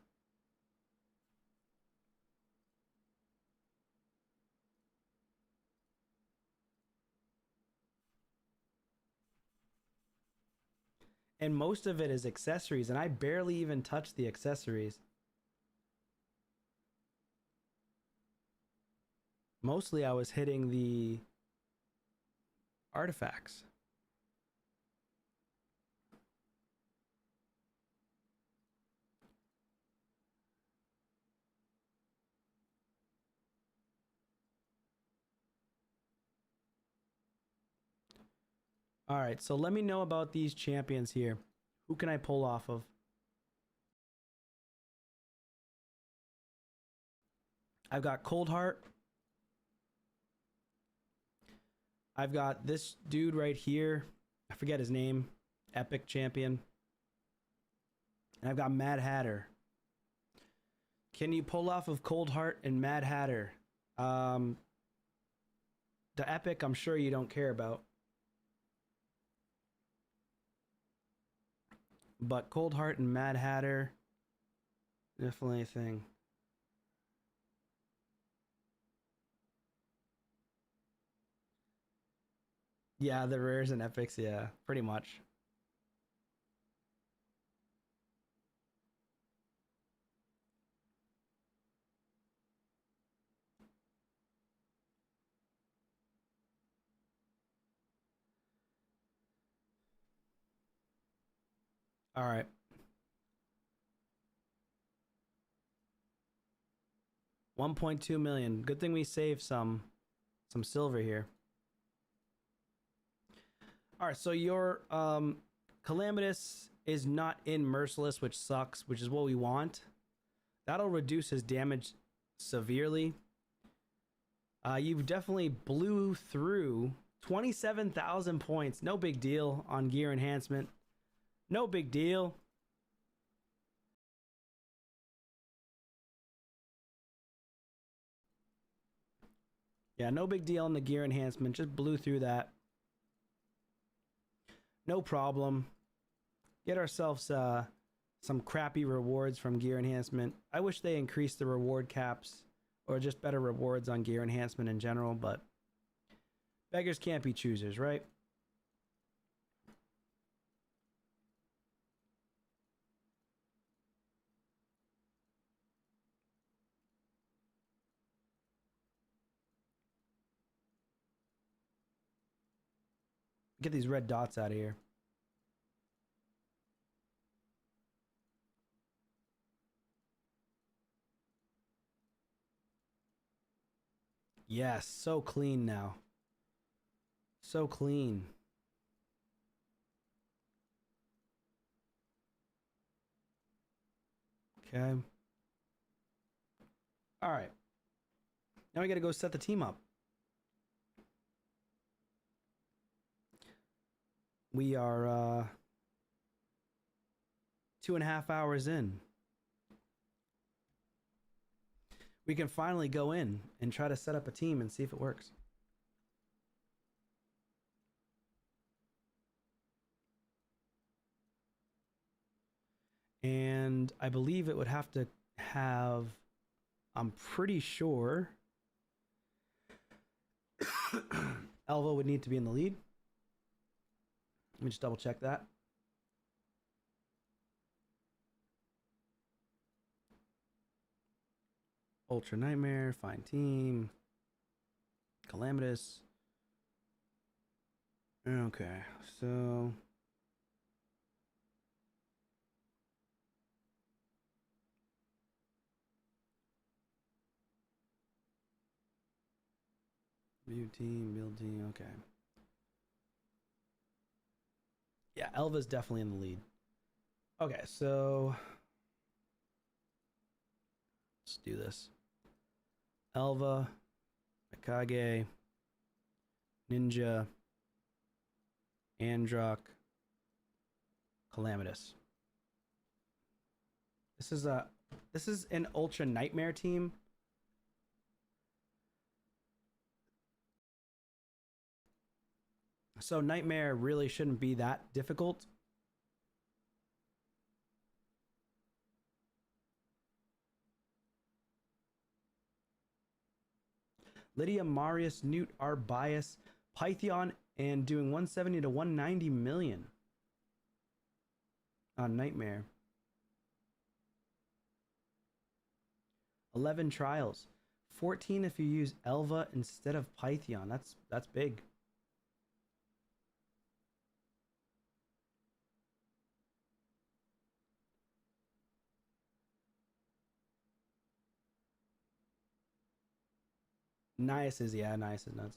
And most of it is accessories, and I barely even touch the accessories. Mostly I was hitting the artifacts. All right, so let me know about these champions here. Who can I pull off of? I've got Coldheart. I've got this dude right here. I forget his name. Epic champion. And I've got Mad Hatter. Can you pull off of Coldheart and Mad Hatter? The Epic, I'm sure you don't care about. But Coldheart and Mad Hatter, definitely a thing. Yeah, the rares and epics, yeah, pretty much. All right. $1.2 million. Good thing we saved some silver here. All right, so your Calamitous is not in Merciless, which sucks, which is what we want. That'll reduce his damage severely. You definitely blew through 27,000 points. No big deal on gear enhancement. No big deal. Yeah, no big deal on the gear enhancement. Just blew through that. No problem. Get ourselves some crappy rewards from gear enhancement. I wish they increased the reward caps or just better rewards on gear enhancement in general, but beggars can't be choosers, right? Get these red dots out of here. Yes, so clean now. So clean. Okay. All right. Now we got to go set the team up. We are 2.5 hours in. We can finally go in and try to set up a team and see if it works. And I believe it would have to have, I'm pretty sure, Elva would need to be in the lead. Let me just double check that. Ultra Nightmare, Fine Team, Calamitous. Okay, so view team, build team, okay. Yeah, Elva's definitely in the lead. Okay, so let's do this. Elva, Mikage, Ninja, Androck, Calamitous. This is an Ultra Nightmare team. So Nightmare really shouldn't be that difficult. Lydia, Marius, Newt, Arbias, Python, and doing 170 to 190 million. on Nightmare. 11 trials. 14 if you use Elva instead of Pythion. That's big. Nice is nuts.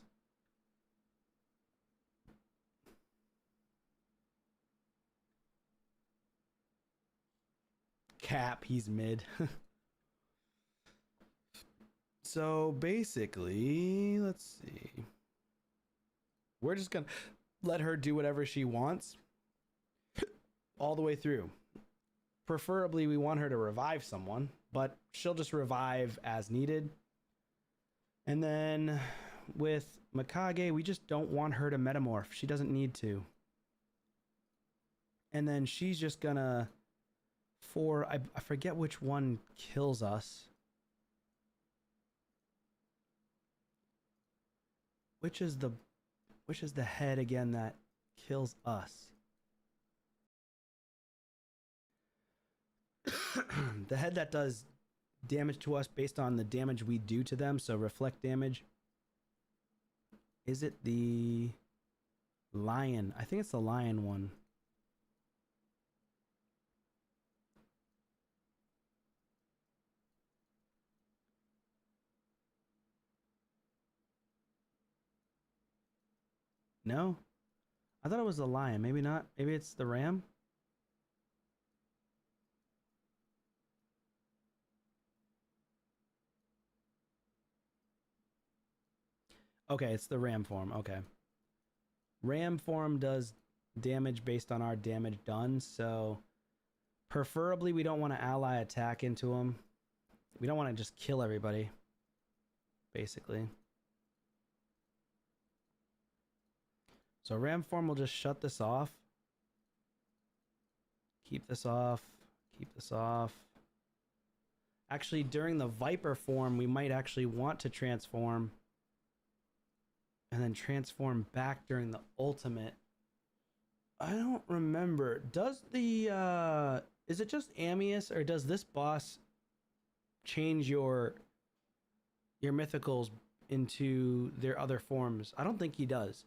Cap, he's mid. So basically, let's see. We're just gonna let her do whatever she wants all the way through. Preferably, we want her to revive someone, but she'll just revive as needed. And then with Mikage, we just don't want her to metamorph. She doesn't need to. And then she's just gonna, I forget which one kills us. Which is the head again that kills us? The head that does damage to us based on the damage we do to them, so reflect damage. Is it the lion? I think it's the lion one. No? I thought it was the lion. Maybe not. Maybe it's the ram? Okay, it's the ram form. Okay. Ram form does damage based on our damage done, so preferably we don't want to ally attack into him. We don't want to just kill everybody, basically. So ram form will just shut this off. Keep this off. Keep this off. Actually, during the viper form, we might actually want to transform. And then transform back during the ultimate. I don't remember. Does the, is it just Amius, or does this boss change your mythicals into their other forms? I don't think he does.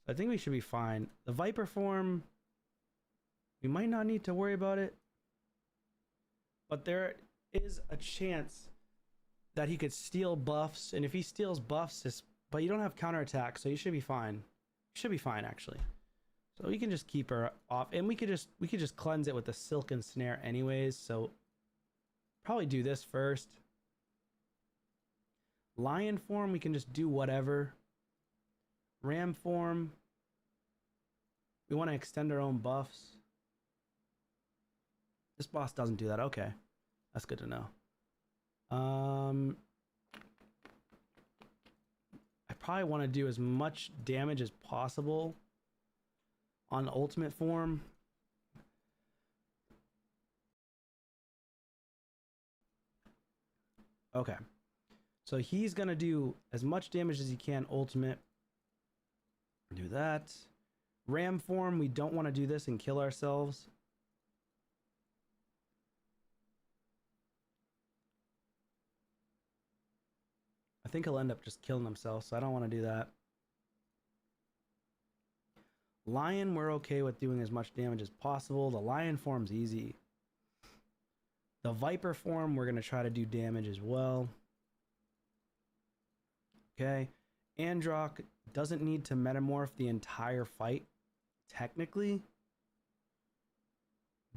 I think we should be fine. The Viper form, we might not need to worry about it. But there is a chance that he could steal buffs. And if he steals buffs, but you don't have counterattack, so you should be fine. You should be fine, actually. So we can just keep her off. And we could just cleanse it with the Silken Snare anyways. So probably do this first. Lion form, we can just do whatever. Ram form, we want to extend our own buffs. This boss doesn't do that. Okay, that's good to know. I probably want to do as much damage as possible on ultimate form. Okay, so he's gonna do as much damage as he can ultimate. Do that. Ram form, we don't want to do this and kill ourselves. I think he'll end up just killing himself, so I don't want to do that. Lion, we're okay with doing as much damage as possible. The lion form's easy. The viper form, we're going to try to do damage as well. Okay. Androck doesn't need to metamorph the entire fight, technically.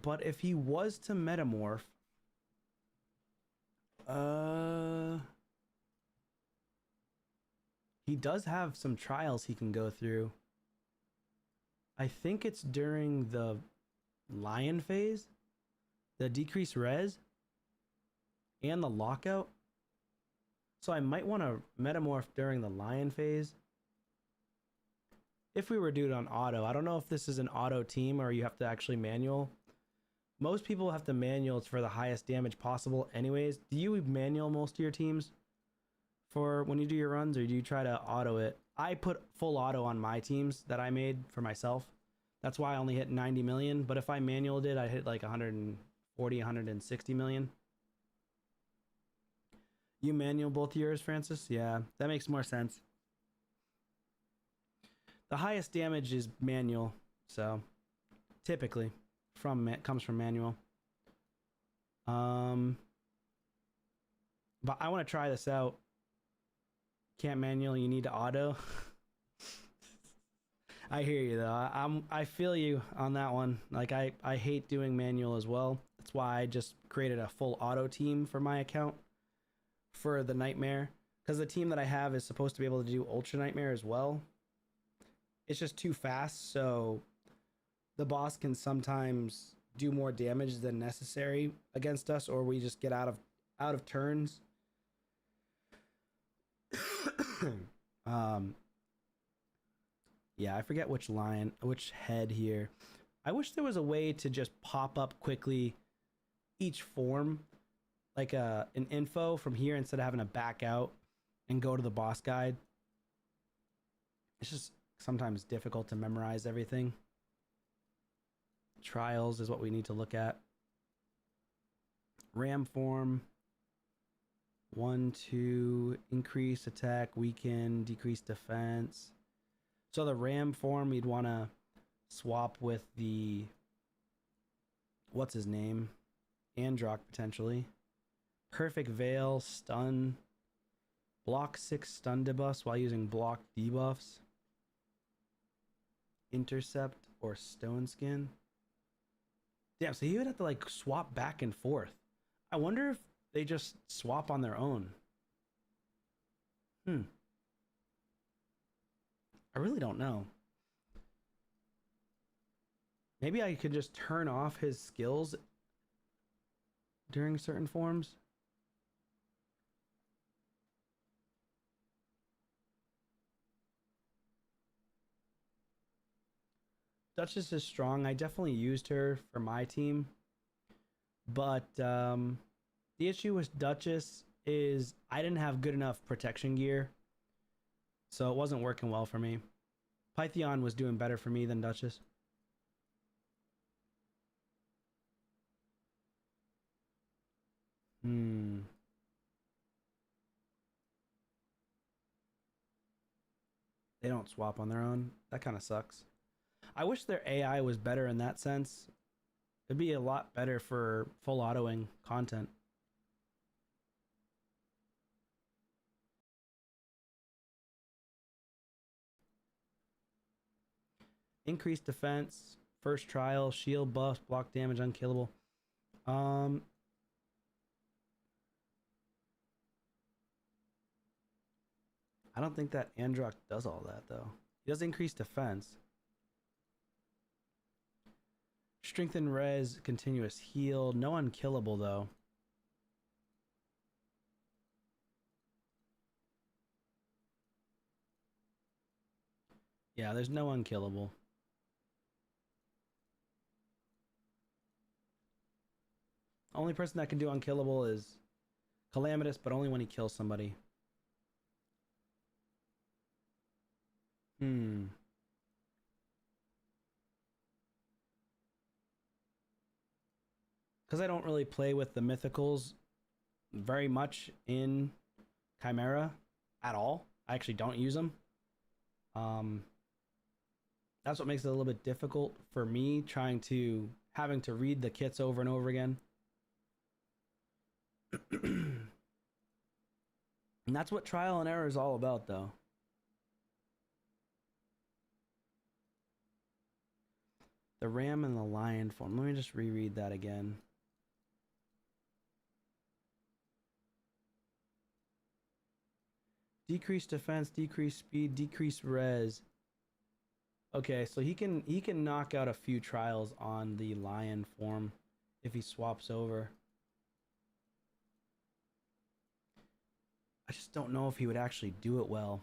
But if he was to metamorph, he does have some trials he can go through. I think it's during the lion phase, the decreased res, and the lockout. So I might want to metamorph during the lion phase. If we were to do it on auto. I don't know if this is an auto team or you have to actually manual. Most people have to manual for the highest damage possible anyways. Do you manual most of your teams for when you do your runs, or do you try to auto it? I put full auto on my teams that I made for myself. That's why I only hit 90 million. But if I manual did, I hit like 140, 160 million. You manual both yours, Francis? Yeah, that makes more sense. The highest damage is manual, so typically comes from manual. But I want to try this out. Can't manual, you need to auto. I hear you though. I feel you on that one. Like I hate doing manual as well. That's why I just created a full auto team for my account for the nightmare, because the team that I have is supposed to be able to do ultra nightmare as well. It's just too fast, so the boss can sometimes do more damage than necessary against us, or we just get out of turns. Yeah, I forget which head here. I wish there was a way to just pop up quickly each form, like an info from here, instead of having to back out and go to the boss guide. It's just sometimes difficult to memorize everything. Trials is what we need to look at. Ram form. 1, 2, increase attack, weaken, decrease defense. So the ram form, you'd want to swap with the, what's his name? Androck, potentially. Perfect Veil, stun. Block 6 stun debuffs while using block debuffs. Intercept or stone skin. Damn, so you would have to like swap back and forth. I wonder if they just swap on their own. I really don't know. Maybe I could just turn off his skills during certain forms. Duchess is strong. I definitely used her for my team. But the issue with Duchess is I didn't have good enough protection gear, so it wasn't working well for me. Pythion was doing better for me than Duchess. They don't swap on their own. That kind of sucks. I wish their AI was better in that sense. It'd be a lot better for full autoing content. Increased defense, first trial, shield buffs, block damage, unkillable. I don't think that Androck does all that though. He does increase defense. Strengthen res, continuous heal, no unkillable though. Yeah, there's no unkillable. Only person that can do unkillable is Calamitous, but only when he kills somebody. Because I don't really play with the mythicals very much in Chimera at all. I actually don't use them. That's what makes it a little bit difficult for me, having to read the kits over and over again. And that's what trial and error is all about, though. The ram and the lion form. Let me just reread that again. Decrease defense, decrease speed, decrease res. Okay, so he can knock out a few trials on the lion form if he swaps over. I just don't know if he would actually do it well.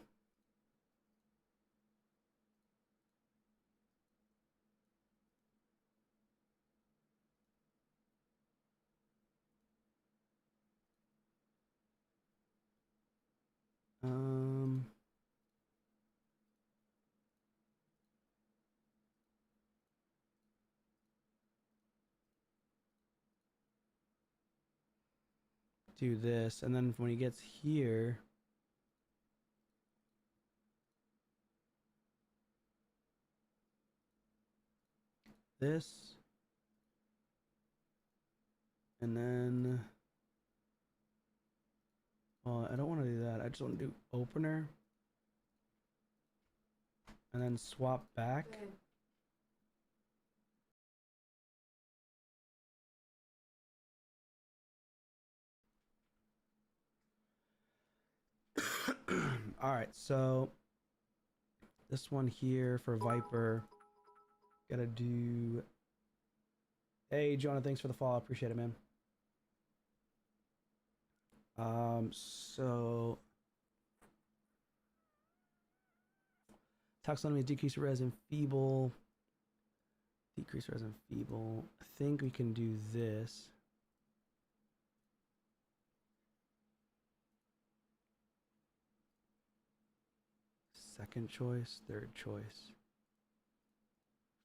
do this, and then when he gets here, this, and then, well, I don't want to do that. I just want to do opener, and then swap back. All right, so this one here for Viper, gotta do. Hey, Jonah, thanks for the follow. Appreciate it, man. So tax enemies decrease res and feeble. Decrease res and feeble. I think we can do this. Second choice, third choice,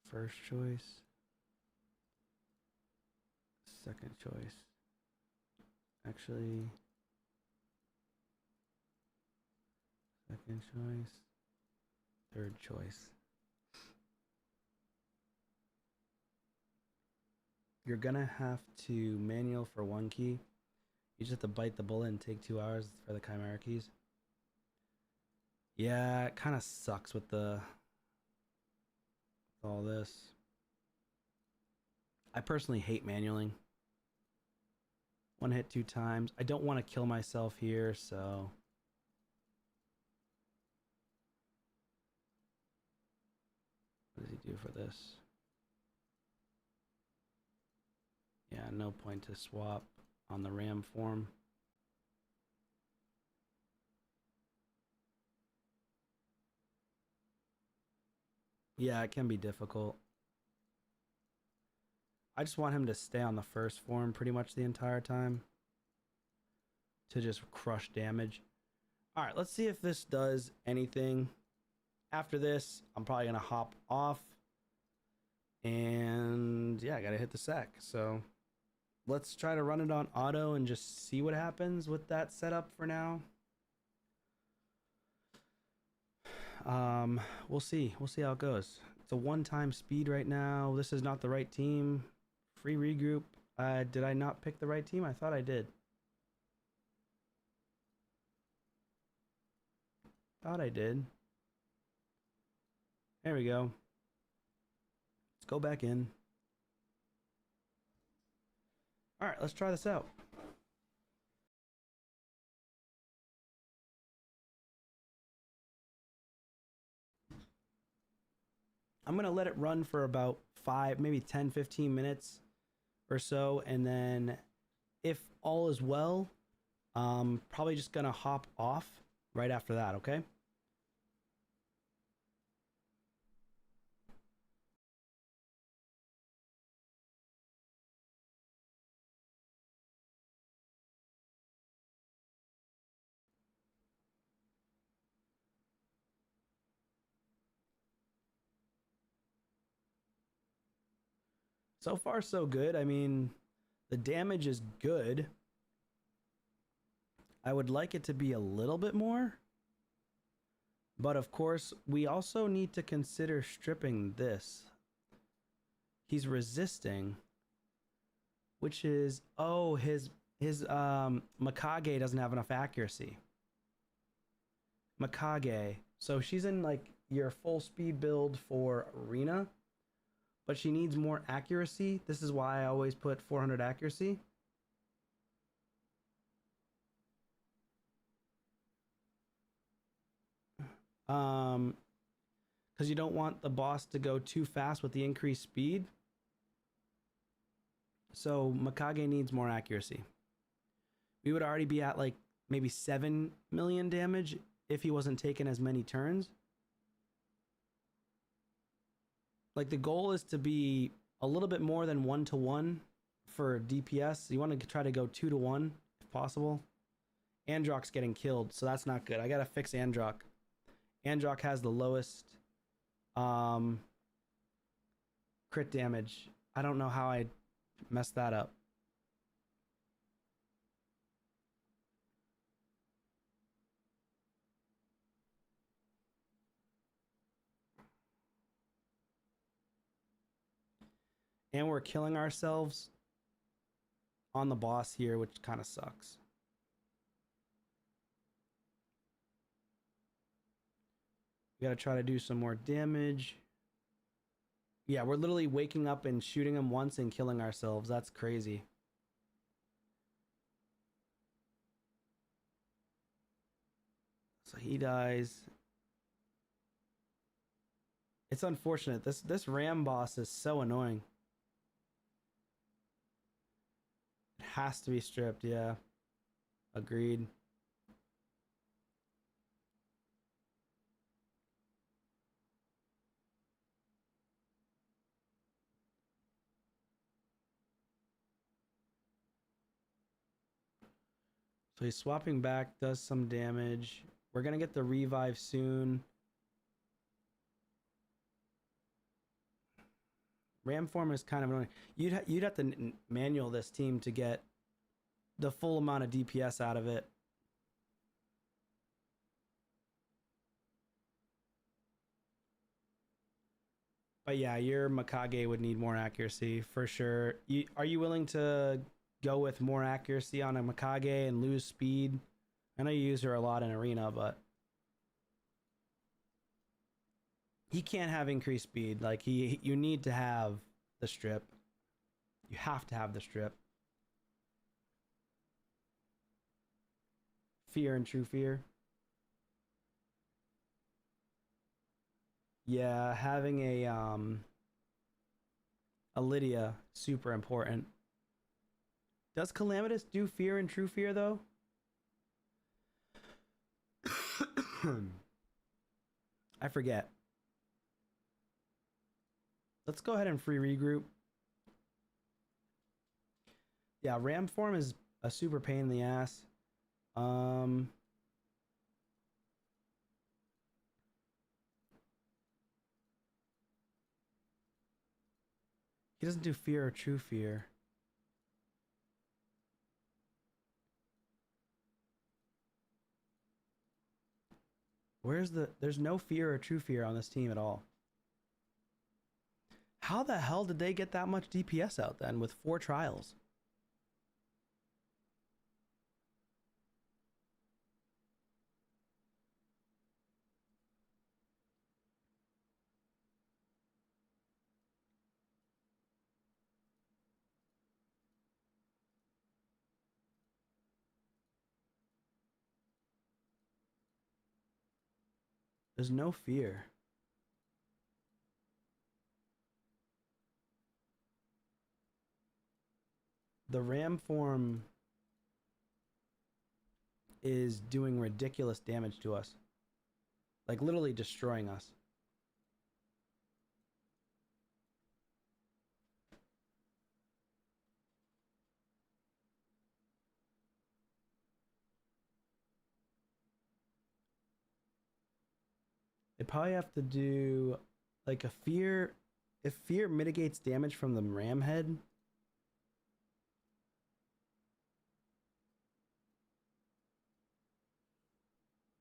first choice, second choice. Actually, second choice, third choice. You're gonna have to manual for one key. You just have to bite the bullet and take 2 hours for the Chimera keys. Yeah, it kind of sucks with all this. I personally hate manualing. One hit 2 times. I don't want to kill myself here, so what does he do for this? Yeah, no point to swap on the RAM form. Yeah, it can be difficult. I just want him to stay on the first form pretty much the entire time to just crush damage. All right, let's see if this does anything. After this, I'm probably going to hop off. And yeah, I got to hit the sack. So let's try to run it on auto and just see what happens with that setup for now. We'll see how it goes. It's a one-time speed right now. This is not the right team. Free regroup. Did I not pick the right team? I thought I did. Thought I did. There we go. Let's go back in. All right, let's try this out. I'm going to let it run for about 5, maybe 10, 15 minutes or so. And then if all is well, probably just going to hop off right after that, okay? So far, so good. I mean, the damage is good. I would like it to be a little bit more. But of course, we also need to consider stripping this. He's resisting, which is, oh, his Mikage doesn't have enough accuracy. Mikage. So she's in like your full speed build for Arena, but she needs more accuracy. This is why I always put 400 accuracy. Because you don't want the boss to go too fast with the increased speed. So Mikage needs more accuracy. We would already be at like maybe 7 million damage if he wasn't taking as many turns. Like the goal is to be a little bit more than 1-to-1 for DPS. You want to try to go 2-to-1 if possible. Androck's getting killed, so that's not good. I gotta fix Androck. Androck has the lowest crit damage. I don't know how I messed that up. And we're killing ourselves on the boss here, which kind of sucks. We gotta try to do some more damage. Yeah, we're literally waking up and shooting him once and killing ourselves. That's crazy. So he dies. It's unfortunate. This ram boss is so annoying. It has to be stripped, yeah. Agreed. So he's swapping back, does some damage. We're gonna get the revive soon. Ram form is kind of annoying. You'd have to manual this team to get the full amount of DPS out of it. But yeah, your Mikage would need more accuracy for sure. Are you willing to go with more accuracy on a Mikage and lose speed? I know you use her a lot in arena, but he can't have increased speed. Like you need to have the strip. You have to have the strip. Fear and true fear. Yeah, having a Lydia super important. Does Calamitous do fear and true fear though? I forget. Let's go ahead and free regroup. Yeah, ram form is a super pain in the ass. He doesn't do fear or true fear. There's no fear or true fear on this team at all. How the hell did they get that much DPS out then with 4 trials? There's no fear. The ram form is doing ridiculous damage to us. Like literally destroying us. They probably have to do like a fear. If fear mitigates damage from the ram head,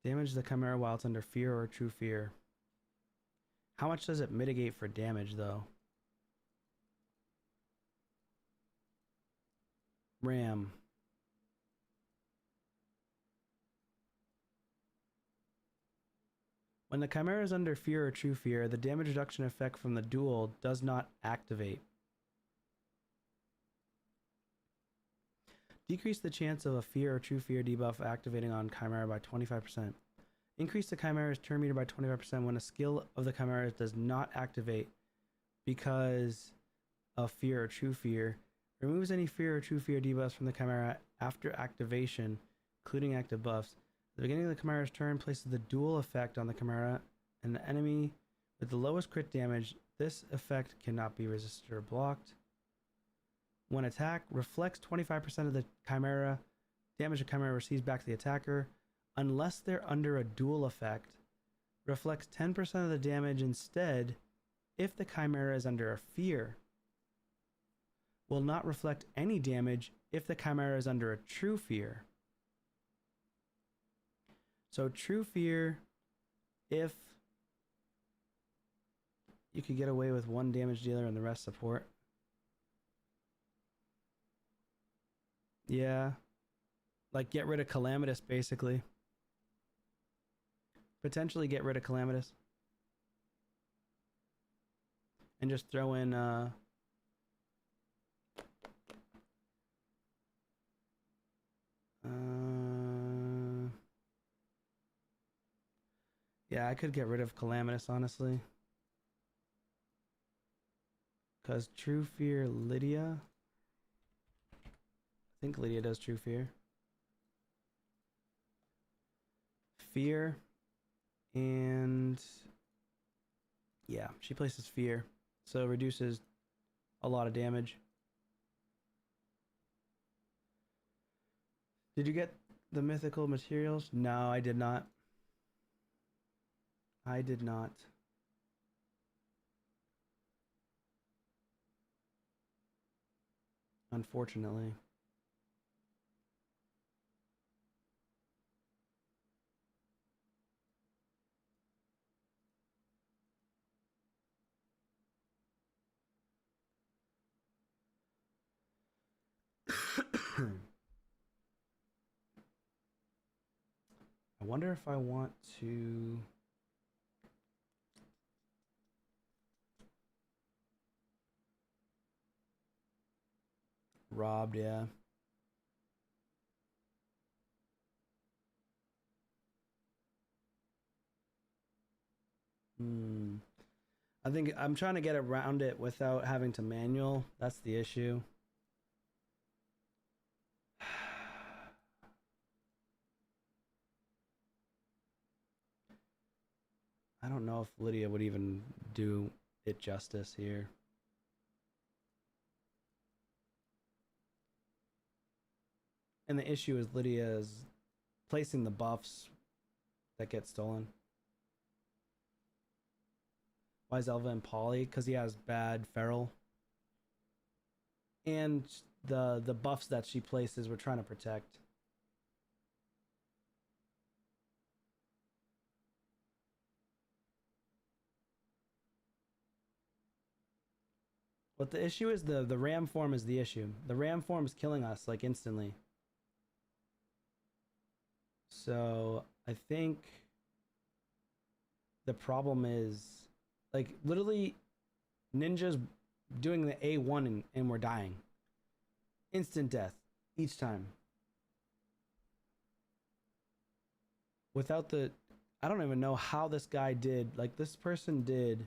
damage the Chimera while it's under fear or true fear. How much does it mitigate for damage though? Ram. When the Chimera is under fear or true fear, the damage reduction effect from the duel does not activate. Decrease the chance of a fear or true fear debuff activating on Chimera by 25%. Increase the Chimera's turn meter by 25% when a skill of the Chimera does not activate because of fear or true fear. Removes any fear or true fear debuffs from the Chimera after activation, including active buffs. At the beginning of the Chimera's turn, places the dual effect on the Chimera and the enemy with the lowest crit damage. This effect cannot be resisted or blocked. When attacked, reflects 25% of the Chimera damage the Chimera receives back to the attacker. Unless they're under a dual effect, reflects 10% of the damage instead if the Chimera is under a fear. Will not reflect any damage if the Chimera is under a true fear. So true fear, if you could get away with 1 damage dealer and the rest support. Yeah. Like get rid of Calamitous, basically. Potentially get rid of Calamitous. And just throw in yeah, I could get rid of Calamitous, honestly. Because True Fear Lydia. I think Lydia does True Fear. Fear. And yeah, she places Fear. So it reduces a lot of damage. Did you get the mythical materials? No, I did not. I did not. Unfortunately. I wonder if I want to robbed, yeah. Hmm. I think I'm trying to get around it without having to manual. That's the issue. I don't know if Lydia would even do it justice here. And the issue is Lydia is placing the buffs that get stolen. Why is Elva and Polly? Because he has bad feral. And the buffs that she places we're trying to protect. But the issue is the ram form is the issue. The ram form is killing us like instantly. So I think the problem is like literally ninjas doing the A1 and we're dying. Instant death each time. Without the I don't even know how this guy did. Like this person did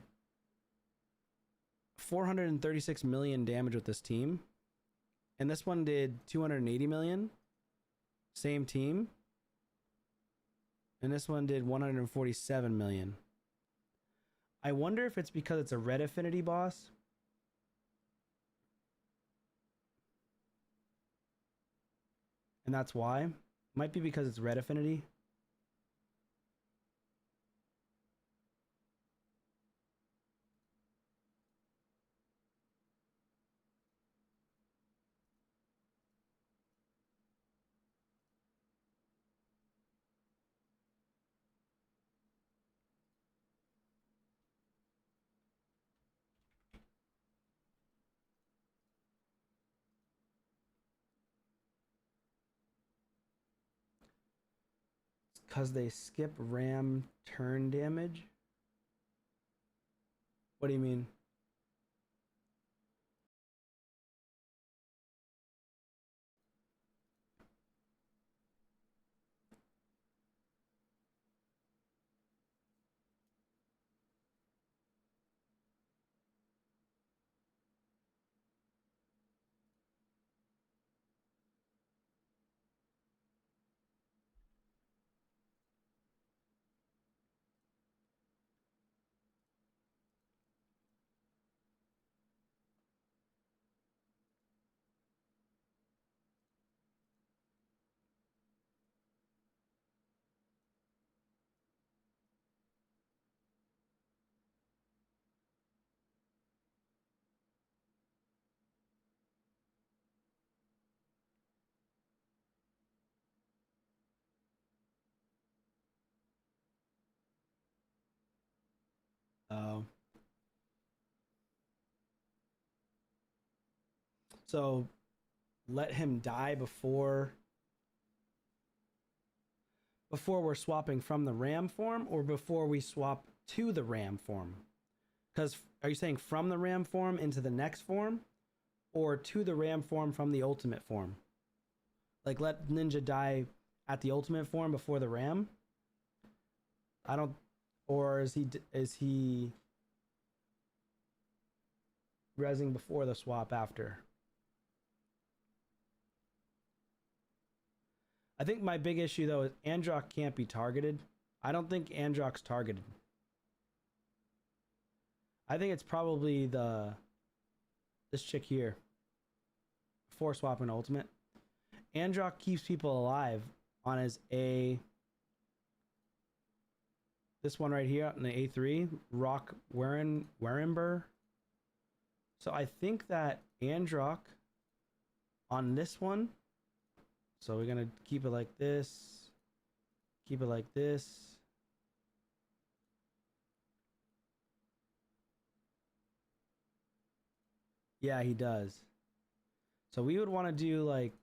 436 million damage with this team. And this one did 280 million. Same team. And this one did 147 million. I wonder if it's because it's a red affinity boss. And that's why. Might be because it's red affinity. Because they skip ram turn damage. What do you mean? Oh. So let him die before we're swapping from the ram form, or before we swap to the ram form? Because are you saying from the ram form into the next form, or to the ram form from the ultimate form? Like, let Ninja die at the ultimate form before the ram? I don't. Or is he rezzing before the swap after? I think my big issue though is Androck can't be targeted. I don't think Androck's targeted. I think it's probably this chick here. Before swapping ultimate. Androck keeps people alive on his this one right here on the A3, Rock Werenber. So I think that Androck on this one, so we're gonna keep it like this, keep it like this. Yeah, he does. So we would want to do like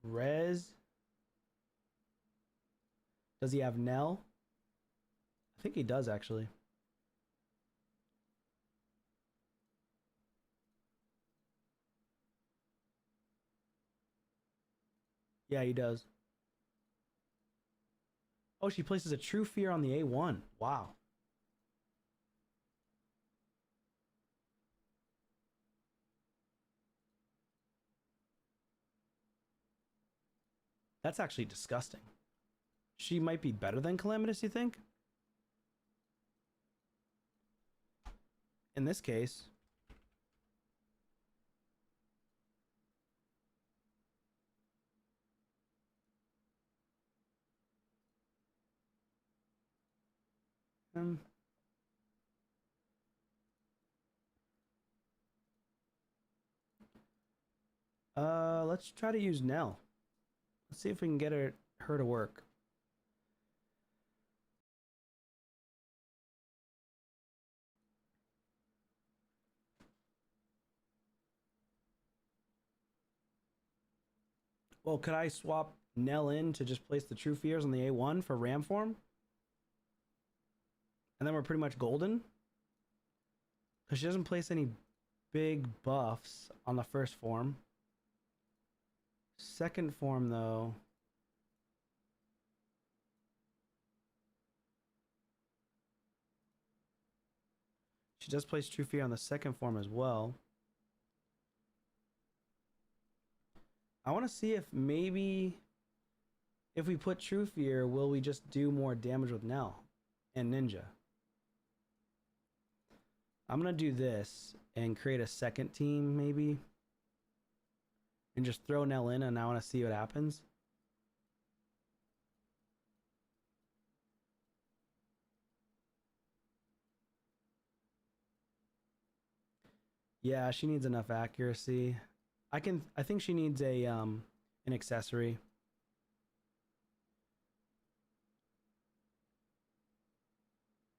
Rez. Does he have Nell? I think he does actually. Yeah, he does. Oh, she places a True Fear on the A1. Wow. That's actually disgusting. She might be better than Calamitous, you think? In this case. Let's try to use Nell. Let's see if we can get her to work. Well, could I swap Nell in to just place the True Fears on the A1 for Ram form? And then we're pretty much golden? Because she doesn't place any big buffs on the first form. Second form, though. She does place True Fear on the second form as well. I want to see if maybe if we put True Fear, will we just do more damage with Nell and Ninja? I'm going to do this and create a second team maybe. And just throw Nell in, and I want to see what happens. Yeah, she needs enough accuracy. I think she needs an accessory.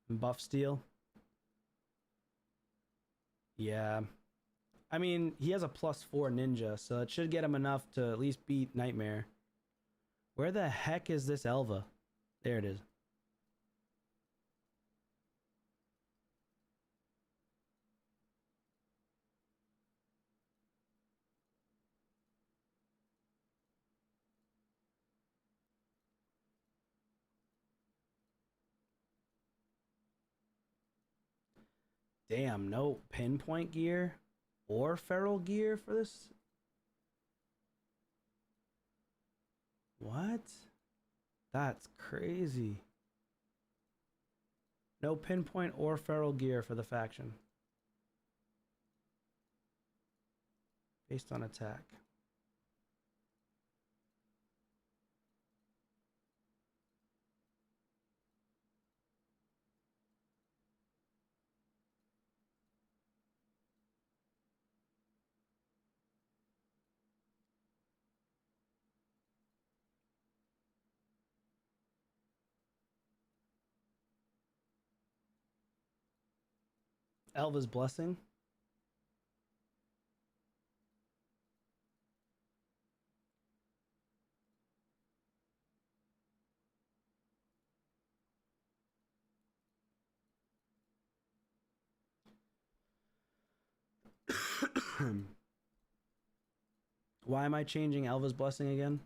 Buff steal. Yeah. I mean, he has a +4 ninja, so it should get him enough to at least beat Nightmare. Where the heck is this Elva? There it is. Damn, no pinpoint gear or feral gear for this? What? That's crazy. No pinpoint or feral gear for the faction. Based on attack. Elva's Blessing. Why am I changing Elva's blessing again?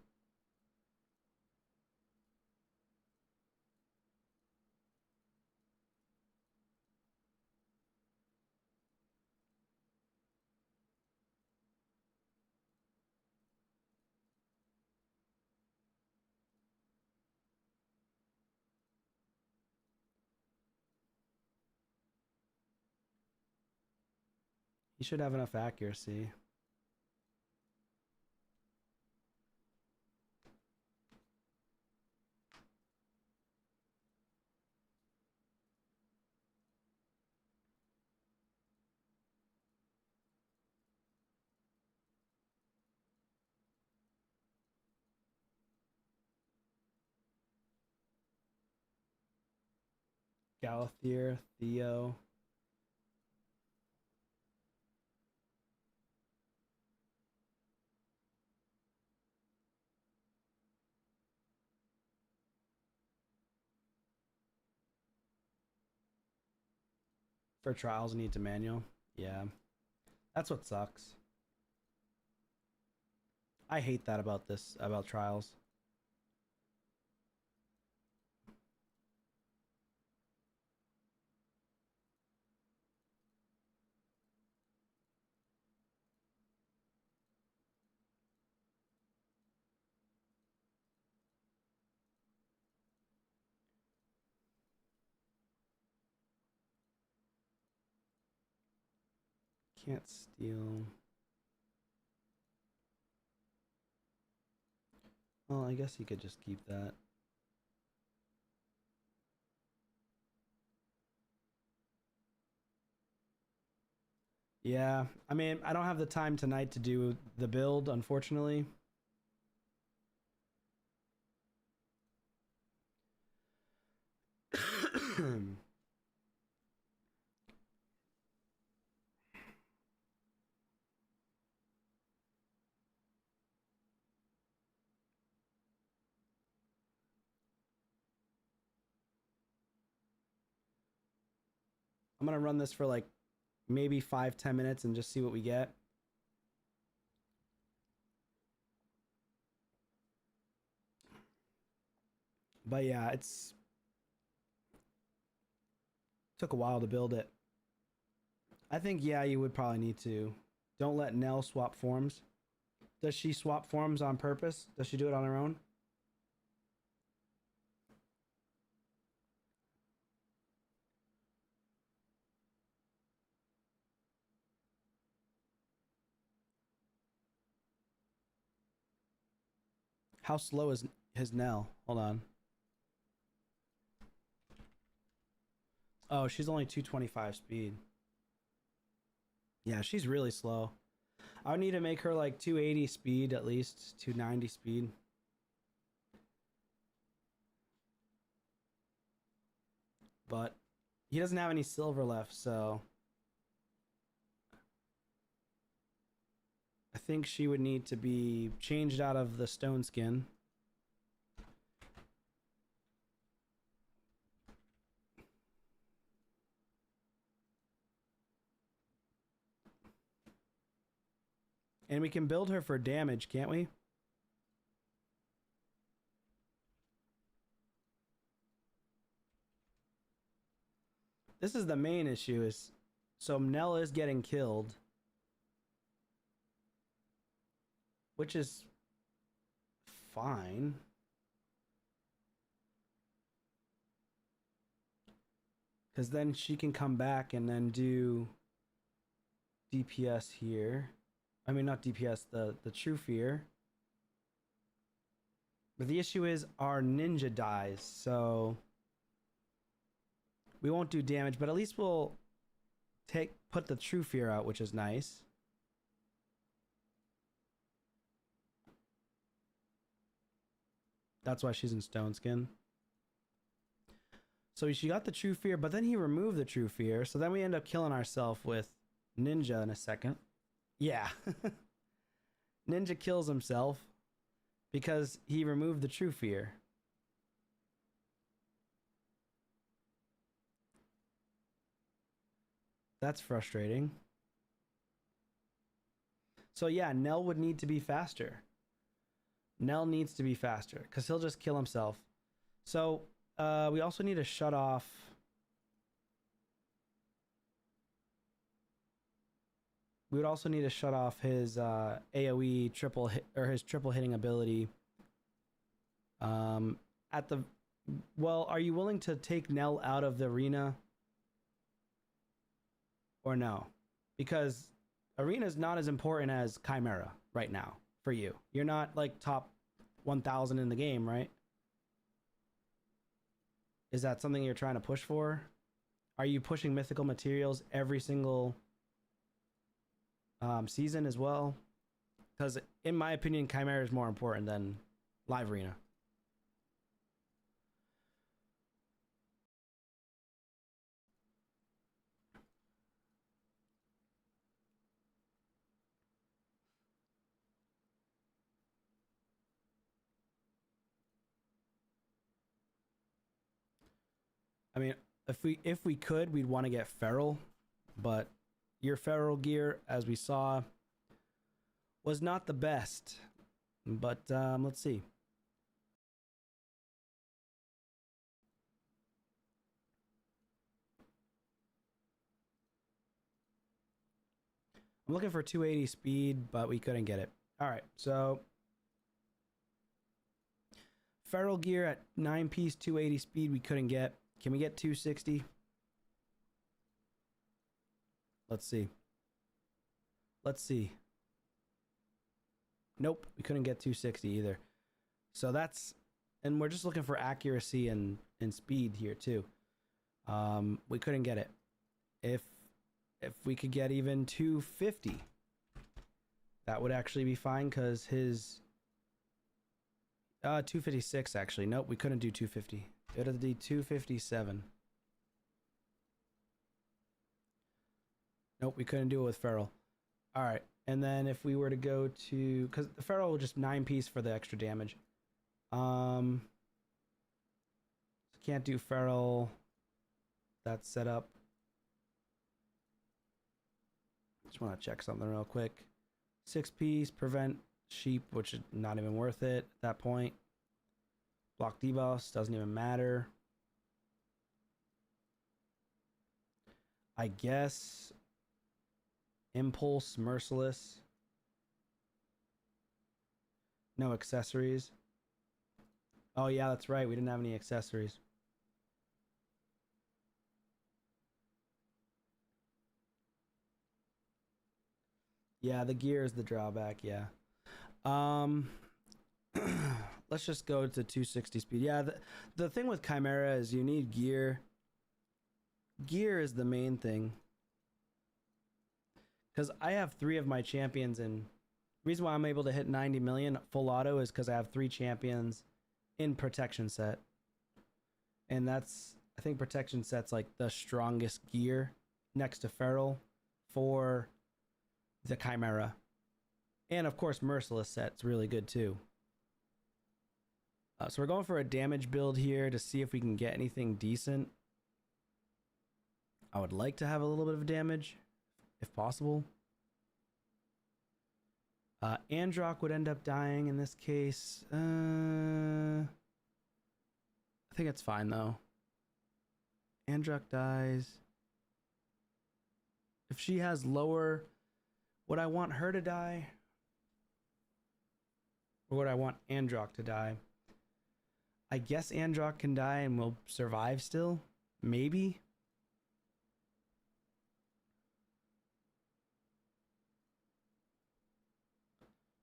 He should have enough accuracy. Galathier, Theo. For trials, need to manual. Yeah. That's what sucks. I hate that about this, about trials. Can't steal. Well, I guess he could just keep that. Yeah, I mean, I don't have the time tonight to do the build, unfortunately. I'm gonna run this for like maybe 5-10 minutes and just see what we get. But yeah, it's took a while to build it. I think, yeah, you would probably need to. Don't let Nell swap forms. Does she swap forms on purpose? Does she do it on her own? How slow is his Nell? Hold on. Oh, she's only 225 speed. Yeah, she's really slow. I would need to make her like 280 speed at least, 290 speed. But he doesn't have any silver left, so I think she would need to be changed out of the stone skin. And we can build her for damage, can't we? This is the main issue is so Nell is getting killed, which is fine. Because then she can come back and then do DPS here. I mean, not DPS, the True Fear. But the issue is our ninja dies, so we won't do damage, but at least we'll put the True Fear out, which is nice. That's why she's in Stone Skin. So she got the True Fear, but then he removed the True Fear, so then we end up killing ourselves with Ninja in a second. Yeah. Ninja kills himself because he removed the True Fear. That's frustrating. So yeah, Nell would need to be faster. Nell needs to be faster because he'll just kill himself. So we also need to shut off. We would also need to shut off his AoE triple hit, or his triple hitting ability. At the well, are you willing to take Nell out of the arena or no? Because arena is not as important as Chimera right now for you. You're not like top 1,000 in the game, right? Is that something you're trying to push for? Are you pushing mythical materials every single season as well? Because in my opinion, Chimera is more important than live arena. I mean, if we could, we'd want to get Feral, but your Feral gear, as we saw, was not the best. But let's see. I'm looking for 280 speed, but we couldn't get it. All right, so Feral gear at 9-piece, 280 speed, we couldn't get. Can we get 260? Let's see. Let's see. Nope, we couldn't get 260 either. So that's, and we're just looking for accuracy and speed here too. We couldn't get it. If we could get even 250, that would actually be fine because his 256 actually. Nope, we couldn't do 250. It would be 257. Nope, we couldn't do it with Feral. All right, and then if we were to go to, because the Feral was just 9-piece for the extra damage. Can't do Feral. That's set up. Just want to check something real quick. 6-piece, prevent sheep, which is not even worth it at that point. Block debuffs, doesn't even matter. I guess Impulse, Merciless. No accessories. Oh yeah, that's right, we didn't have any accessories. Yeah, the gear is the drawback, yeah. Let's just go to 260 speed. Yeah, the thing with Chimera is you need gear. Gear is the main thing. Because I have 3 of my champions, and the reason why I'm able to hit 90 million full auto is because I have 3 champions in protection set. And that's, I think protection set's like the strongest gear next to Feral for the Chimera. And of course, Merciless set's really good too. So we're going for a damage build here to see if we can get anything decent. I would like to have a little bit of damage, if possible. Androck would end up dying in this case. I think it's fine though. Androck dies. If she has lower, would I want her to die? Or would I want Androck to die? I guess Androck can die and will survive still. Maybe.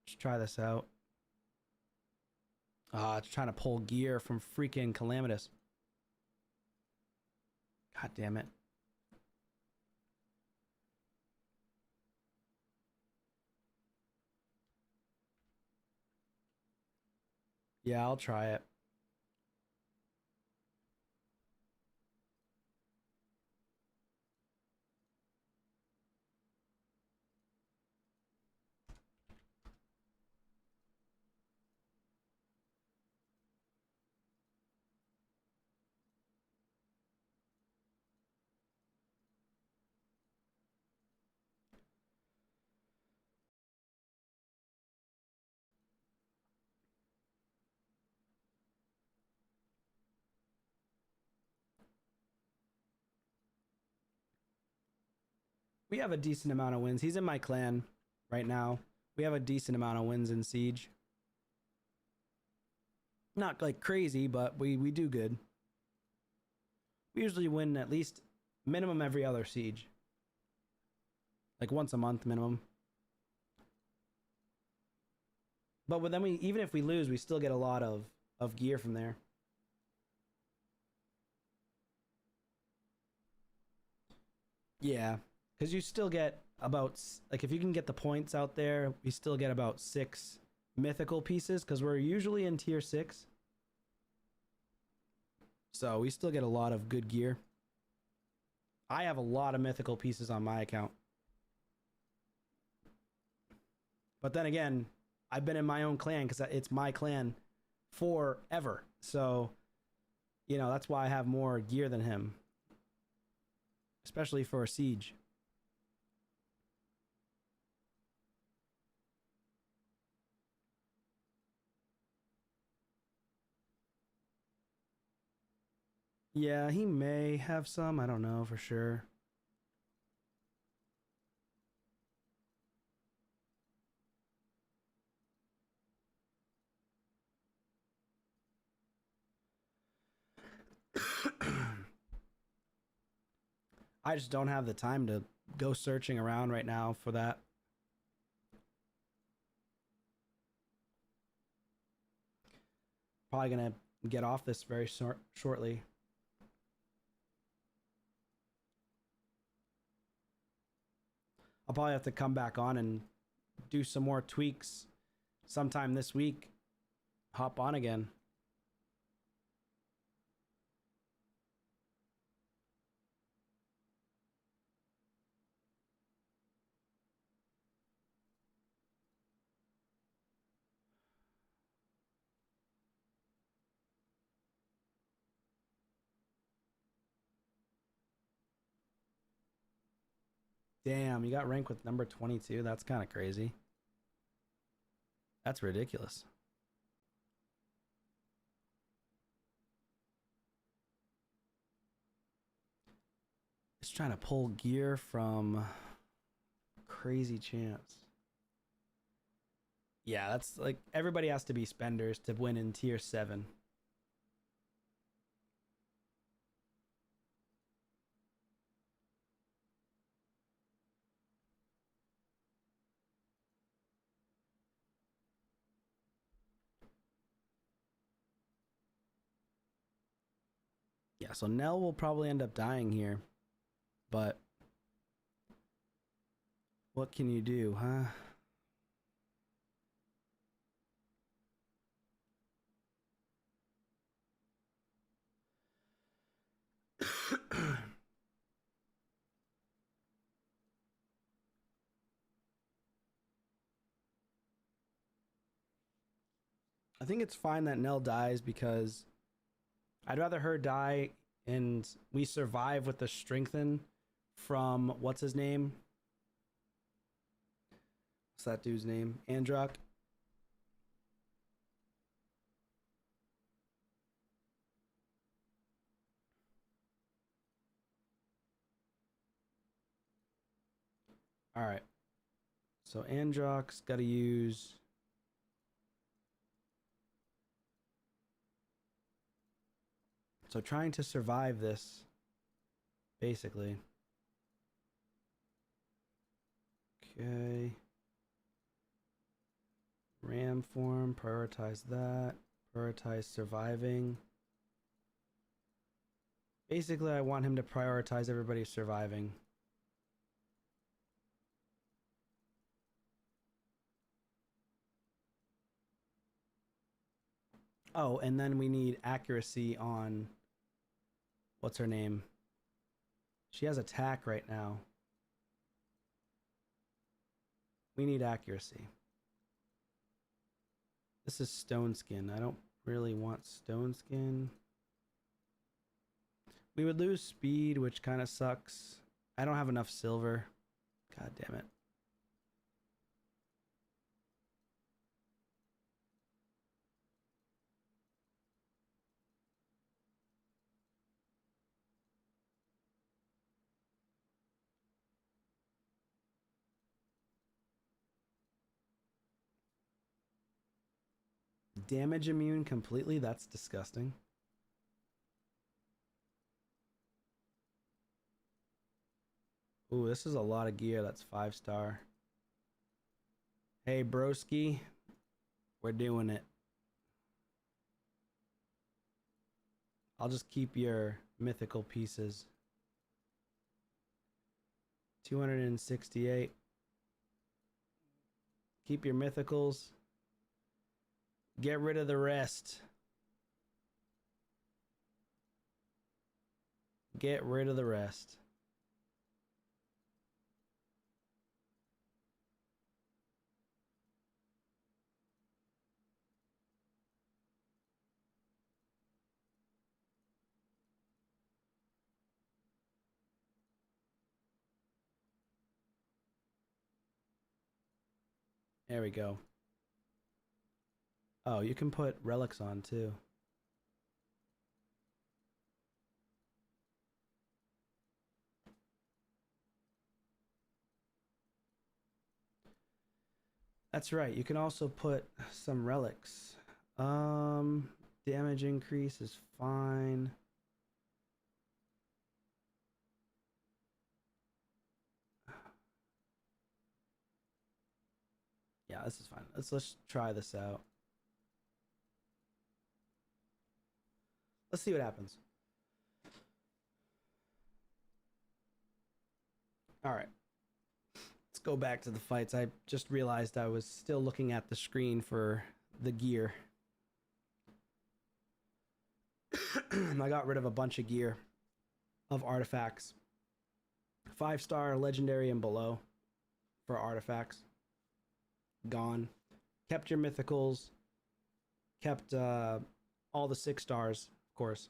Let's try this out. It's trying to pull gear from freaking Calamitous. God damn it. Yeah, I'll try it. We have a decent amount of wins. He's in my clan right now. We have a decent amount of wins in Siege. Not like crazy, but we do good. We usually win at least minimum every other Siege. Like once a month minimum. But then even if we lose, we still get a lot of gear from there. Yeah, because you still get about, like, if you can get the points out there, we still get about 6 mythical pieces because we're usually in tier 6. So we still get a lot of good gear. I have a lot of mythical pieces on my account. But then again, I've been in my own clan because it's my clan forever. So, you know, that's why I have more gear than him. Especially for a Siege. Yeah, he may have some. I don't know for sure. I just don't have the time to go searching around right now for that. Probably gonna get off this very shortly. I'll probably have to come back on and do some more tweaks sometime this week. Hop on again. Damn, you got ranked with number 22. That's kind of crazy. That's ridiculous. Just trying to pull gear from Crazy Chance. Yeah, that's like everybody has to be spenders to win in tier 7. Yeah, so Nell will probably end up dying here. But what can you do, huh? I think it's fine that Nell dies because I'd rather her die and we survive with the strengthen from what's his name? What's that dude's name? Androck. All right. So Androck's got to use. So trying to survive this, basically. Okay. Ram form, prioritize that. Prioritize surviving. Basically, I want him to prioritize everybody surviving. Oh, and then we need accuracy on what's her name? She has attack right now. We need accuracy. This is stone skin. I don't really want stone skin. We would lose speed, which kind of sucks. I don't have enough silver. God damn it. damage immune completely? That's disgusting. Ooh, this is a lot of gear. That's 5-star. Hey, broski. We're doing it. I'll just keep your mythical pieces. 268. Keep your mythicals. Get rid of the rest. Get rid of the rest. There we go. Oh, you can put relics on too. That's right. You can also put some relics. Damage increase is fine. Yeah, this is fine. Let's try this out. Let's see what happens. All right. Let's go back to the fights. I just realized I was still looking at the screen for the gear. I got rid of a bunch of gear of artifacts. 5-star, legendary, and below for artifacts. Gone. Kept your mythicals. Kept all the 6 stars, of course.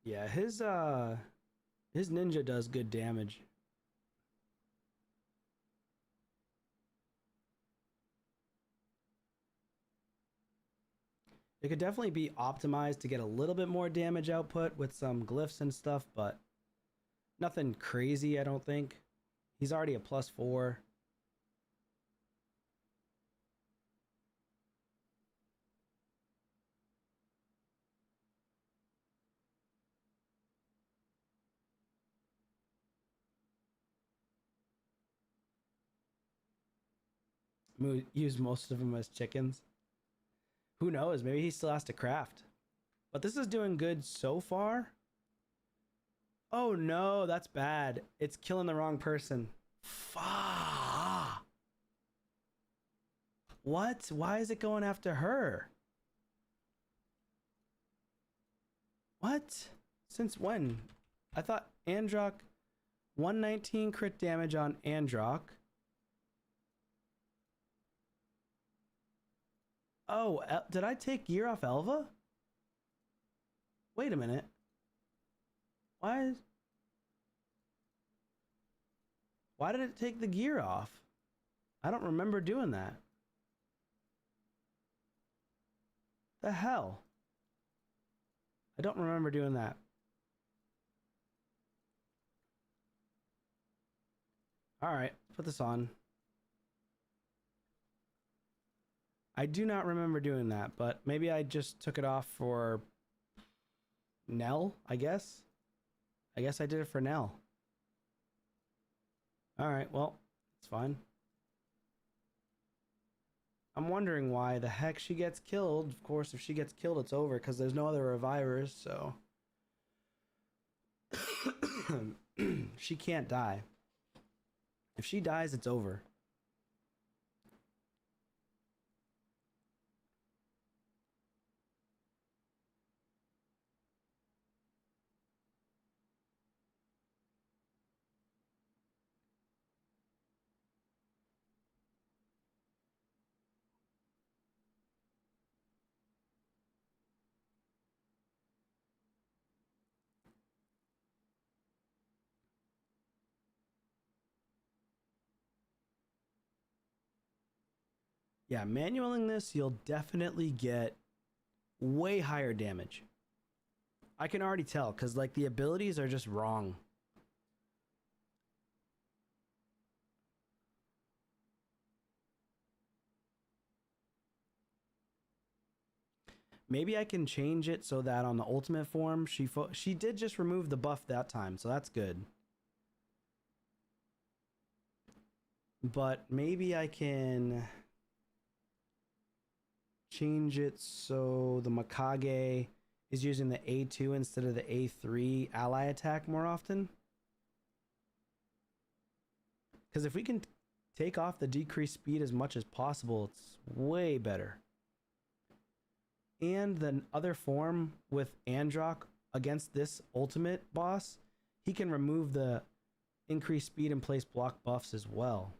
Yeah, his ninja does good damage. It could definitely be optimized to get a little bit more damage output with some glyphs and stuff, but nothing crazy, I don't think. He's already a +4. Use most of them as chickens. Who knows? Maybe he still has to craft. But this is doing good so far. Oh no, that's bad. It's killing the wrong person. Fuck. What? Why is it going after her? What? Since when? I thought Androck 119 crit damage on Androck. Oh, did I take gear off Elva? Wait a minute. Why did it take the gear off? I don't remember doing that. The hell? I don't remember doing that. All right, put this on. I do not remember doing that, but maybe I just took it off for Nell, I guess. I guess I did it for Nell. All right, well, it's fine. I'm wondering why the heck she gets killed. Of course, if she gets killed, it's over because there's no other revivers, so she can't die. If she dies, it's over. Yeah, manualing this, you'll definitely get way higher damage. I can already tell, because like the abilities are just wrong. Maybe I can change it so that on the ultimate form, she did just remove the buff that time, so that's good. But maybe I can change it so the Mikage is using the A2 instead of the A3 ally attack more often. Because if we can take off the decreased speed as much as possible, it's way better. And the other form with Androck against this ultimate boss, he can remove the increased speed and place block buffs as well.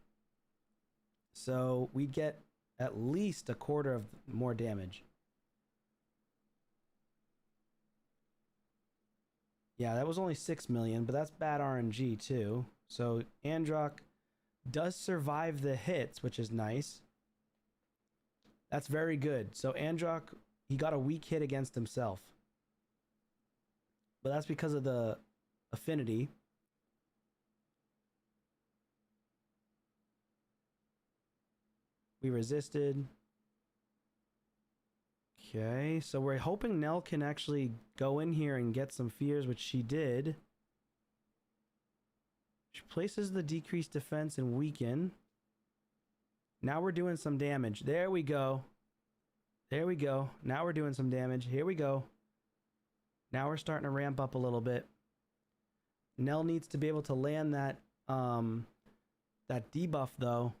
So we'd get at least a quarter of more damage. Yeah, that was only 6 million, but that's bad RNG too. So Androck does survive the hits, which is nice. That's very good. So Androck, he got a weak hit against himself. But that's because of the affinity. We resisted. Okay, so we're hoping Nell can actually go in here and get some fears, which she did. She places the decreased defense and weaken. Now we're doing some damage. There we go. There we go. Now we're doing some damage. Here we go. Now we're starting to ramp up a little bit. Nell needs to be able to land that that debuff though.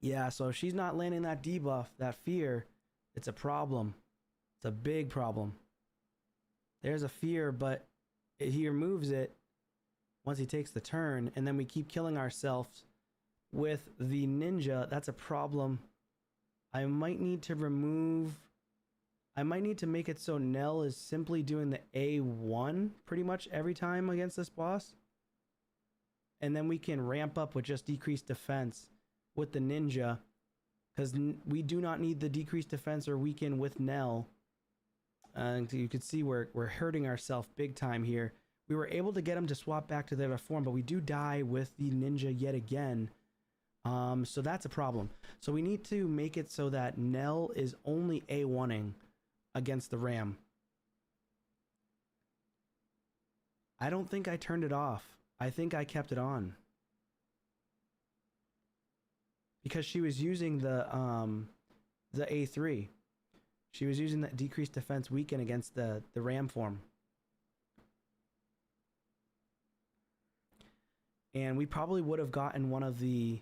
Yeah, so if she's not landing that debuff, that fear, it's a problem. It's a big problem. There's a fear, but he removes it once he takes the turn, and then we keep killing ourselves with the ninja. That's a problem. I might need to make it so Nell is simply doing the A1 pretty much every time against this boss. And then we can ramp up with just decreased defense with the ninja, because we do not need the decreased defense or weaken with Nell. You can see we're hurting ourselves big time here. We were able to get him to swap back to the other form, but we do die with the ninja yet again. So that's a problem. So we need to make it so that Nell is only A1ing against the ram. I don't think I turned it off. I think I kept it on. Because she was using the A3. She was using that decreased defense weaken against the ram form. And we probably would have gotten one of the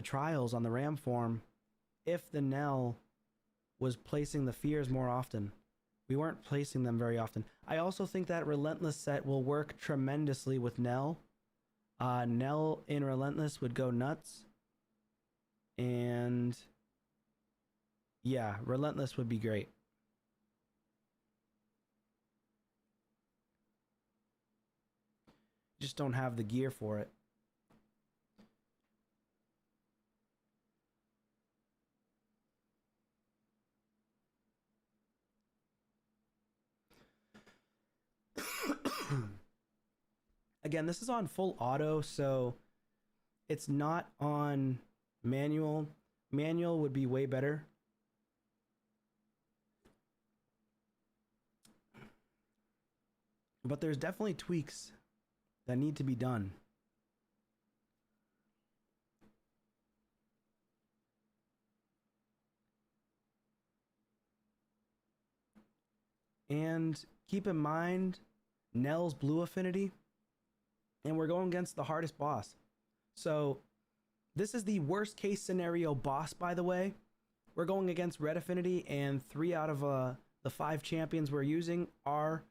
trials on the ram form if the Nell was placing the fears more often. We weren't placing them very often. I also think that Relentless set will work tremendously with Nell. Nell in Relentless would go nuts. And yeah, Relentless would be great. Just don't have the gear for it. Again, this is on full auto, so it's not on manual. Manual would be way better. But there's definitely tweaks that need to be done. And keep in mind Nell's blue affinity, and we're going against the hardest boss. So this is the worst case scenario boss, by the way. We're going against red affinity, and 3 out of the 5 champions we're using are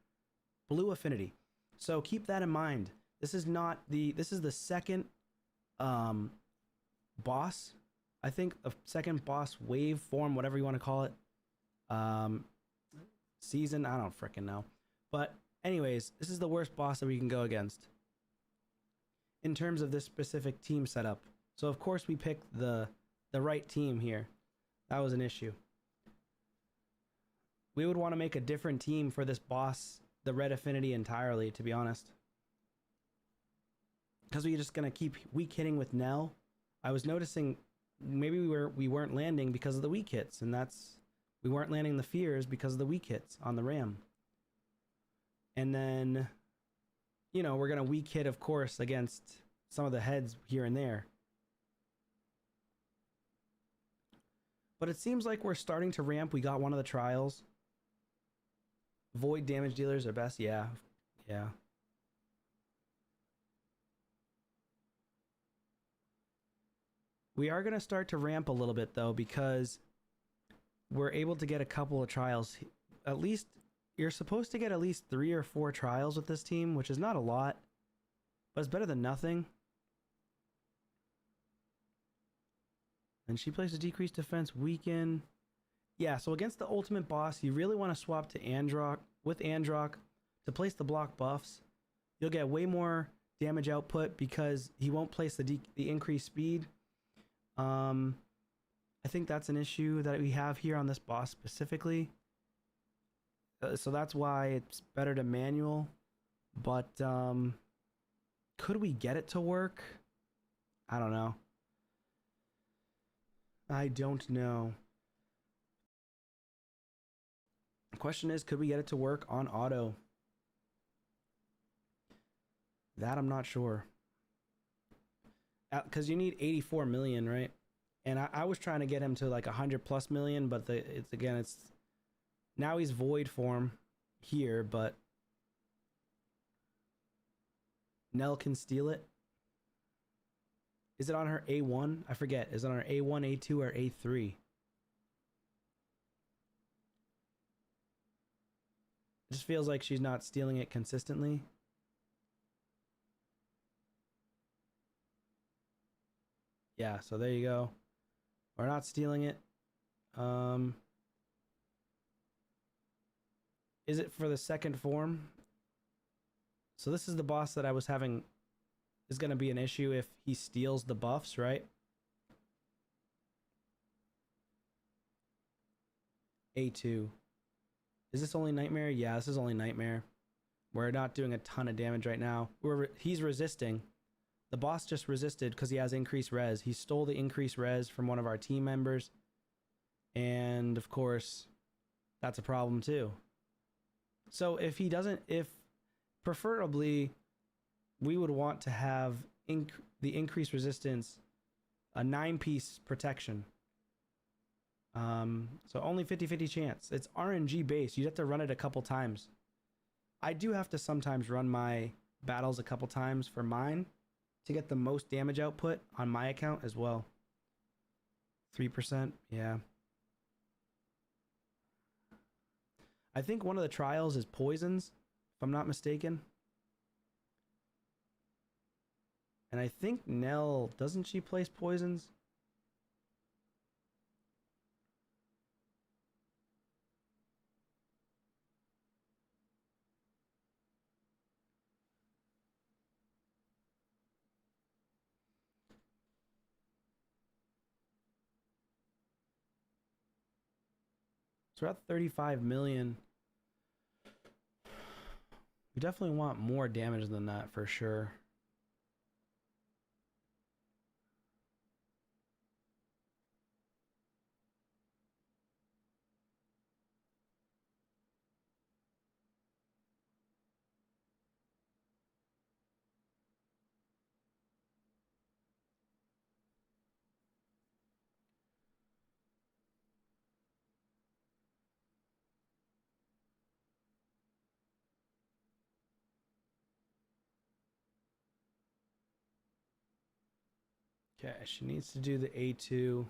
blue affinity. So keep that in mind. This is the second boss. I think a second boss wave form, whatever you want to call it. Season, I don't freaking know. But anyways, this is the worst boss that we can go against in terms of this specific team setup. So of course we picked the the right team here. That was an issue. We would want to make a different team for this boss, the red affinity entirely, to be honest. Because we're just going to keep weak hitting with Nell. I was noticing maybe we weren't landing because of the weak hits, and we weren't landing the fears because of the weak hits on the ram. And then, you know, we're going to weak hit, of course, against some of the heads here and there. But it seems like we're starting to ramp. We got one of the trials. Void damage dealers are best. Yeah. Yeah. We are going to start to ramp a little bit, though, because we're able to get a couple of trials. At least, you're supposed to get at least 3 or 4 trials with this team, which is not a lot, but it's better than nothing. And she plays a decreased defense weaken. Yeah, so against the ultimate boss, you really want to swap to Androck to place the block buffs. You'll get way more damage output because he won't place the increased speed. I think that's an issue that we have here on this boss specifically. So that's why it's better to manual. But could we get it to work? I don't know. I don't know. The question is, could we get it to work on auto? That I'm not sure. Because you need 84 million, right? And I was trying to get him to like 100+ million, but it's now he's void form here, but Nell can steal it. Is it on her A1? I forget. Is it on her A1, A2, or A3? It just feels like she's not stealing it consistently. Yeah, so there you go. We're not stealing it. Is it for the second form? So this is the boss that I was having is going to be an issue if he steals the buffs, right? A2. Is this only Nightmare? Yeah, this is only Nightmare. We're not doing a ton of damage right now. He's resisting. The boss just resisted because he has increased res. He stole the increased res from one of our team members. And of course, that's a problem too. So if he doesn't, preferably, we would want to have the increased resistance, a 9-piece protection. So only 50-50 chance. It's RNG based. You'd have to run it a couple times. I do have to sometimes run my battles a couple times for mine to get the most damage output on my account as well. 3%, yeah. I think one of the trials is poisons, if I'm not mistaken. And I think Nell, doesn't she place poisons? So we're at 35 million. We definitely want more damage than that for sure. Okay, she needs to do the A2.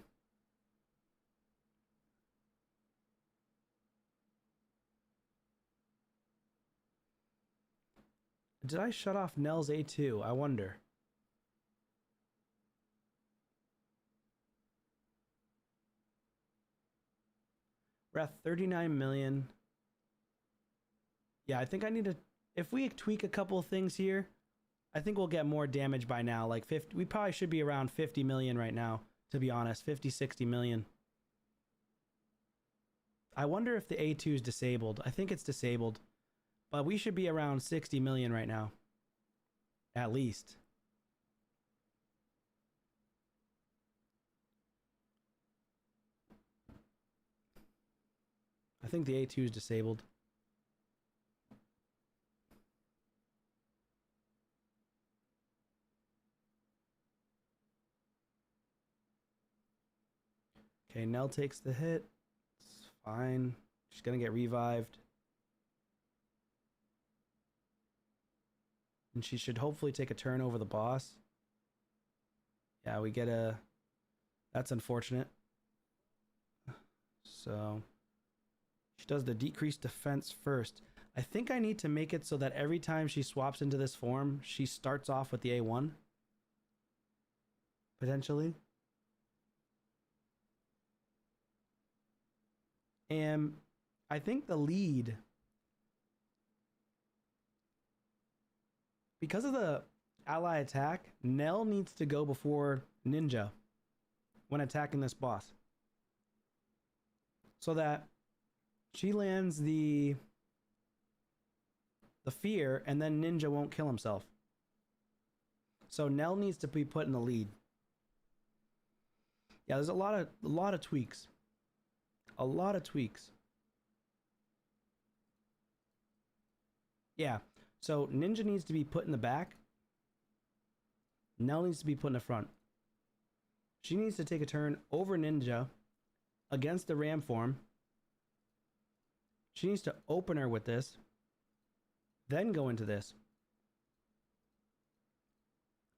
Did I shut off Nell's A2? I wonder. We're at 39 million. Yeah, I think I need to... If we tweak a couple of things here, I think we'll get more damage by now. Like 50, we probably should be around 50 million right now. to be honest. 50, 60 million. I wonder if the A2 is disabled. I think it's disabled. But we should be around 60 million right now. At least. I think the A2 is disabled. Okay, Nell takes the hit. It's fine. She's gonna get revived. And she should hopefully take a turn over the boss. Yeah, we get a... That's unfortunate. So... She does the decreased defense first. I think I need to make it so that every time she swaps into this form, she starts off with the A1. Potentially. And I think the lead, because of the ally attack, Nell needs to go before Ninja when attacking this boss. So that she lands the fear, and then Ninja won't kill himself. So Nell needs to be put in the lead. Yeah, there's a lot of tweaks. A lot of tweaks. Yeah, so Ninja needs to be put in the back. Nell needs to be put in the front. She needs to take a turn over Ninja against the ram form. She needs to open her with this, then go into this.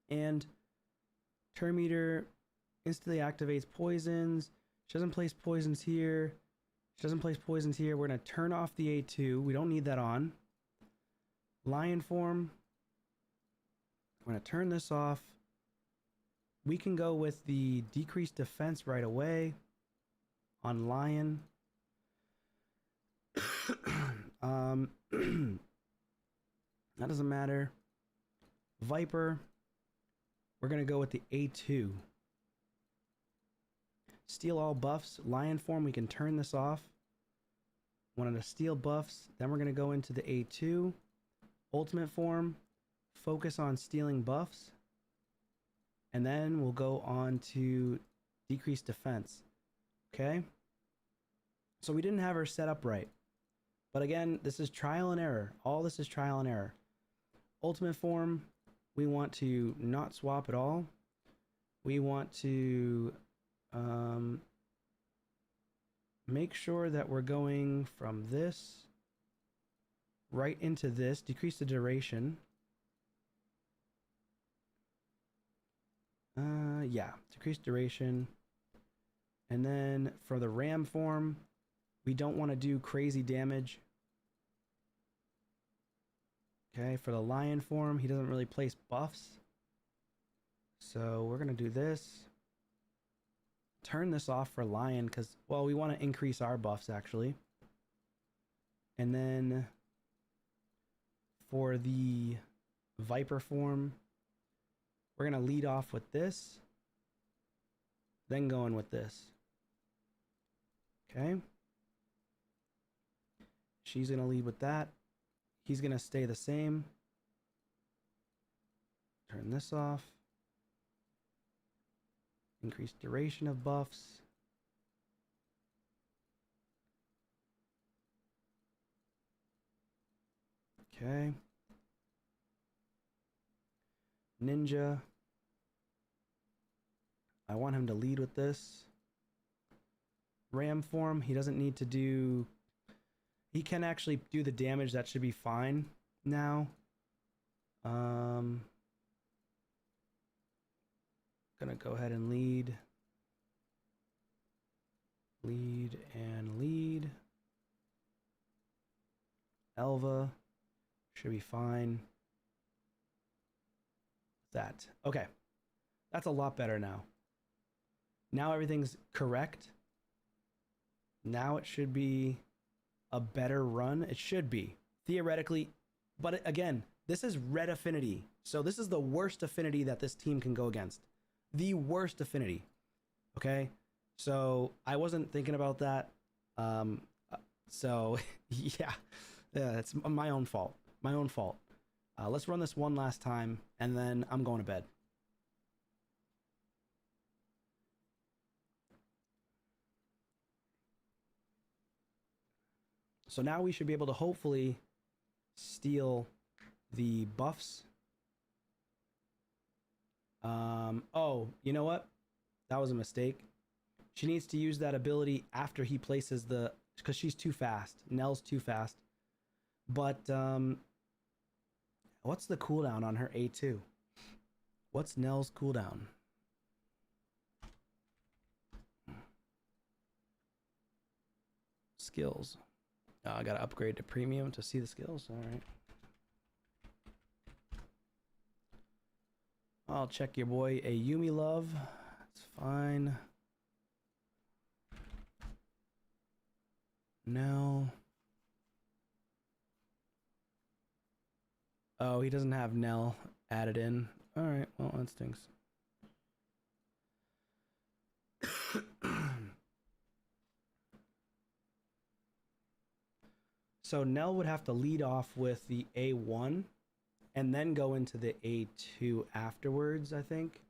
And Turn Meter instantly activates poisons. She doesn't place poisons here. She doesn't place poisons here. We're going to turn off the A2. We don't need that on. Lion form. I'm going to turn this off. We can go with the decreased defense right away on Lion. That doesn't matter. Viper. We're going to go with the A2. Steal all buffs. Lion form, we can turn this off. Wanted to steal buffs. Then we're going to go into the A2. Ultimate form. Focus on stealing buffs. And then we'll go on to decreased defense. Okay? So we didn't have her set up right. But again, this is trial and error. All this is trial and error. Ultimate form, we want to not swap at all. We want to make sure that we're going from this right into this. Decrease the duration. Yeah, decrease duration. And then for the ram form, we don't want to do crazy damage. Okay, for the lion form, he doesn't really place buffs. So we're going to do this. Turn this off for lion because, well, we want to increase our buffs actually. And then for the viper form, we're going to lead off with this. Then go in with this. Okay. She's going to lead with that. He's going to stay the same. Turn this off. Increase duration of buffs. Okay. Ninja. I want him to lead with this. Ram form, he doesn't need to do... He can actually do the damage. That should be fine now. Gonna go ahead and lead. Lead and lead. Elva should be fine. That. Okay. That's a lot better now. Now everything's correct. Now it should be a better run. It should be, theoretically. But again, this is red affinity. So this is the worst affinity that this team can go against. The worst affinity. Okay, so I wasn't thinking about that. Um, so yeah, yeah, it's my own fault. My own fault. Let's run this one last time, and then I'm going to bed. So now we should be able to hopefully steal the buffs. Oh, you know what? That was a mistake. She needs to use that ability after he places the, because she's too fast. Nell's too fast. But what's the cooldown on her A2? What's Nell's cooldown? Skills. Oh, I gotta upgrade to premium to see the skills. All right. I'll check your boy a Yumi love. It's fine. No. Oh, he doesn't have Nell added in. All right. Well, that stinks. So Nell would have to lead off with the A1 and then go into the A2 afterwards, I think.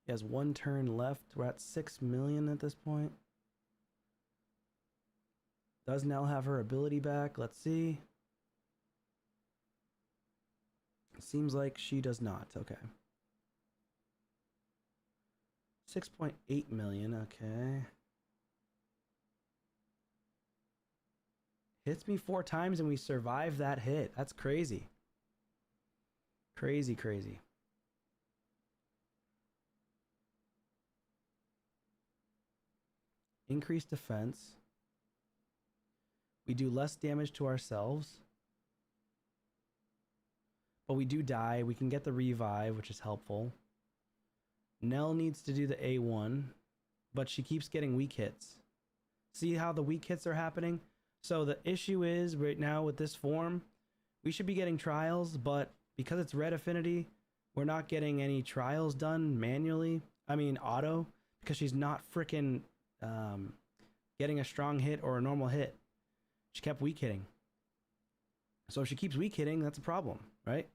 He has one turn left. We're at 6 million at this point. Does Nell have her ability back? Let's see. Seems like she does not. Okay. 6.8 million. Okay. Hits me 4 times and we survive that hit. That's crazy. Crazy, crazy. Increased defense. We do less damage to ourselves. But we do die. We can get the revive, which is helpful. Nell needs to do the A1, but she keeps getting weak hits. See how the weak hits are happening? So the issue is right now with this form, we should be getting trials, but because it's red affinity, we're not getting any trials done manually. I mean auto, because she's not freaking getting a strong hit or a normal hit. She kept weak hitting. So if she keeps weak hitting, that's a problem, right?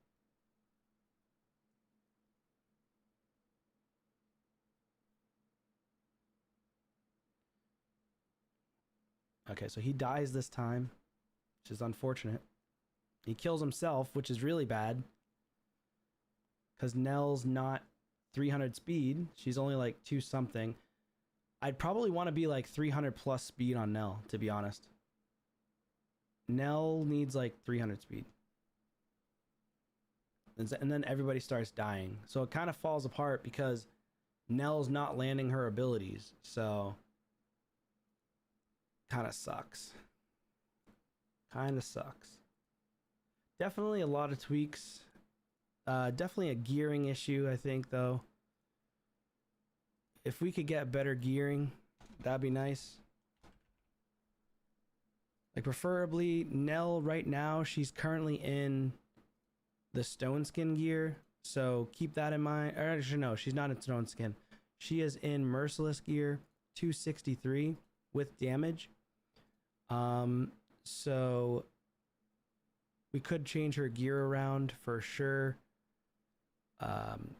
Okay, so he dies this time, which is unfortunate. He kills himself, which is really bad. Because Nell's not 300 speed. She's only like 2 something. I'd probably want to be like 300 plus speed on Nell, to be honest. Nell needs like 300 speed. And then everybody starts dying. So it kind of falls apart because Nell's not landing her abilities. So kind of sucks. Kind of sucks. Definitely a lot of tweaks. Definitely a gearing issue, I think, though. If we could get better gearing, that'd be nice. Like, preferably, Nell right now, she's currently in the stone skin gear. So keep that in mind. Or actually, no, she's not in stone skin. She is in merciless gear, 263 with damage. So we could change her gear around for sure.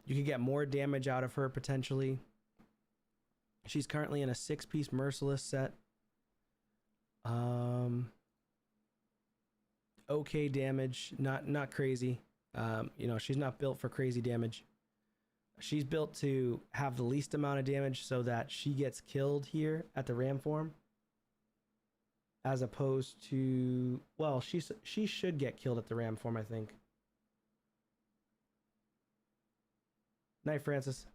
You could get more damage out of her potentially. She's currently in a 6-piece merciless set. Okay damage, not crazy. You know, she's not built for crazy damage. She's built to have the least amount of damage so that she gets killed here at the ram form. As opposed to, well, she should get killed at the ram form, I think. Night, Francis.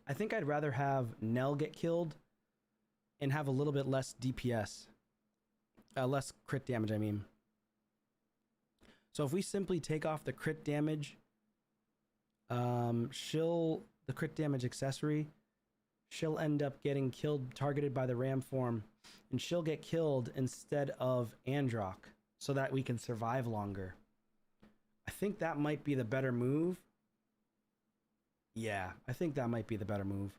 I think I'd rather have Nell get killed and have a little bit less DPS, less crit damage, I mean. So if we simply take off the crit damage, the crit damage accessory, she'll end up getting killed, targeted by the ram form, and she'll get killed instead of Androck, so that we can survive longer. I think that might be the better move. Yeah, I think that might be the better move.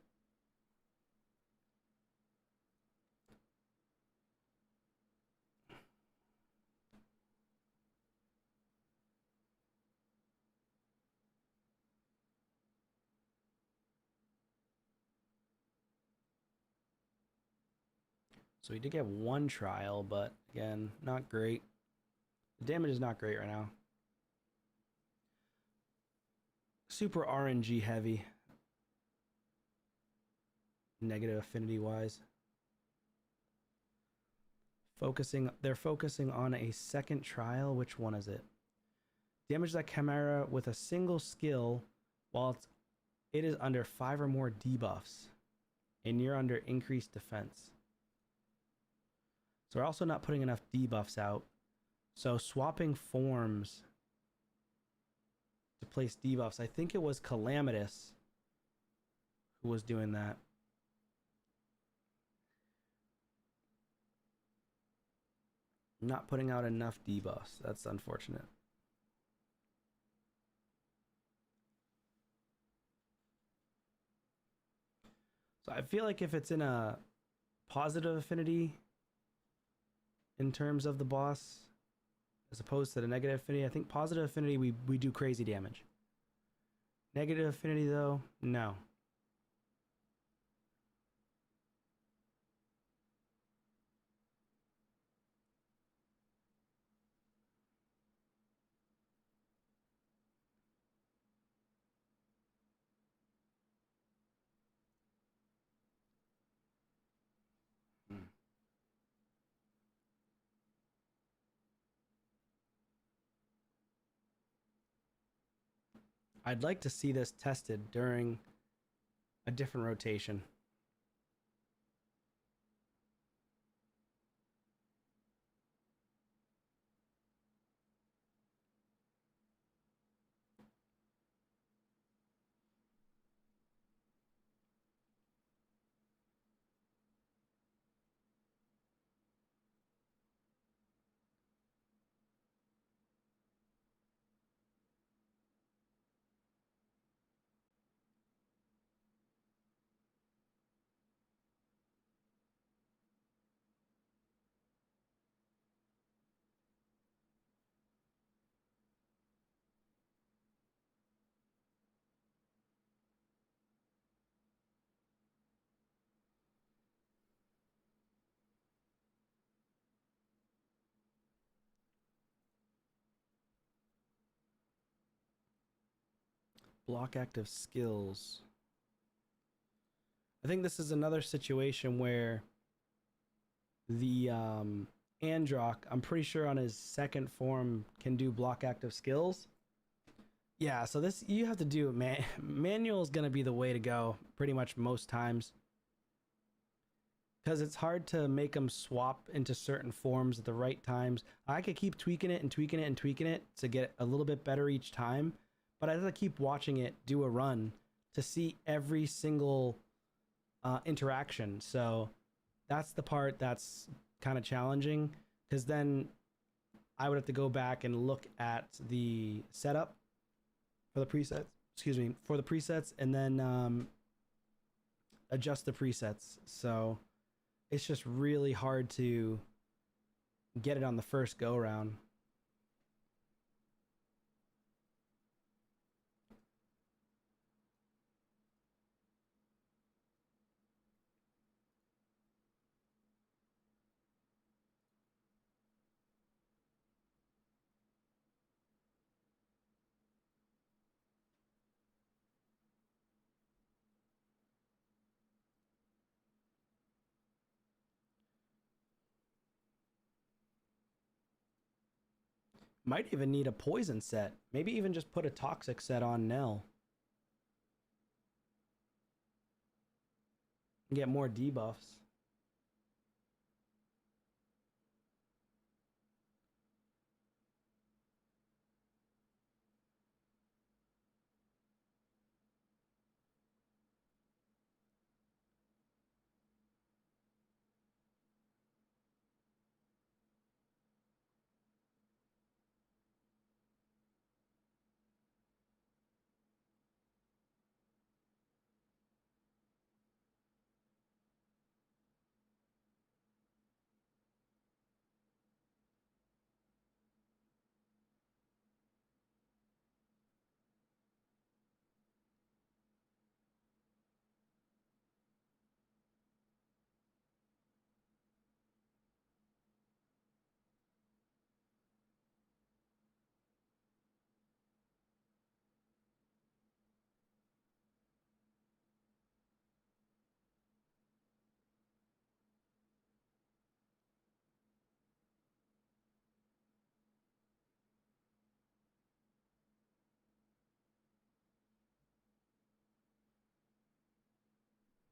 So we did get one trial, but again, not great. The damage is not great right now. Super RNG heavy. Negative affinity wise. They're focusing on a second trial. Which one is it? Damage that Chimera with a single skill while it is under 5 or more debuffs, and you're under increased defense. So we're also not putting enough debuffs out. So swapping forms to place debuffs. I think it was Calamitous who was doing that. Not putting out enough debuffs. That's unfortunate. So I feel like if it's in a positive affinity in terms of the boss, as opposed to the negative affinity, I think positive affinity we do crazy damage. Negative affinity though, no. I'd like to see this tested during a different rotation. Block active skills. I think this is another situation where the Androck, I'm pretty sure on his second form, can do block active skills. Yeah, so this, you have to do manual is going to be the way to go pretty much most times, because it's hard to make them swap into certain forms at the right times. I could keep tweaking it and tweaking it and tweaking it to get a little bit better each time, but I have to keep watching it do a run to see every single interaction. So that's the part that's kind of challenging, because then I would have to go back and look at the setup for the presets, for the presets, and then adjust the presets. So it's just really hard to get it on the first go around. Might even need a poison set. Maybe even just put a toxic set on Nell. Get more debuffs.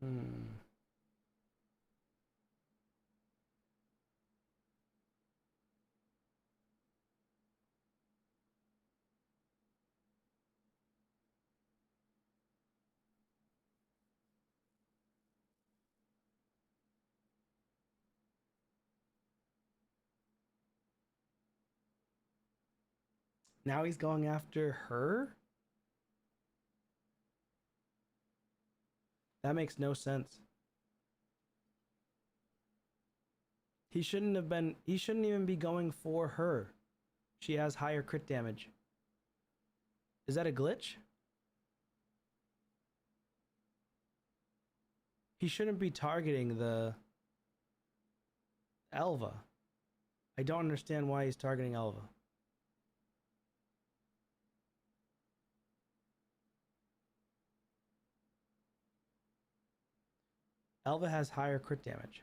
Hmm. Now he's going after her? That makes no sense. He shouldn't even be going for her. She has higher crit damage. Is that a glitch? He shouldn't be targeting the Elva. I don't understand why he's targeting Elva. Elva has higher crit damage.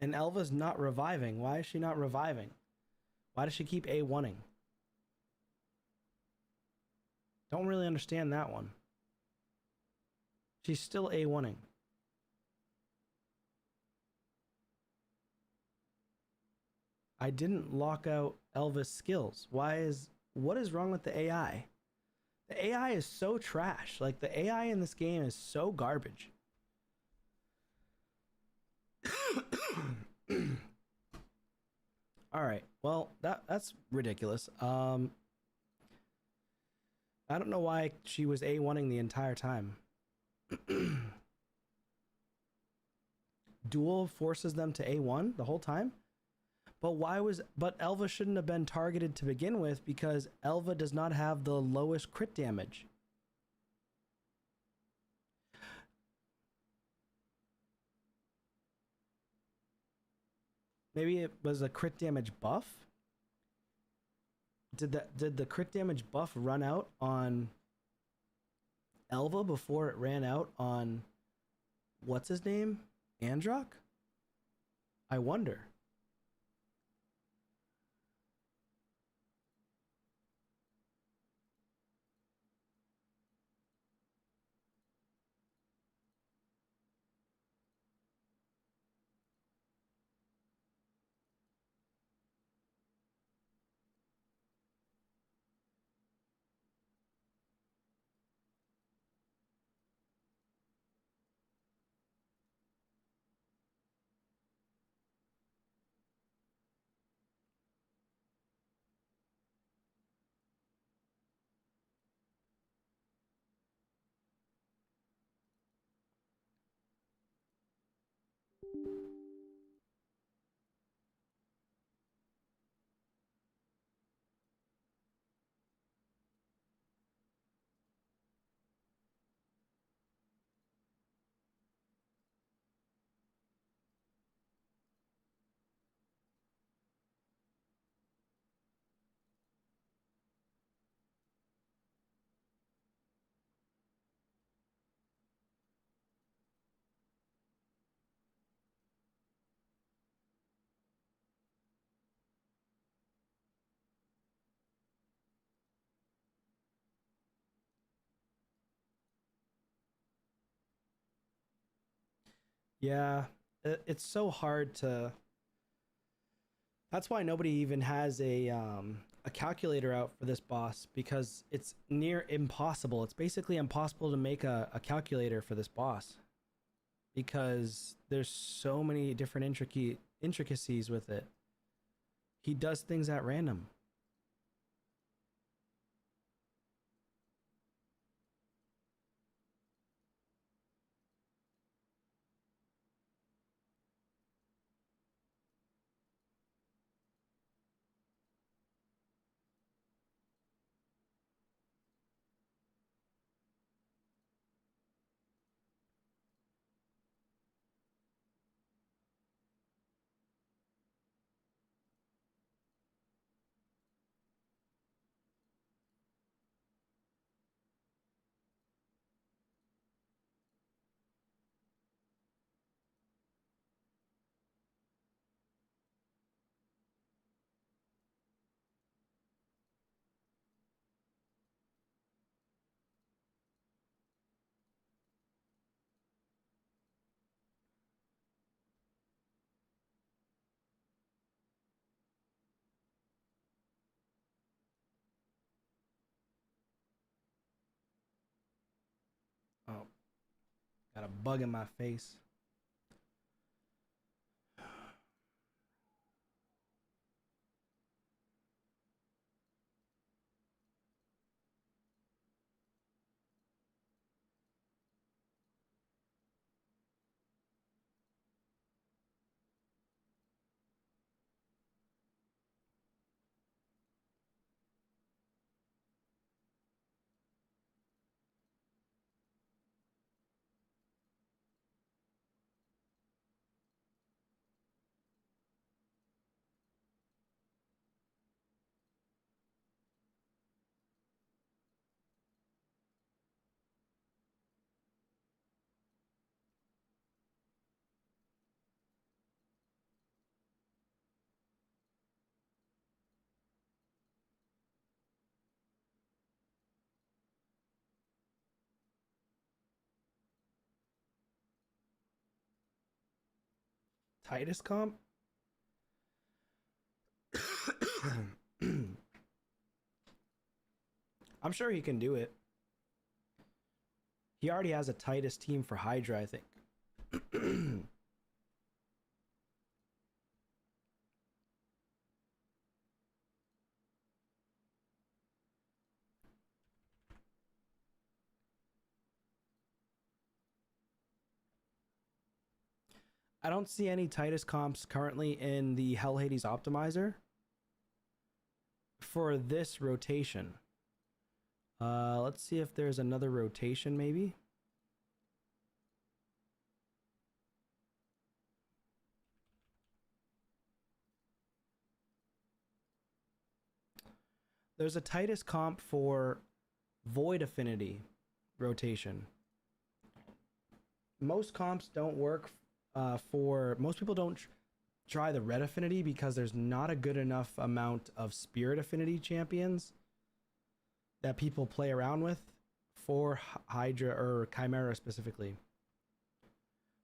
And Elva's not reviving. Why is she not reviving? Why does she keep A1ing? Don't really understand that one. She's still A1ing. I didn't lock out Elva's skills. What is wrong with the AI? The AI is so trash. Like, the AI in this game is so garbage. All right. Well, that's ridiculous. I don't know why she was A1ing the entire time. Duel forces them to A1 the whole time? But Elva shouldn't have been targeted to begin with because Elva does not have the lowest crit damage. Maybe it was a crit damage buff? Did the crit damage buff run out on Elva before it ran out on what's his name? Androck? I wonder. Yeah, it's so hard to. That's why nobody even has a calculator out for this boss because it's near impossible. It's basically impossible to make a calculator for this boss because there's so many different intricacies with it. He does things at random. Got a bug in my face. Titus comp? I'm sure he can do it. He already has a Titus team for Hydra, I think. I don't see any Titus comps currently in the Hell Hades optimizer for this rotation. Let's see if there's another rotation maybe. There's a Titus comp for Void Affinity rotation. Most comps don't work for most people don't try the Red Affinity because there's not a good enough amount of Spirit Affinity champions that people play around with for Hydra or Chimera specifically.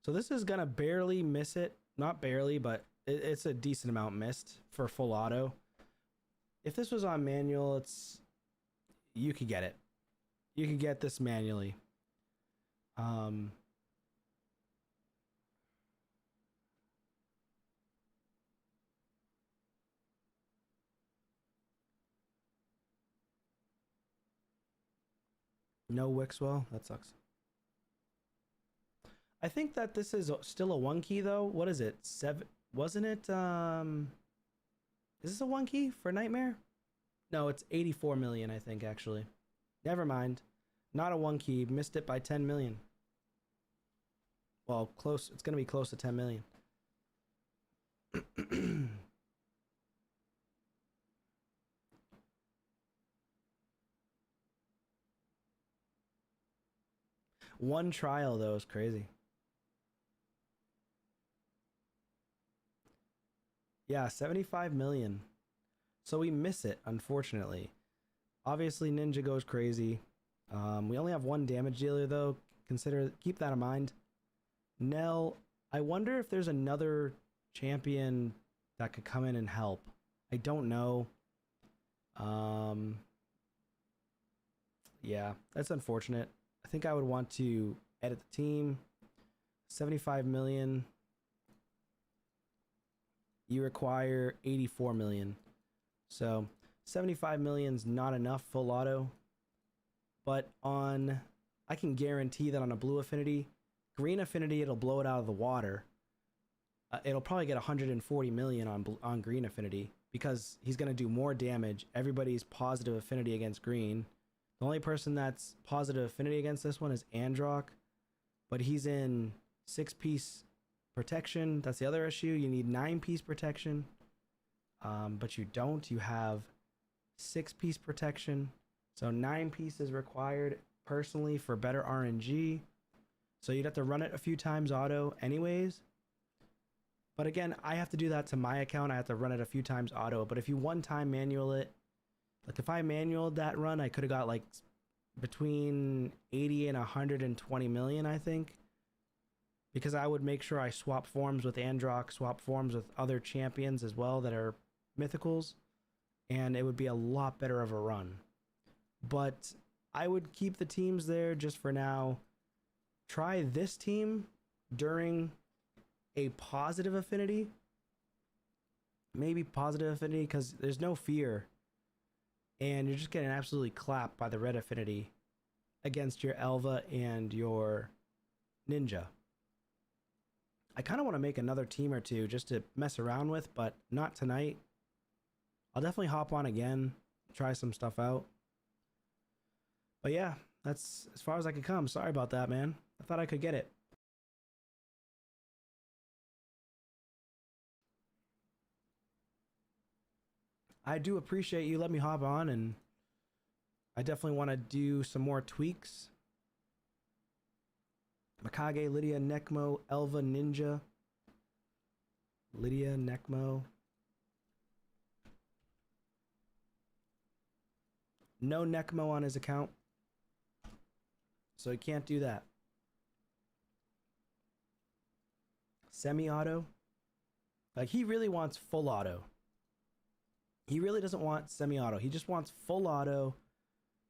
So this is gonna barely miss it. Not barely, but it's a decent amount missed for full auto. If this was on manual, you could get it. You could get this manually. No Wixwell, that sucks. I think that this is still a 1 key though. What is it? 7? Wasn't it? Is this a 1 key for Nightmare? No, it's 84 million, I think, actually. Never mind. Not a 1 key. Missed it by 10 million. Well, close. It's going to be close to 10 million. One trial, though, is crazy. Yeah, 75 million. So we miss it, unfortunately. Obviously, Ninja goes crazy. We only have one damage dealer, though. Keep that in mind. Nell, I wonder if there's another champion that could come in and help. I don't know. Yeah, that's unfortunate. I think I would want to edit the team. 75 million. You require 84 million. So 75 million's not enough full auto. But I can guarantee that on a blue affinity, green affinity, it'll blow it out of the water. It'll probably get 140 million on green affinity because he's going to do more damage. Everybody's positive affinity against green. The only person that's positive affinity against this one is Androck, but he's in 6-piece protection. That's the other issue. You need 9-piece protection, but you don't. You have 6-piece protection. So 9 pieces required personally for better RNG. So you'd have to run it a few times auto anyways. But again, I have to do that to my account. I have to run it a few times auto. But if you one-time manual it, like if I manualed that run, I could have got like between 80 and 120 million, I think. Because I would make sure I swap forms with Androck, swap forms with other champions as well that are mythicals. And it would be a lot better of a run. But I would keep the teams there just for now. try this team during a positive affinity. Maybe positive affinity, because there's no fear. And you're just getting absolutely clapped by the red affinity against your Elva and your Ninja. I kind of want to make another team or two just to mess around with, but not tonight. I'll definitely hop on again, try some stuff out. But yeah, that's as far as I could come. Sorry about that, man. I thought I could get it. I do appreciate you letting me hop on, and I definitely want to do some more tweaks. Mikage, Lydia, Necmo, Elva, Ninja. Lydia, Necmo. No Necmo on his account, so he can't do that. Semi-auto. Like, he really wants full auto. He really doesn't want semi-auto. He just wants full auto.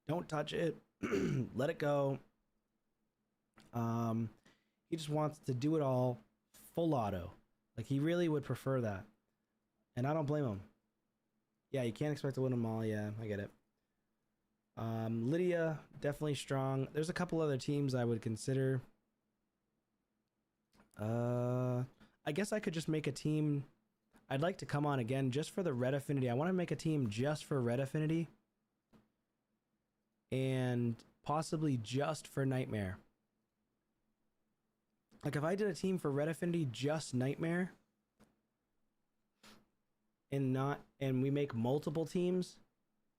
Don't touch it. Let it go. He just wants to do it all full auto. Like, he really would prefer that. And I don't blame him. Yeah, you can't expect to win them all. Yeah, I get it. Lydia, definitely strong. There's a couple other teams I would consider. I guess I could just make a team. I'd like to come on again just for the red affinity. I want to make a team just for red affinity. And possibly just for Nightmare. Like, if I did a team for red affinity, just Nightmare, and we make multiple teams,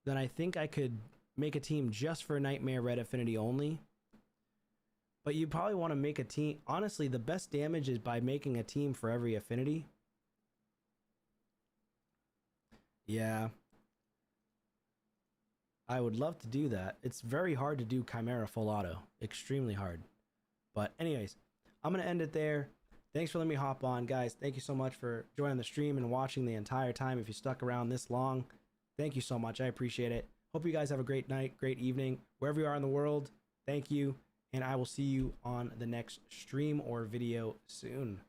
then I think I could make a team just for Nightmare red affinity only. But you probably want to make a team. Honestly, the best damage is by making a team for every affinity. Yeah. I would love to do that. It's very hard to do Chimera full auto. Extremely hard. But anyways, I'm going to end it there. Thanks for letting me hop on, guys. Thank you so much for joining the stream and watching the entire time. If you stuck around this long, thank you so much. I appreciate it. Hope you guys have a great night, great evening, wherever you are in the world. Thank you, and I will see you on the next stream or video soon.